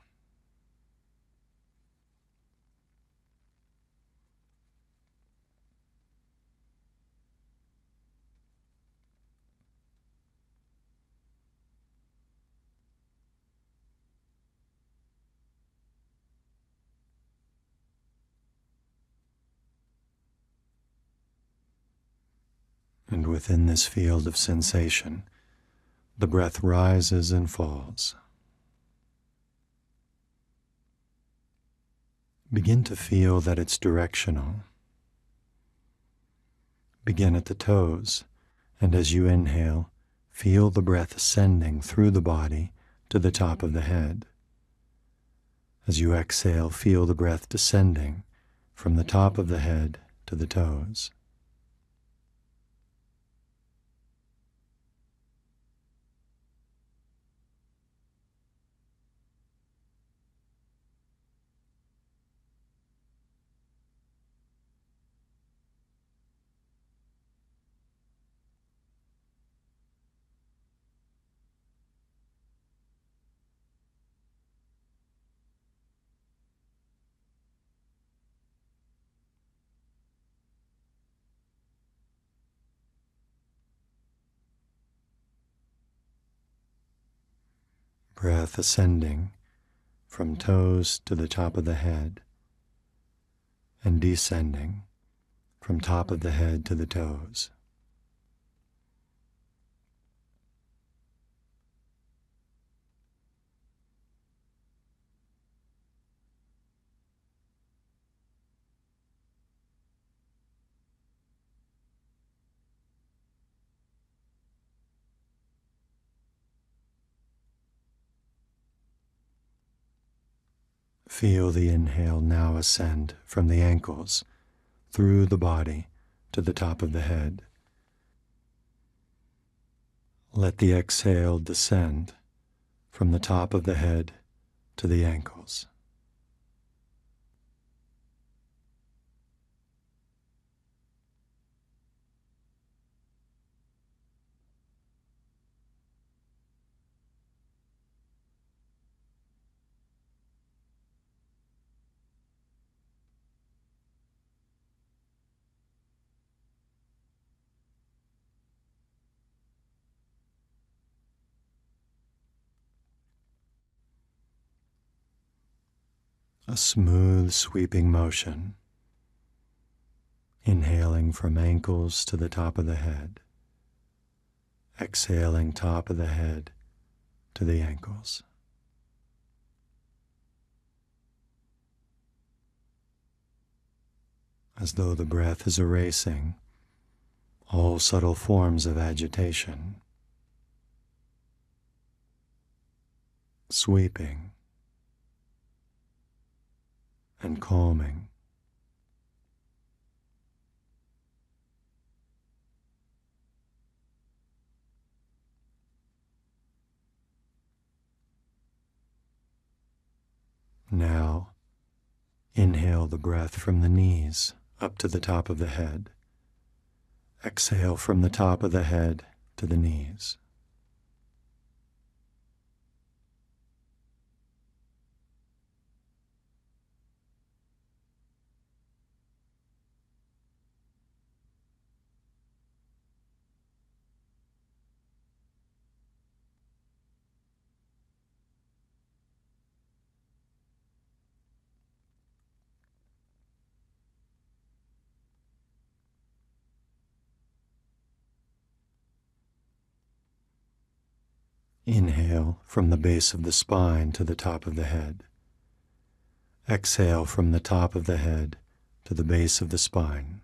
And within this field of sensation, the breath rises and falls. Begin to feel that it's directional. Begin at the toes, and as you inhale, feel the breath ascending through the body to the top of the head. As you exhale, feel the breath descending from the top of the head to the toes. Breath ascending from toes to the top of the head and descending from top of the head to the toes. Feel the inhale now ascend from the ankles through the body to the top of the head. Let the exhale descend from the top of the head to the ankles. A smooth sweeping motion, inhaling from ankles to the top of the head, exhaling top of the head to the ankles. As though the breath is erasing all subtle forms of agitation, sweeping and calming. Now, inhale the breath from the knees up to the top of the head. Exhale from the top of the head to the knees. Inhale from the base of the spine to the top of the head. Exhale from the top of the head to the base of the spine.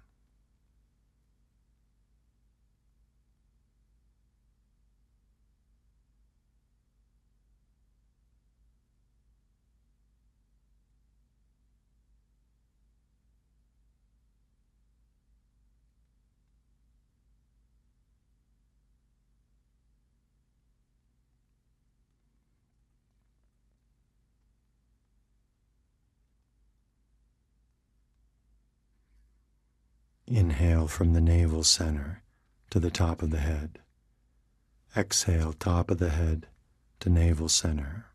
Inhale from the navel center to the top of the head. Exhale, top of the head to navel center.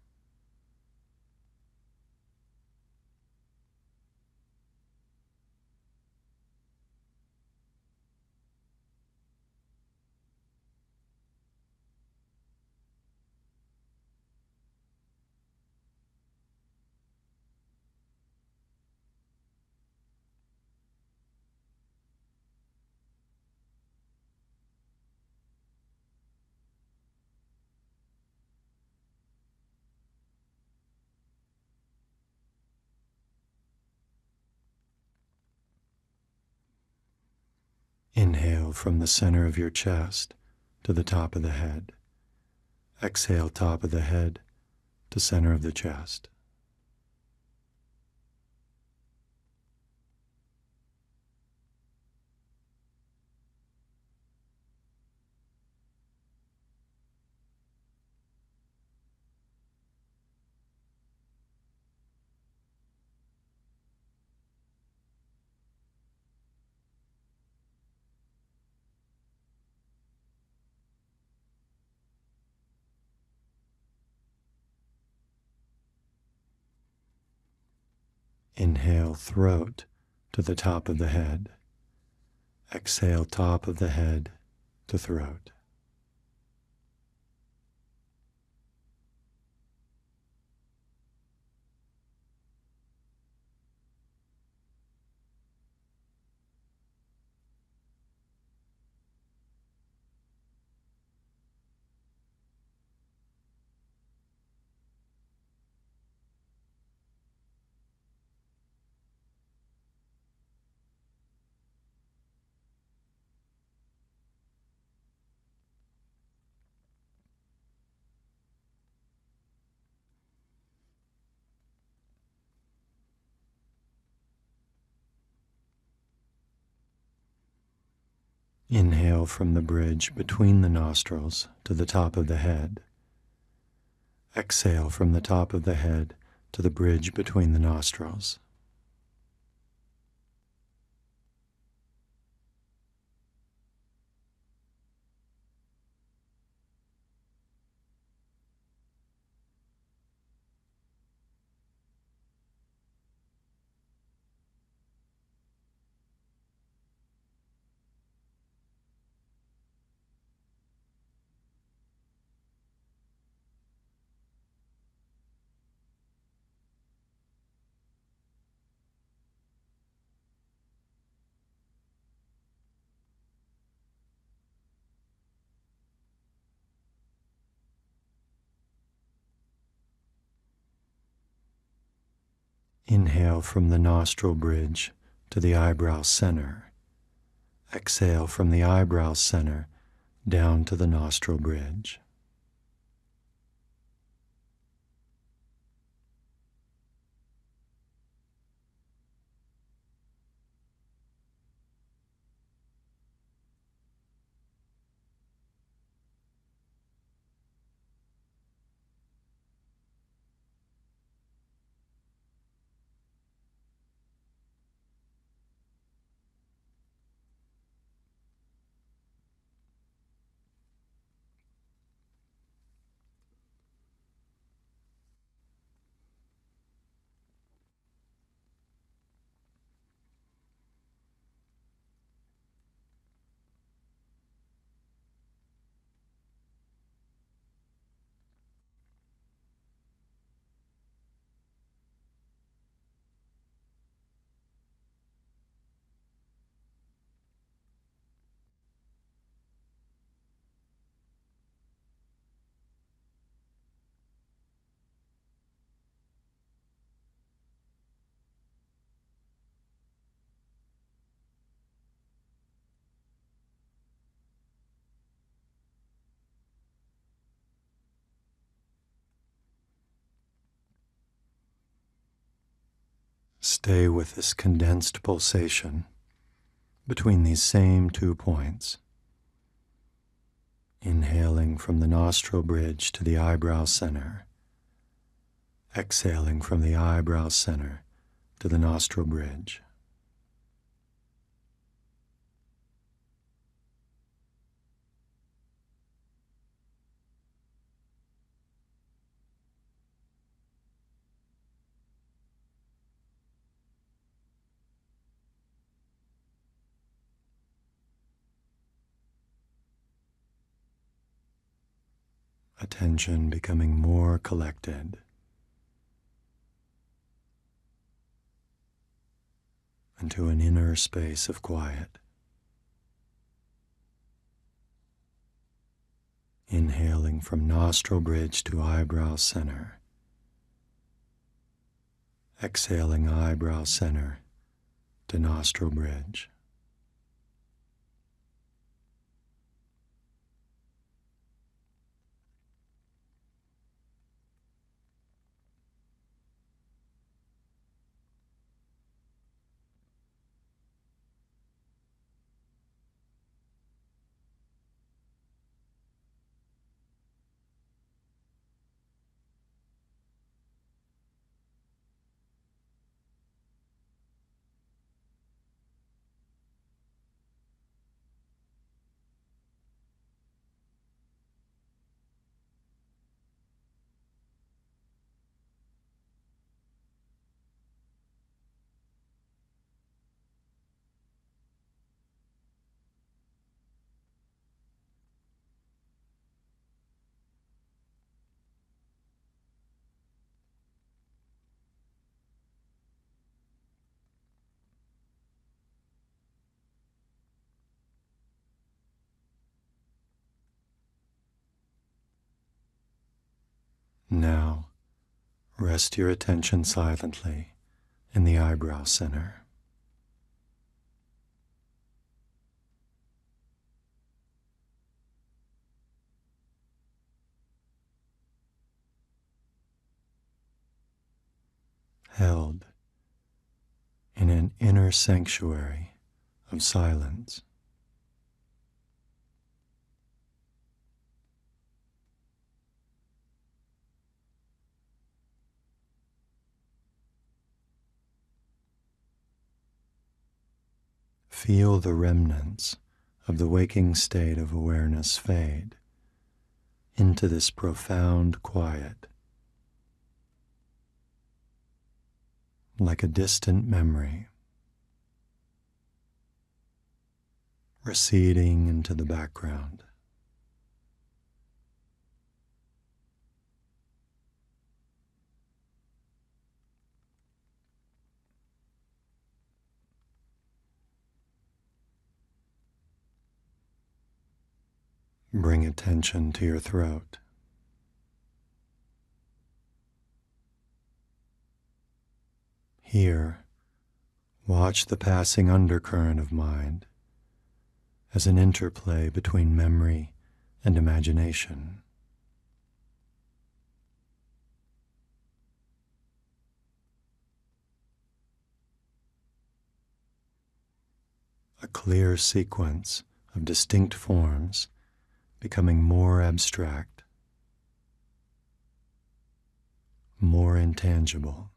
Inhale from the center of your chest to the top of the head. Exhale, top of the head to center of the chest. Inhale, throat to the top of the head. Exhale, top of the head to throat. Inhale from the bridge between the nostrils to the top of the head. Exhale from the top of the head to the bridge between the nostrils. Inhale from the nostril bridge to the eyebrow center. Exhale from the eyebrow center down to the nostril bridge. Stay with this condensed pulsation between these same 2 points. Inhaling from the nostril bridge to the eyebrow center. Exhaling from the eyebrow center to the nostril bridge. Attention becoming more collected into an inner space of quiet. Inhaling from nostril bridge to eyebrow center. Exhaling eyebrow center to nostril bridge. Now, rest your attention silently in the eyebrow center. Held in an inner sanctuary of silence. Feel the remnants of the waking state of awareness fade into this profound quiet, like a distant memory, receding into the background. Bring attention to your throat. Here, watch the passing undercurrent of mind as an interplay between memory and imagination. A clear sequence of distinct forms becoming more abstract, more intangible.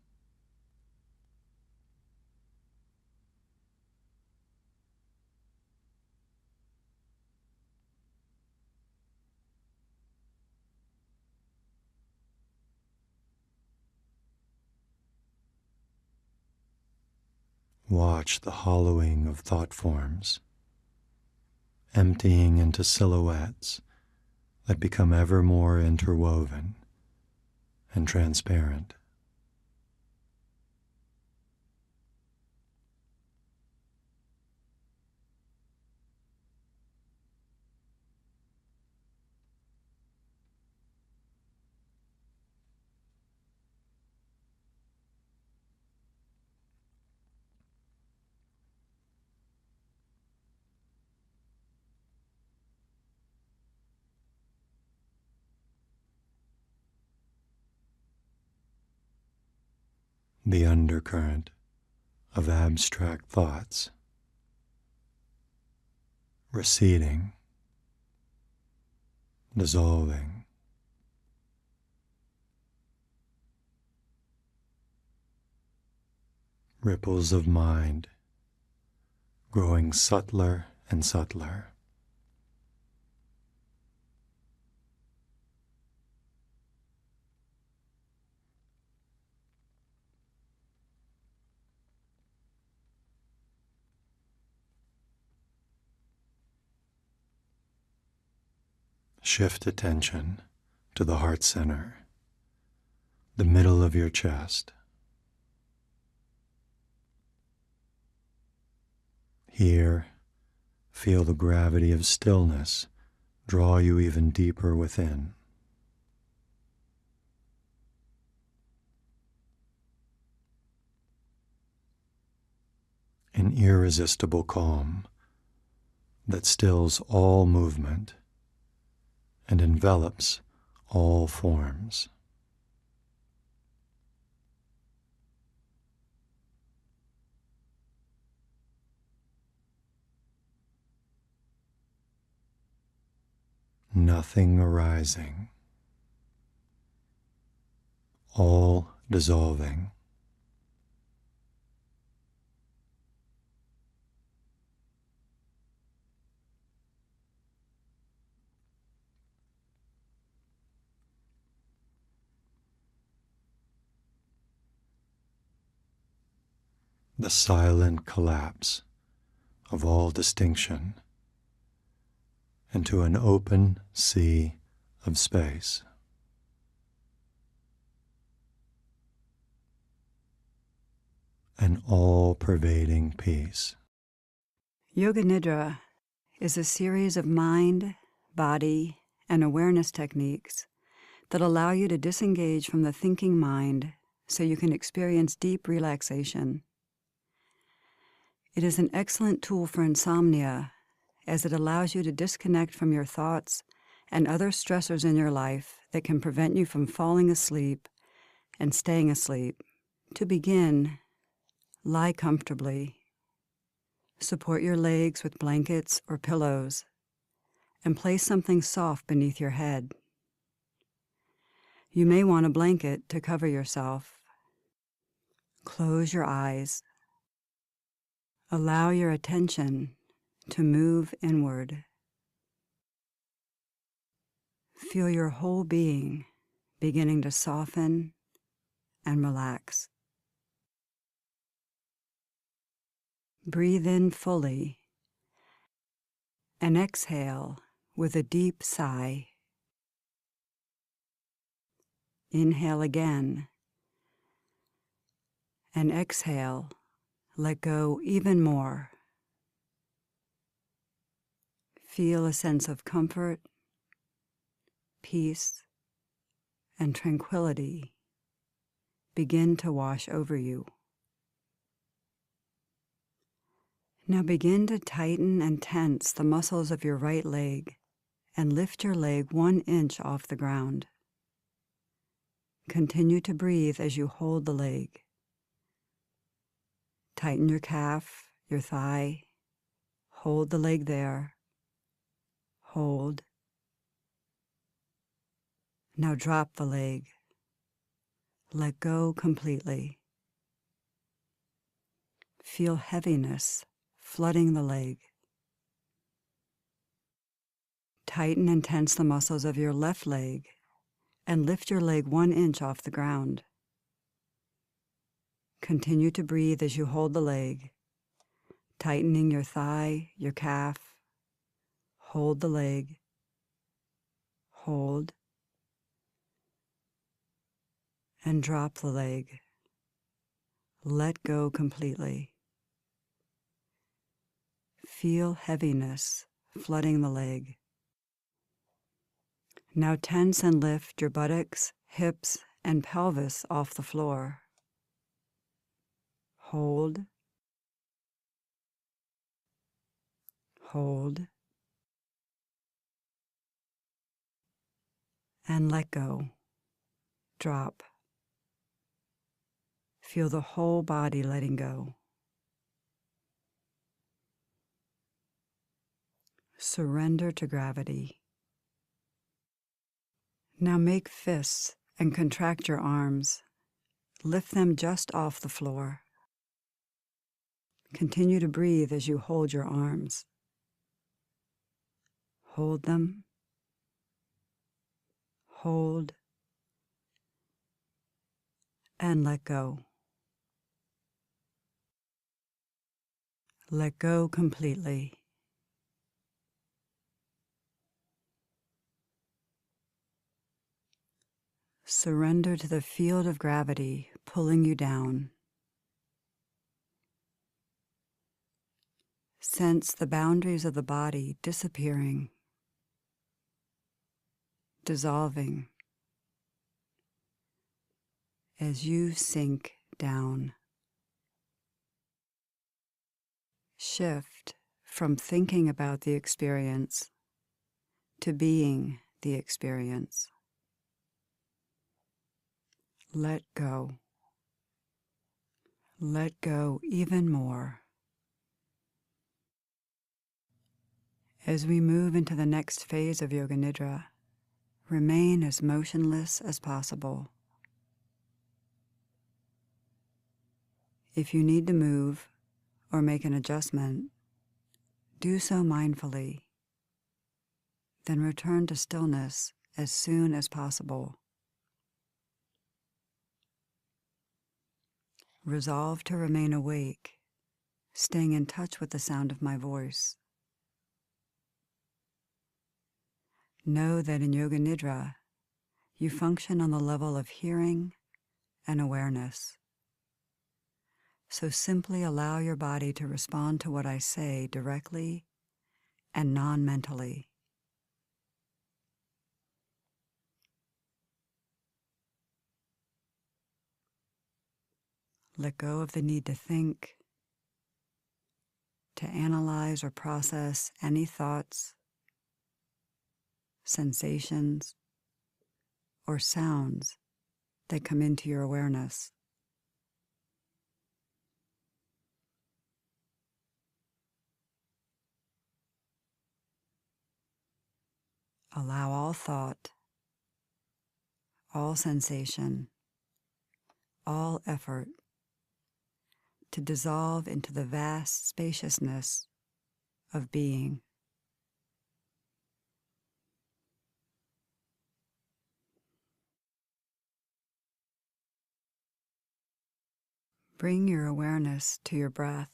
Watch the hollowing of thought forms, emptying into silhouettes that become ever more interwoven and transparent. The undercurrent of abstract thoughts, receding, dissolving. Ripples of mind growing subtler and subtler. Shift attention to the heart center, the middle of your chest. Here, feel the gravity of stillness draw you even deeper within. An irresistible calm that stills all movement and envelops all forms. Nothing arising, all dissolving. The silent collapse of all distinction into an open sea of space. An all-pervading peace. Yoga Nidra is a series of mind, body, and awareness techniques that allow you to disengage from the thinking mind so you can experience deep relaxation. It is an excellent tool for insomnia as it allows you to disconnect from your thoughts and other stressors in your life that can prevent you from falling asleep and staying asleep. To begin, lie comfortably. Support your legs with blankets or pillows and place something soft beneath your head. You may want a blanket to cover yourself. Close your eyes. Allow your attention to move inward. Feel your whole being beginning to soften and relax. Breathe in fully and exhale with a deep sigh. Inhale again and exhale. Let go even more. Feel a sense of comfort, peace, and tranquility begin to wash over you. Now begin to tighten and tense the muscles of your right leg and lift your leg 1 inch off the ground. Continue to breathe as you hold the leg. Tighten your calf, your thigh. Hold the leg there. Hold. Now drop the leg. Let go completely. Feel heaviness flooding the leg. Tighten and tense the muscles of your left leg and lift your leg 1 inch off the ground. Continue to breathe as you hold the leg, tightening your thigh, your calf. Hold the leg. Hold. And drop the leg. Let go completely. Feel heaviness flooding the leg. Now tense and lift your buttocks, hips, and pelvis off the floor. Hold. Hold. And let go. Drop. Feel the whole body letting go. Surrender to gravity. Now make fists and contract your arms. Lift them just off the floor. Continue to breathe as you hold your arms. Hold them. Hold. And let go. Let go completely. Surrender to the field of gravity pulling you down. Sense the boundaries of the body disappearing, dissolving as you sink down. Shift from thinking about the experience to being the experience. Let go. Let go even more. As we move into the next phase of Yoga Nidra, remain as motionless as possible. If you need to move or make an adjustment, do so mindfully. Then return to stillness as soon as possible. Resolve to remain awake, staying in touch with the sound of my voice. Know that in Yoga Nidra, you function on the level of hearing and awareness. So simply allow your body to respond to what I say directly and non-mentally. Let go of the need to think, to analyze or process any thoughts, sensations, or sounds that come into your awareness. Allow all thought, all sensation, all effort to dissolve into the vast spaciousness of being. Bring your awareness to your breath.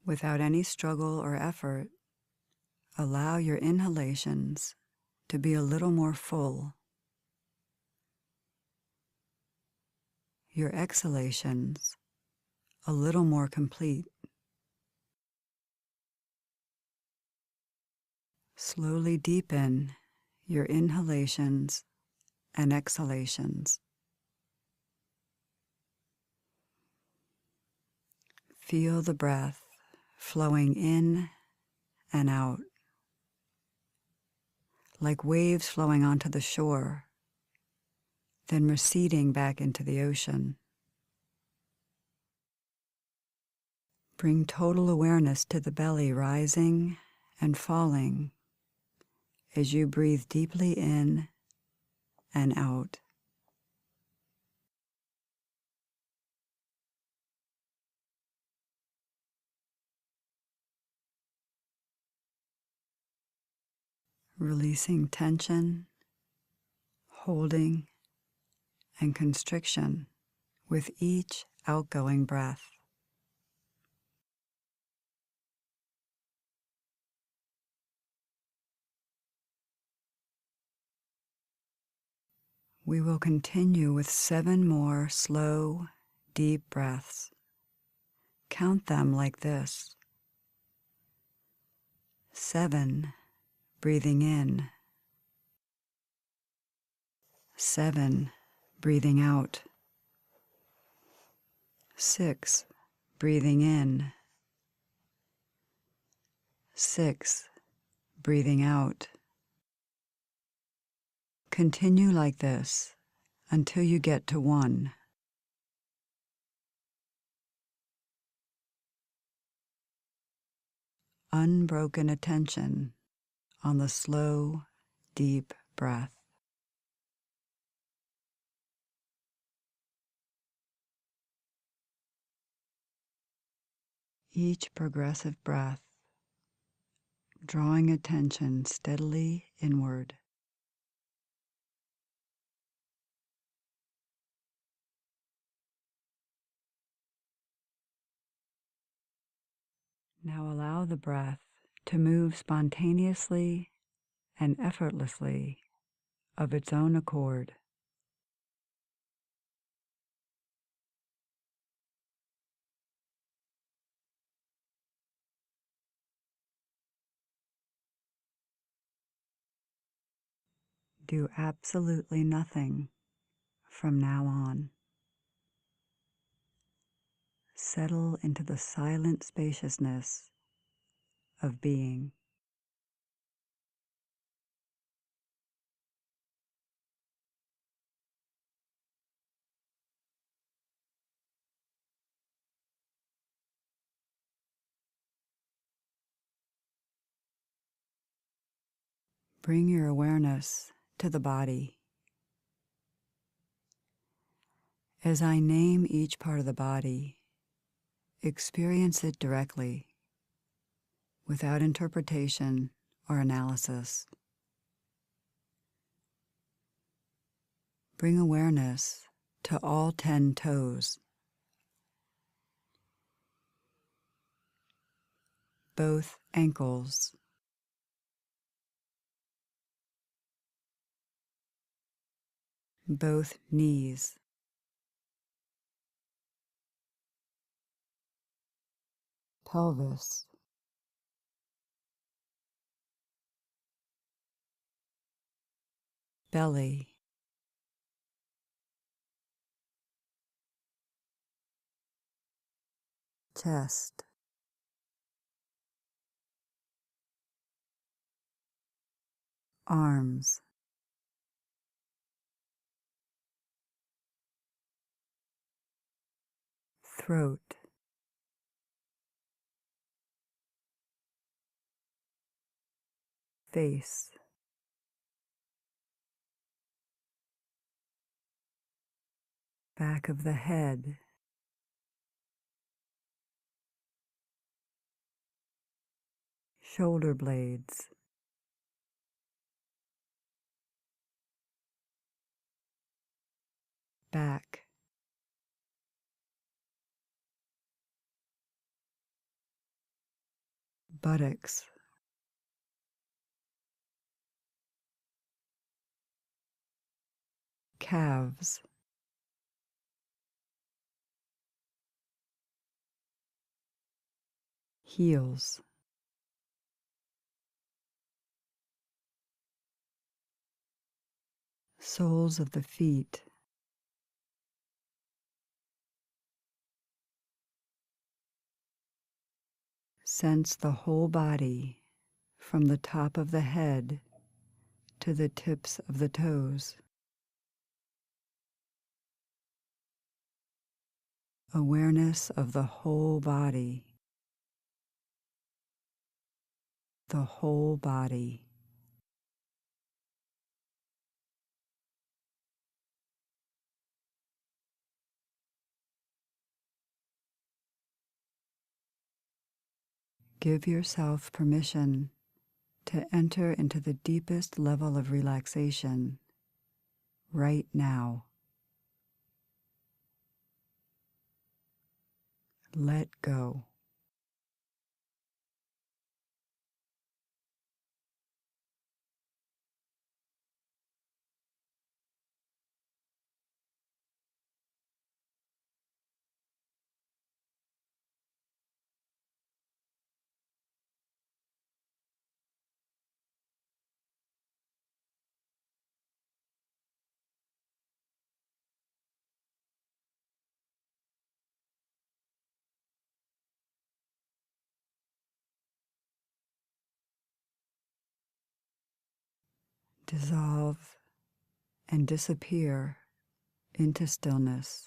Without any struggle or effort, allow your inhalations to be a little more full, your exhalations a little more complete. Slowly deepen your inhalations and exhalations. Feel the breath flowing in and out, like waves flowing onto the shore, then receding back into the ocean. Bring total awareness to the belly rising and falling as you breathe deeply in and out. Releasing tension, holding, and constriction with each outgoing breath. We will continue with 7 more slow, deep breaths. Count them like this. 7, breathing in. 7, breathing out. 6, breathing in. 6, breathing out. Continue like this until you get to 1. Unbroken attention on the slow, deep breath. Each progressive breath, drawing attention steadily inward. Now allow the breath to move spontaneously and effortlessly of its own accord. Do absolutely nothing from now on. Settle into the silent spaciousness of being. Bring your awareness to the body. As I name each part of the body, experience it directly, without interpretation or analysis. Bring awareness to all 10 toes, both ankles, both knees, pelvis, belly, chest, arms, throat, face, back of the head, shoulder blades, back, buttocks, calves, heels, soles of the feet, sense the whole body from the top of the head to the tips of the toes. Awareness of the whole body, the whole body. Give yourself permission to enter into the deepest level of relaxation right now. Let go. Dissolve and disappear into stillness.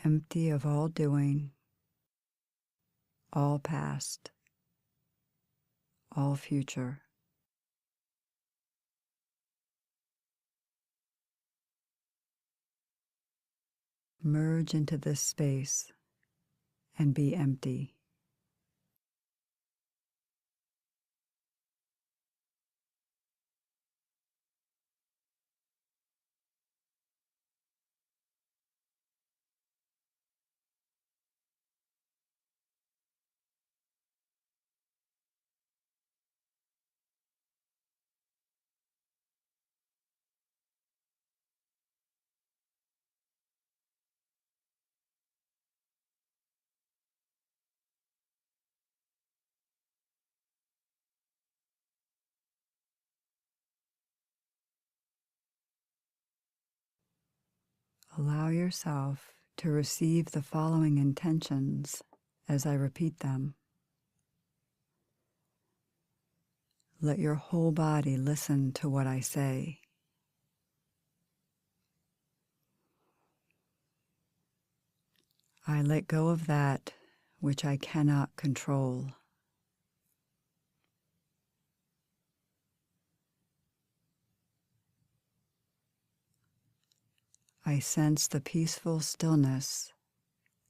Empty of all doing, all past, all future. Merge into this space and be empty. Allow yourself to receive the following intentions as I repeat them. Let your whole body listen to what I say. I let go of that which I cannot control. I sense the peaceful stillness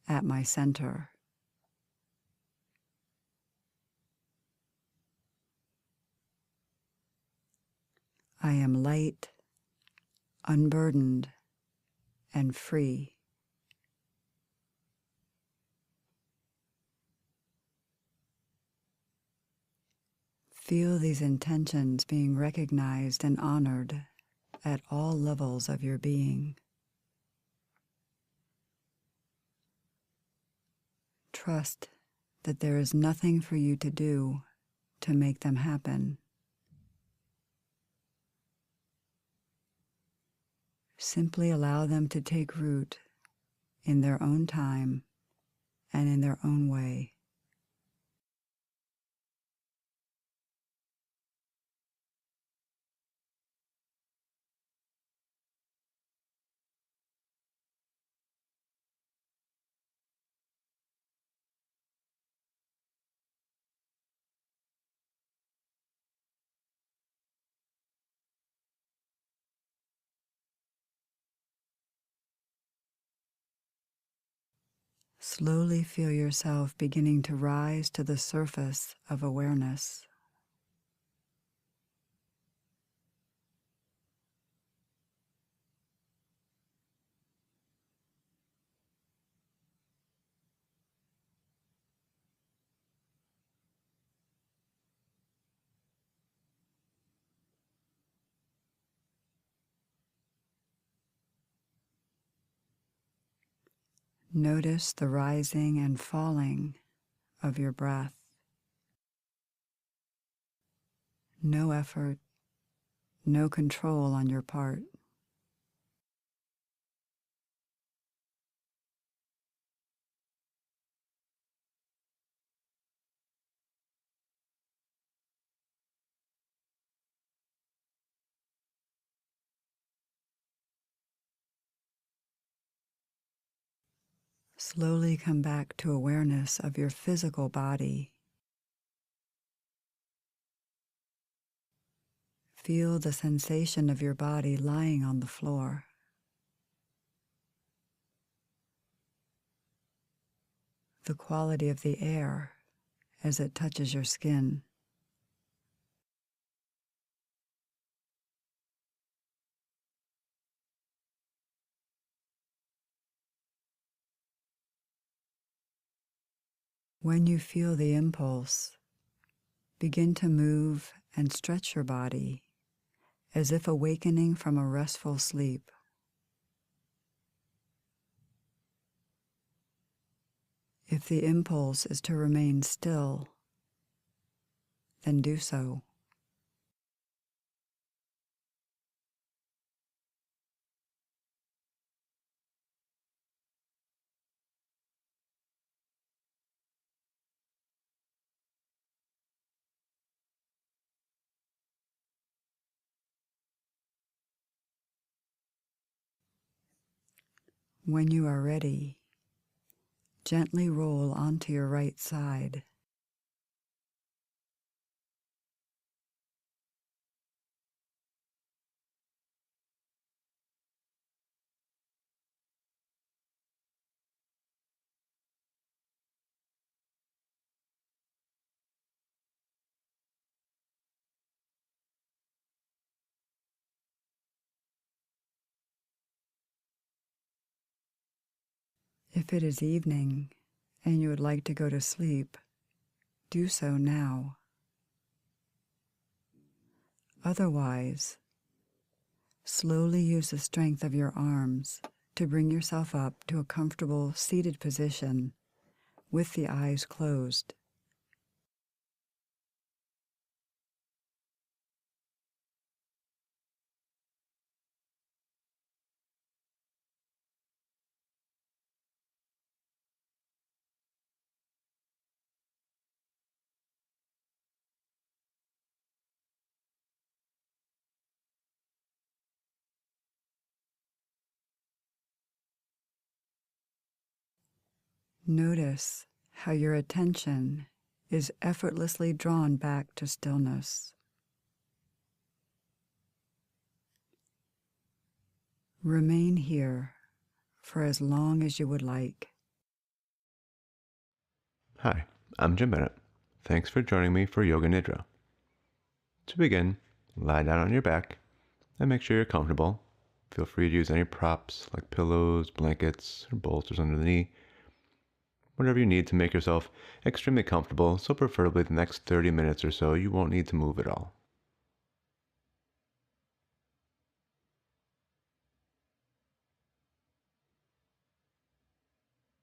at my center. I am light, unburdened, and free. Feel these intentions being recognized and honored at all levels of your being. Trust that there is nothing for you to do to make them happen. Simply allow them to take root in their own time and in their own way. Slowly feel yourself beginning to rise to the surface of awareness. Notice the rising and falling of your breath. No effort, no control on your part. Slowly come back to awareness of your physical body. Feel the sensation of your body lying on the floor. The quality of the air as it touches your skin. When you feel the impulse, begin to move and stretch your body as if awakening from a restful sleep. If the impulse is to remain still, then do so. When you are ready, gently roll onto your right side. If it is evening and you would like to go to sleep, do so now. Otherwise, slowly use the strength of your arms to bring yourself up to a comfortable seated position with the eyes closed. Notice how your attention is effortlessly drawn back to stillness. Remain here for as long as you would like. Hi, I'm Jim Bennett. Thanks for joining me for Yoga Nidra. To begin, lie down on your back and make sure you're comfortable. Feel free to use any props like pillows, blankets, or bolsters under the knee. Whatever you need to make yourself extremely comfortable, so preferably the next 30 minutes or so you won't need to move at all.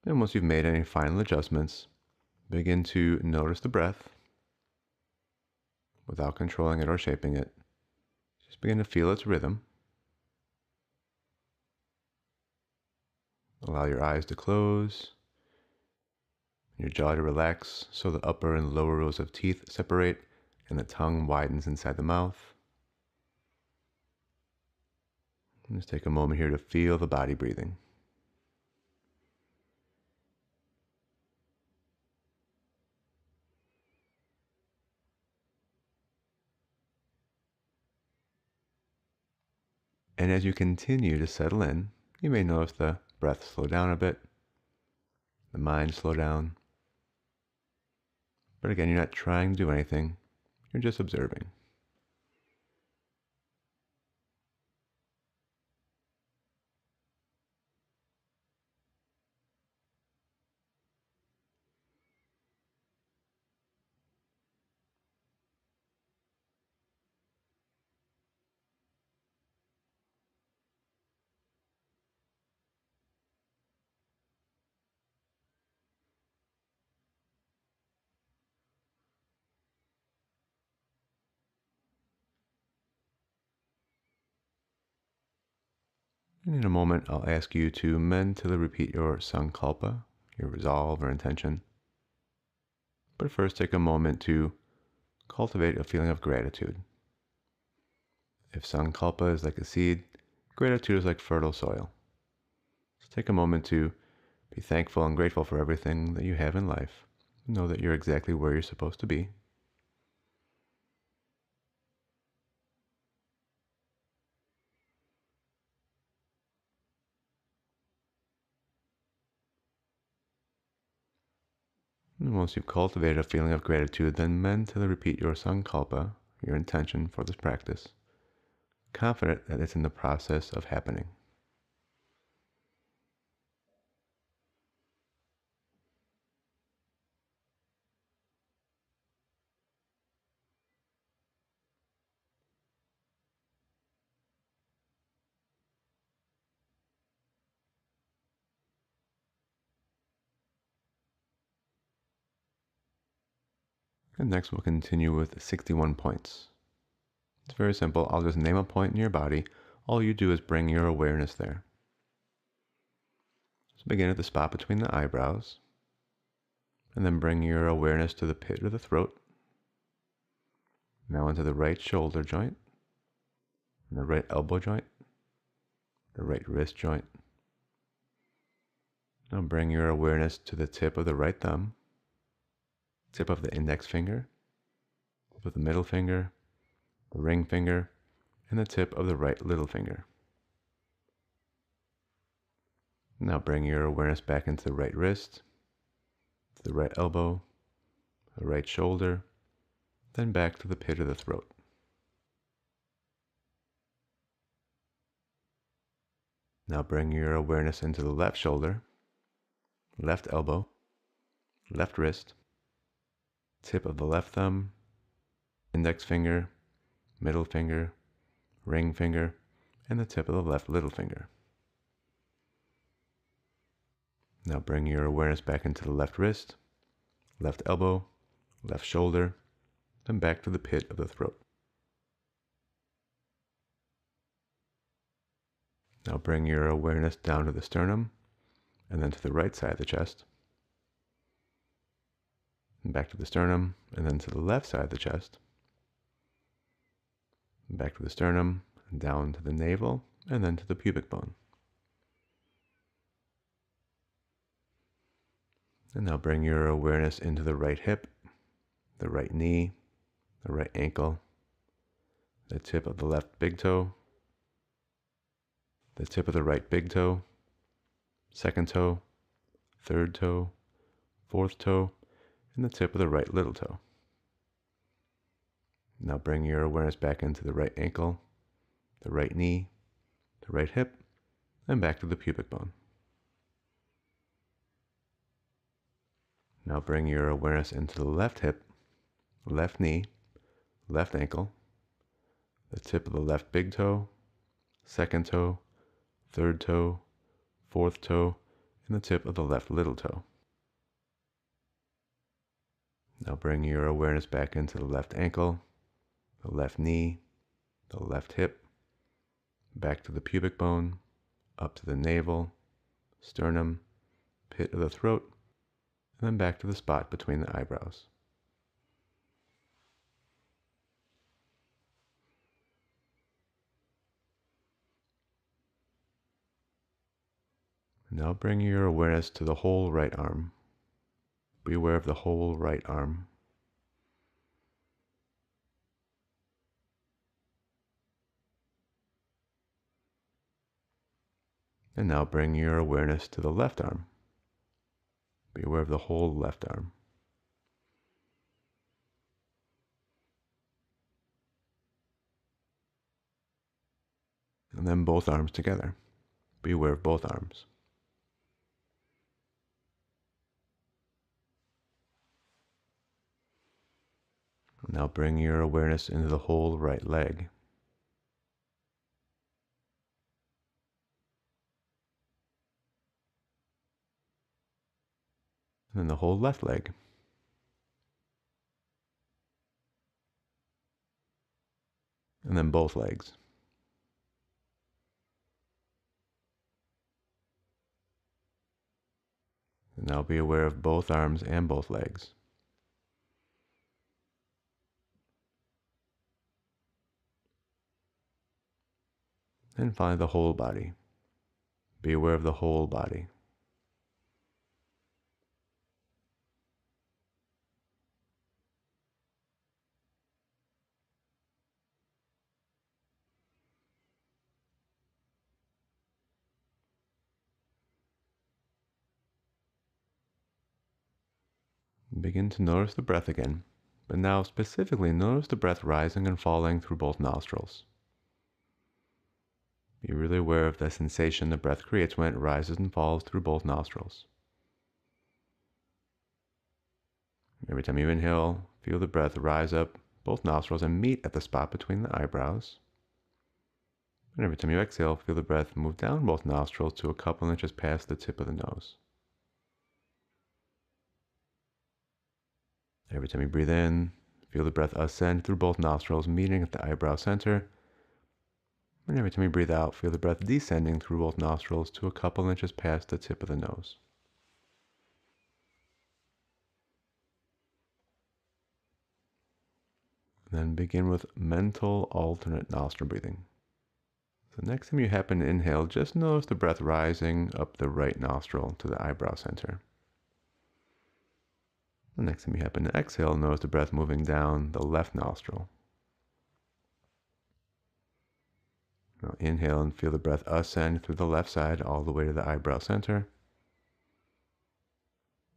And once you've made any final adjustments, begin to notice the breath without controlling it or shaping it. Just begin to feel its rhythm. Allow your eyes to close, your jaw to relax so the upper and lower rows of teeth separate and the tongue widens inside the mouth. And just take a moment here to feel the body breathing. And as you continue to settle in, you may notice the breath slow down a bit, the mind slow down. But again, you're not trying to do anything, you're just observing. And in a moment, I'll ask you to mentally repeat your sankalpa, your resolve or intention. But first, take a moment to cultivate a feeling of gratitude. If sankalpa is like a seed, gratitude is like fertile soil. So take a moment to be thankful and grateful for everything that you have in life. Know that you're exactly where you're supposed to be. And once you've cultivated a feeling of gratitude, then mentally repeat your sankalpa, your intention for this practice, confident that it's in the process of happening. And next we'll continue with 61 points. It's very simple. I'll just name a point in your body. All you do is bring your awareness there. So begin at the spot between the eyebrows, and then bring your awareness to the pit of the throat. Now into the right shoulder joint, and the right elbow joint, the right wrist joint. Now bring your awareness to the tip of the right thumb, tip of the index finger, tip of the middle finger, the ring finger, and the tip of the right little finger. Now bring your awareness back into the right wrist, to the right elbow, the right shoulder, then back to the pit of the throat. Now bring your awareness into the left shoulder, left elbow, left wrist, tip of the left thumb, index finger, middle finger, ring finger, and the tip of the left little finger. Now bring your awareness back into the left wrist, left elbow, left shoulder, then back to the pit of the throat. Now bring your awareness down to the sternum, and then to the right side of the chest, and back to the sternum, and then to the left side of the chest, and back to the sternum, and down to the navel, and then to the pubic bone. And now bring your awareness into the right hip, the right knee, the right ankle, the tip of the left big toe, the tip of the right big toe, second toe, third toe, fourth toe, and the tip of the right little toe. Now bring your awareness back into the right ankle, the right knee, the right hip, and back to the pubic bone. Now bring your awareness into the left hip, left knee, left ankle, the tip of the left big toe, second toe, third toe, fourth toe, and the tip of the left little toe. Now bring your awareness back into the left ankle, the left knee, the left hip, back to the pubic bone, up to the navel, sternum, pit of the throat, and then back to the spot between the eyebrows. Now bring your awareness to the whole right arm. Be aware of the whole right arm. And now bring your awareness to the left arm. Be aware of the whole left arm. And then both arms together. Be aware of both arms. Now bring your awareness into the whole right leg. And then the whole left leg. And then both legs. And now be aware of both arms and both legs. And finally the whole body. Be aware of the whole body. Begin to notice the breath again, but now specifically notice the breath rising and falling through both nostrils. Be really aware of the sensation the breath creates when it rises and falls through both nostrils. Every time you inhale, feel the breath rise up both nostrils and meet at the spot between the eyebrows. And every time you exhale, feel the breath move down both nostrils to a couple inches past the tip of the nose. Every time you breathe in, feel the breath ascend through both nostrils, meeting at the eyebrow center. And every time you breathe out, feel the breath descending through both nostrils to a couple inches past the tip of the nose. Then begin with mental alternate nostril breathing. So next time you happen to inhale, just notice the breath rising up the right nostril to the eyebrow center. The next time you happen to exhale, notice the breath moving down the left nostril. Now inhale and feel the breath ascend through the left side all the way to the eyebrow center.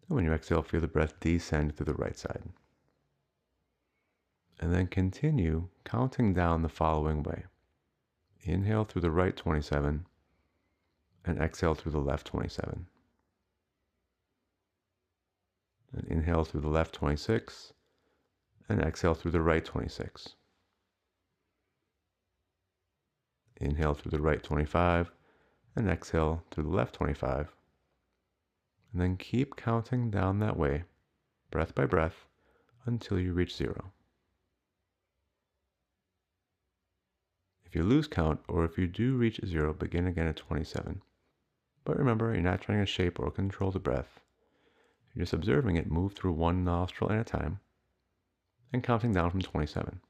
And when you exhale, feel the breath descend through the right side. And then continue counting down the following way. Inhale through the right 27 and exhale through the left 27. And inhale through the left 26 and exhale through the right 26. Inhale through the right 25 and exhale through the left 25. And then keep counting down that way, breath by breath, until you reach 0. If you lose count, or if you do reach 0, begin again at 27. But remember, you're not trying to shape or control the breath. You're just observing it move through one nostril at a time and counting down from 27.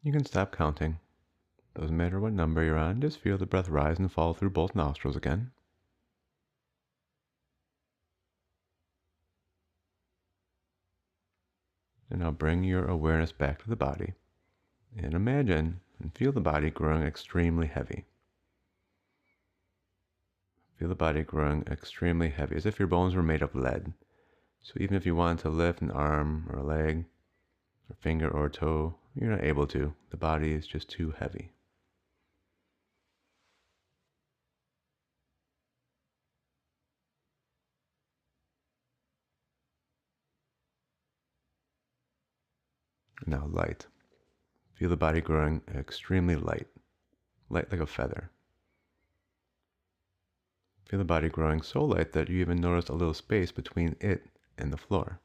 You can stop counting. Doesn't matter what number you're on, just feel the breath rise and fall through both nostrils again. And now bring your awareness back to the body and imagine and feel the body growing extremely heavy. Feel the body growing extremely heavy, as if your bones were made of lead. So even if you wanted to lift an arm or a leg, or finger or toe, you're not able to. The body is just too heavy. Now light. Feel the body growing extremely light, light like a feather. Feel the body growing so light that you even notice a little space between it and the floor.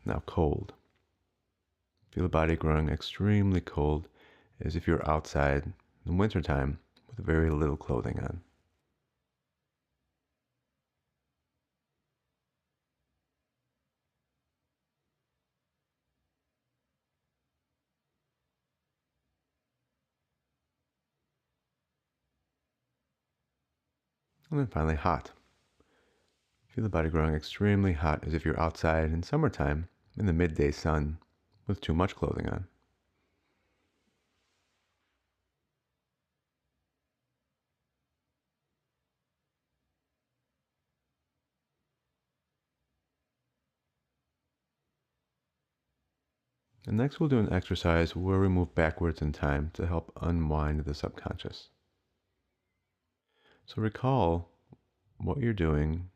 Now cold. Feel the body growing extremely cold, as if you're outside in wintertime with very little clothing on. And then finally hot. Feel the body growing extremely hot, as if you're outside in summertime in the midday sun with too much clothing on. And next we'll do an exercise where we move backwards in time to help unwind the subconscious. So recall what you're doing,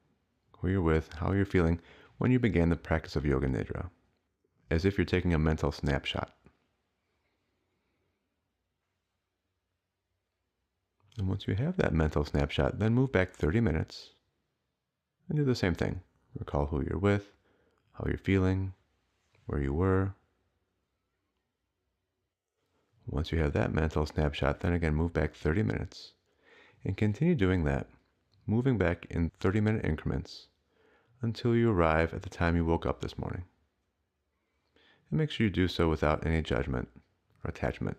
who you're with, how you're feeling when you began the practice of Yoga Nidra, as if you're taking a mental snapshot. And once you have that mental snapshot, then move back 30 minutes and do the same thing. Recall who you're with, how you're feeling, where you were. Once you have that mental snapshot, then again move back 30 minutes and continue doing that, moving back in 30-minute increments until you arrive at the time you woke up this morning. And make sure you do so without any judgment or attachment.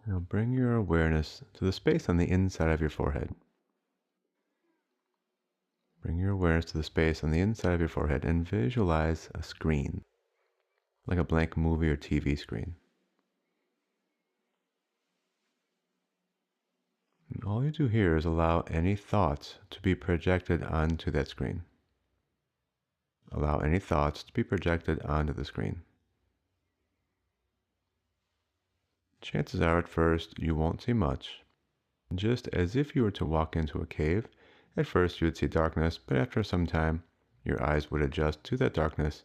Now bring your awareness to the space on the inside of your forehead. Bring your awareness to the space on the inside of your forehead and visualize a screen, like a blank movie or TV screen. And all you do here is allow any thoughts to be projected onto that screen. Allow any thoughts to be projected onto the screen. Chances are at first you won't see much. Just as if you were to walk into a cave, at first you would see darkness, but after some time, your eyes would adjust to that darkness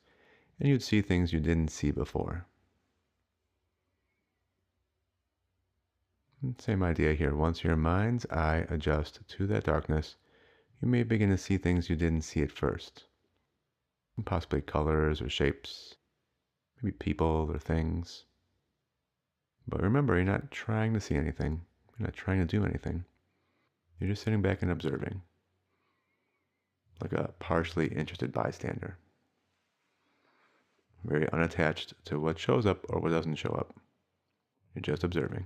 and you'd see things you didn't see before. Same idea here. Once your mind's eye adjusts to that darkness, you may begin to see things you didn't see at first. Possibly colors or shapes, maybe people or things. But remember, you're not trying to see anything. You're not trying to do anything. You're just sitting back and observing, like a partially interested bystander. Very unattached to what shows up or what doesn't show up. You're just observing.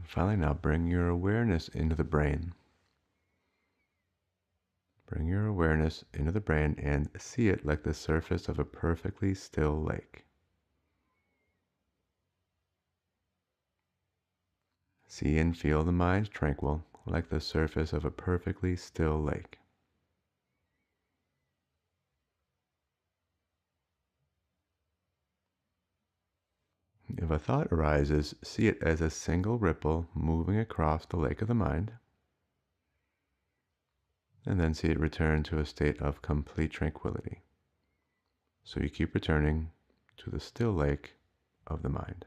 Finally, now bring your awareness into the brain. Bring your awareness into the brain and see it like the surface of a perfectly still lake. See and feel the mind tranquil, like the surface of a perfectly still lake. If a thought arises, see it as a single ripple moving across the lake of the mind, and then see it return to a state of complete tranquility. So you keep returning to the still lake of the mind.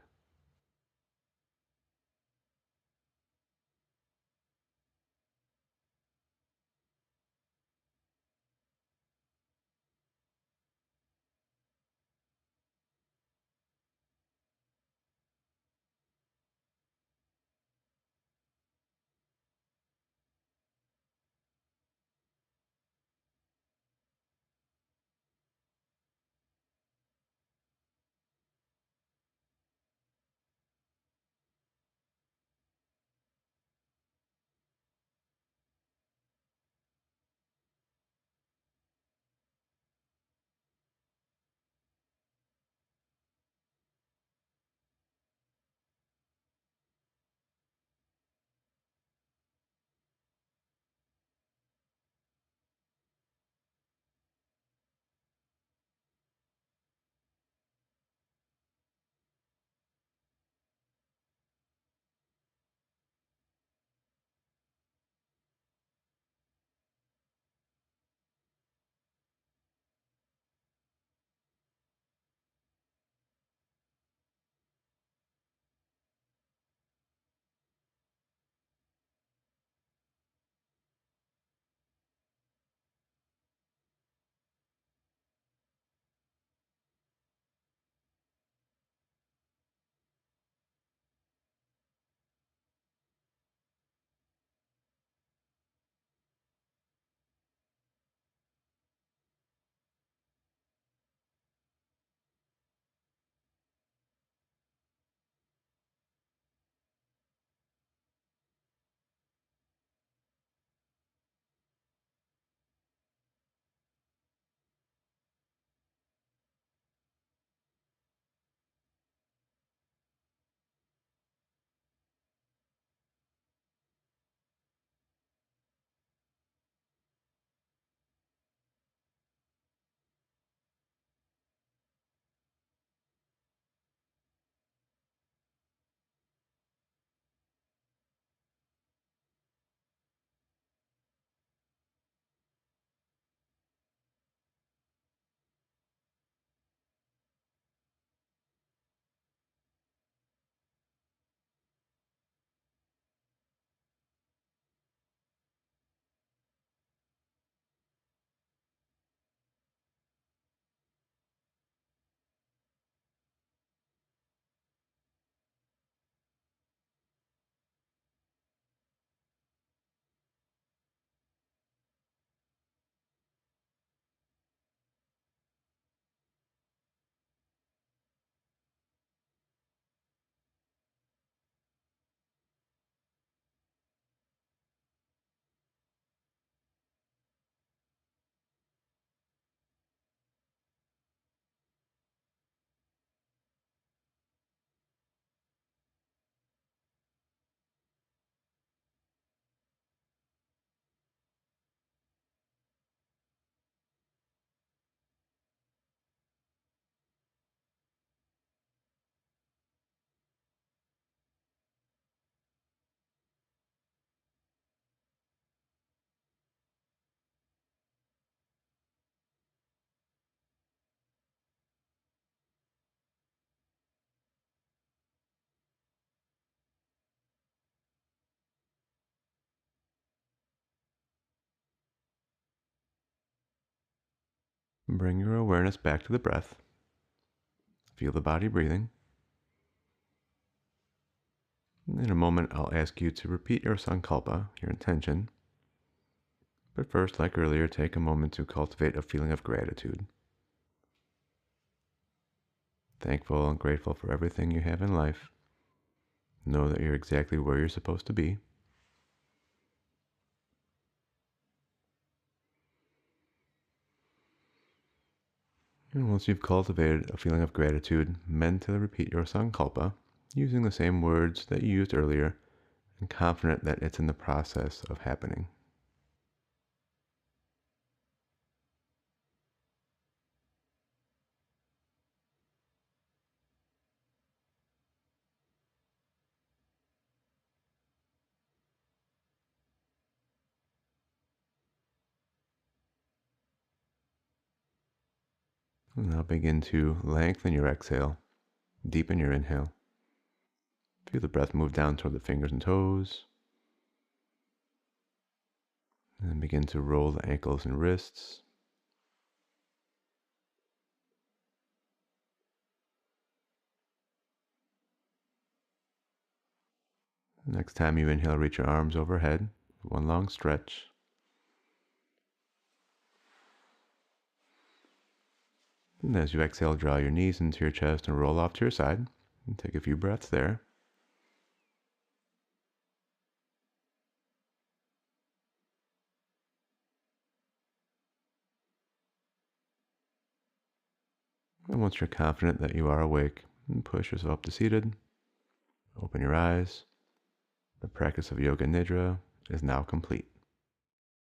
Bring your awareness back to the breath. Feel the body breathing. In a moment, I'll ask you to repeat your sankalpa, your intention. But first, like earlier, take a moment to cultivate a feeling of gratitude. Thankful and grateful for everything you have in life. Know that you're exactly where you're supposed to be. And once you've cultivated a feeling of gratitude, mentally repeat your sankalpa using the same words that you used earlier and confident that it's in the process of happening. And now begin to lengthen your exhale, deepen your inhale. Feel the breath move down toward the fingers and toes. And then begin to roll the ankles and wrists. Next time you inhale, reach your arms overhead. One long stretch. And as you exhale, draw your knees into your chest and roll off to your side. And take a few breaths there. And once you're confident that you are awake, push yourself up to seated. Open your eyes. The practice of Yoga Nidra is now complete.